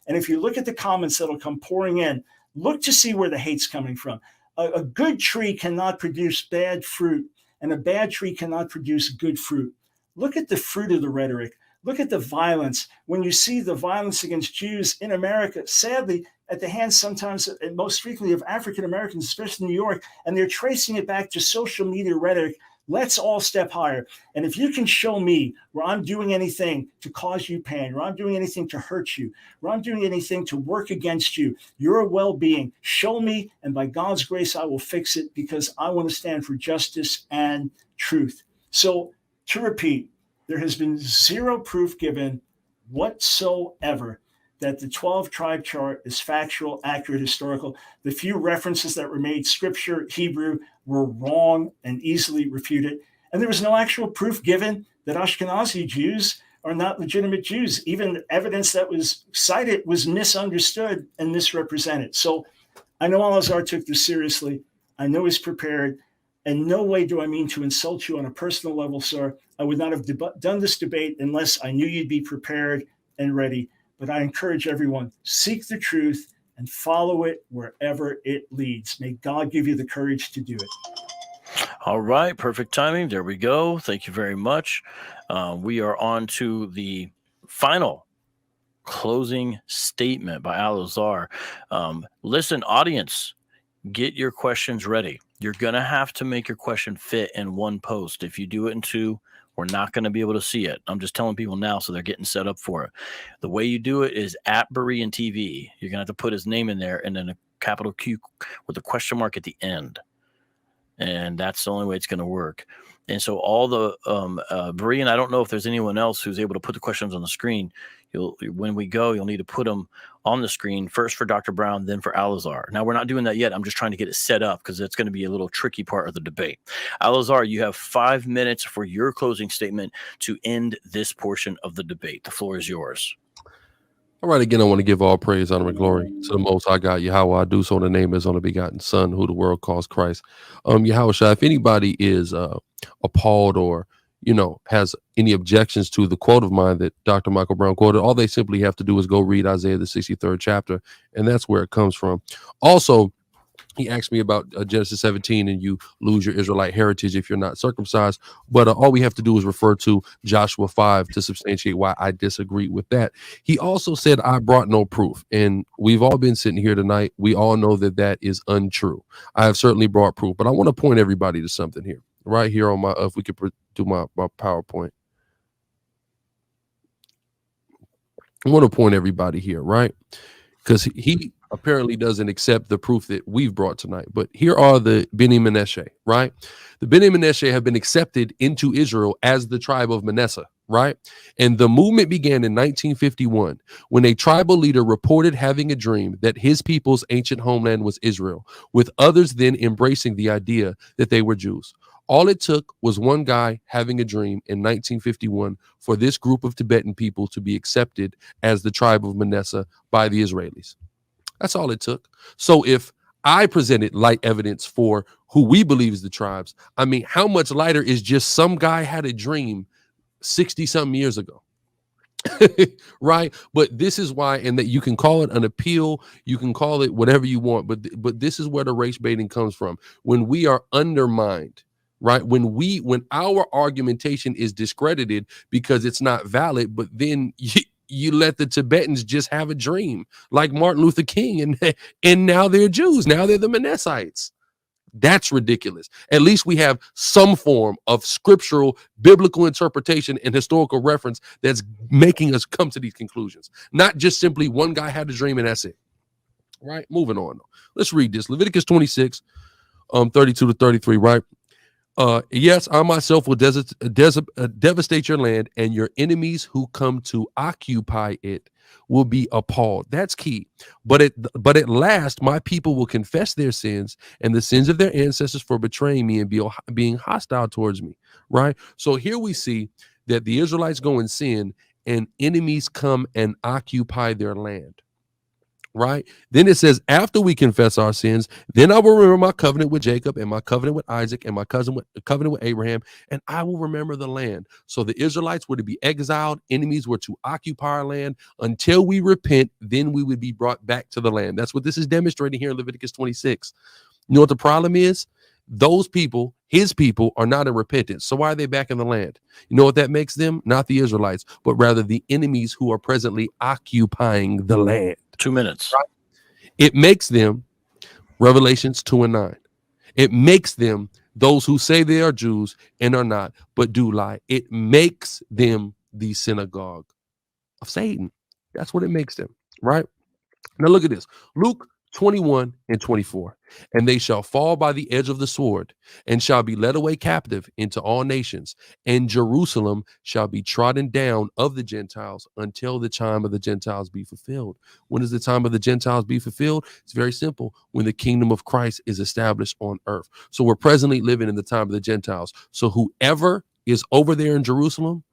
And if you look at the comments that'll come pouring in, look to see where the hate's coming from. A good tree cannot produce bad fruit. and a bad tree cannot produce good fruit. Look at the fruit of the rhetoric. Look at the violence. When you see the violence against Jews in America, sadly, at the hands sometimes and most frequently of African Americans, especially in New York, and they're tracing it back to social media rhetoric. Let's all step higher. And if you can show me where I'm doing anything to cause you pain, where I'm doing anything to hurt you, where I'm doing anything to work against you, your well-being, show me, and by God's grace, I will fix it, because I want to stand for justice and truth. So to repeat, there has been zero proof given whatsoever that the 12 tribe chart is factual, accurate, historical. The few references that were made, scripture, Hebrew, were wrong and easily refuted. And there was no actual proof given that Ashkenazi Jews are not legitimate Jews. Even evidence that was cited was misunderstood and misrepresented. So I know Al-Azhar took this seriously. I know he's prepared. In no way do I mean to insult you on a personal level, sir. I would not have done this debate unless I knew you'd be prepared and ready. But I encourage everyone, seek the truth and follow it wherever it leads. May God give you the courage to do it. All right. Perfect timing. There we go. Thank you very much. We are on to the final closing statement by Al-Azhar. Listen, audience, get your questions ready. You're going to have to make your question fit in one post. If you do it in two, we're not going to be able to see it. I'm just telling people now so they're getting set up for it. The way you do it is at Berean TV. You're going to have to put his name in there and then a capital Q with a question mark at the end. And that's the only way it's going to work. And so all the Berean, I don't know if there's anyone else who's able to put the questions on the screen. When we go, you'll need to put them on the screen first for Dr. Brown, then for Al-Azhar. Now, we're not doing that yet. I'm just trying to get it set up because it's going to be a little tricky part of the debate. Al-Azhar, you have 5 minutes for your closing statement to end this portion of the debate. The floor is yours. All right, again, I want to give all praise, honor, and glory to the Most High God, Yahweh. I do so in the name of His only begotten Son, who the world calls Christ. Yahweh Shai, if anybody is appalled or, has any objections to the quote of mine that Dr. Michael Brown quoted, all they simply have to do is go read Isaiah, the 63rd chapter, and that's where it comes from. Also, he asked me about Genesis 17, and you lose your Israelite heritage if you're not circumcised. But all we have to do is refer to Joshua 5 to substantiate why I disagree with that. He also said, I brought no proof. And we've all been sitting here tonight. We all know that that is untrue. I have certainly brought proof. But I want to point everybody to something here. Right here on my, if we could do my PowerPoint. I want to point everybody here, right? Because he apparently doesn't accept the proof that we've brought tonight. But here are the Beni Manasseh, right? The Beni Manasseh have been accepted into Israel as the tribe of Manasseh, right? And the movement began in 1951 when a tribal leader reported having a dream that his people's ancient homeland was Israel, with others then embracing the idea that they were Jews. All it took was one guy having a dream in 1951 for this group of Tibetan people to be accepted as the tribe of Manasseh by the Israelis. That's all it took. So if I presented light evidence for who we believe is the tribes, I mean, how much lighter is just some guy had a dream 60-something years ago? Right? But this is why, and that you can call it an appeal, you can call it whatever you want, but this is where the race baiting comes from. When we are undermined, right? When our argumentation is discredited because it's not valid, but then you let the Tibetans just have a dream like Martin Luther King, and now they're Jews. Now they're the Manassites. That's ridiculous. At least we have some form of scriptural, biblical interpretation and historical reference that's making us come to these conclusions. Not just simply one guy had a dream and that's it. Right? Moving on. Let's read this. Leviticus 26, 32 to 33, right? Yes, I myself will devastate your land, and your enemies who come to occupy it will be appalled. That's key. But at last, my people will confess their sins and the sins of their ancestors for betraying me and being hostile towards me. Right. So here we see that the Israelites go and sin, and enemies come and occupy their land. Right. Then it says, after we confess our sins, then I will remember my covenant with Jacob and my covenant with Isaac and my covenant with Abraham, and I will remember the land. So the Israelites were to be exiled. Enemies were to occupy our land until we repent. Then we would be brought back to the land. That's what this is demonstrating here in Leviticus 26. You know what the problem is? Those people, his people, are not in repentance. So why are they back in the land? You know what that makes them? Not the Israelites, but rather the enemies who are presently occupying the land. 2 minutes. It makes them, Revelations 2:9. It makes them those who say they are Jews and are not, but do lie. It makes them the synagogue of Satan. That's what it makes them, right? Now look at this. Luke 21:24. And they shall fall by the edge of the sword, and shall be led away captive into all nations, and Jerusalem shall be trodden down of the Gentiles until the time of the Gentiles be fulfilled. When does the time of the Gentiles be fulfilled? It's very simple. When the kingdom of Christ is established on earth. So we're presently living in the time of the Gentiles. So whoever is over there in Jerusalem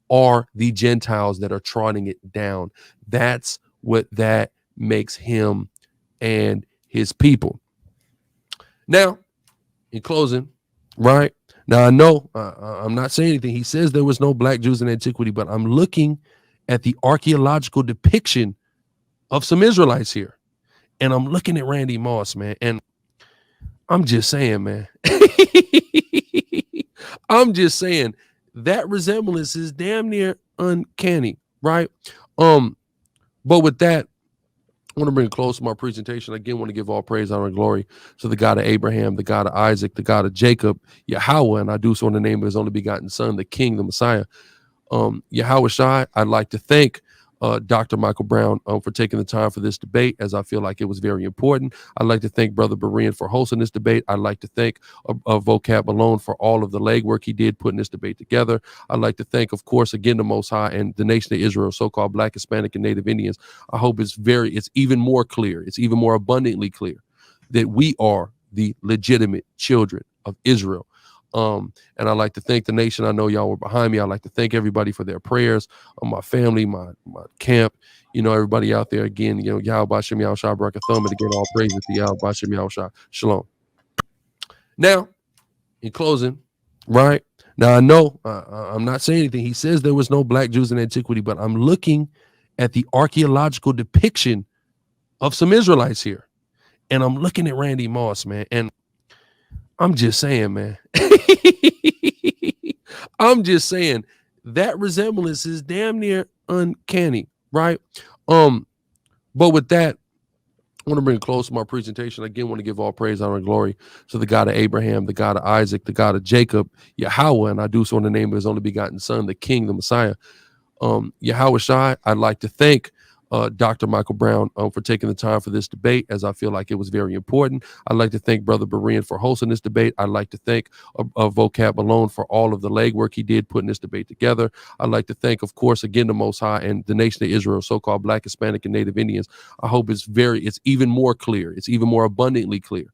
are the Gentiles that are trotting it down. That's what that makes him and his people. Now, in closing, right now, I know I'm not saying anything. He says there was no black Jews in antiquity, but I'm looking at the archaeological depiction of some Israelites here, and I'm looking at Randy Moss, man, and I'm just saying, man, I'm just saying that resemblance is damn near uncanny, right? But with that, I want to bring close to my presentation. Again, I want to give all praise, honor, and glory to the God of Abraham, the God of Isaac, the God of Jacob, Yahweh, and I do so in the name of his only begotten son, the King, the Messiah, Yahweh Shai. I'd like to thank Dr. Michael Brown for taking the time for this debate, as I feel like it was very important. I'd like to thank Brother Berean for hosting this debate. I'd like to thank Vocab Malone for all of the legwork he did putting this debate together. I'd like to thank, of course, again, the Most High and the nation of Israel, so-called Black, Hispanic, and Native Indians. I hope it's even more clear, it's even more abundantly clear that we are the legitimate children of Israel. And I'd like to thank the nation. I know y'all were behind me. I'd like to thank everybody for their prayers, my family, my camp, everybody out there. Again, Yahweh Bashem Yahushua Barakathum, and again, all praises to Yahweh Bashem Yahushua. Shalom. Now, in closing, right now, I know I'm not saying anything. He says there was no black Jews in antiquity, but I'm looking at the archaeological depiction of some Israelites here, and I'm looking at Randy Moss, man, and I'm just saying, man. I'm just saying that resemblance is damn near uncanny, right? But with that, I want to bring close to my presentation. Again, I want to give all praise, honor, and glory to the God of Abraham, the God of Isaac, the God of Jacob, Yahweh, and I do so in the name of his only begotten son, the King, the Messiah, Yahweh Shai. I'd like to thank Dr. Michael Brown for taking the time for this debate, as I feel like it was very important. I'd like to thank Brother Berean for hosting this debate. I'd like to thank Vocab Malone for all of the legwork he did putting this debate together. I'd like to thank, of course, again, the Most High and the nation of Israel, so-called Black, Hispanic, and Native Indians. I hope it's even more clear, it's even more abundantly clear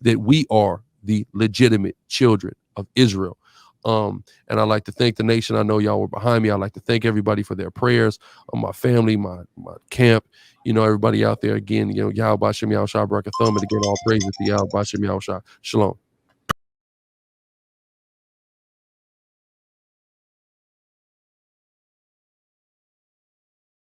that we are the legitimate children of Israel. And I'd like to thank the nation. I know y'all were behind me. I'd like to thank everybody for their prayers, my family, my camp, everybody out there. Again, Yahweh Bashem Yahushua Barakathum, and again, all praises to Yahweh Bashem Yahushua. Shalom.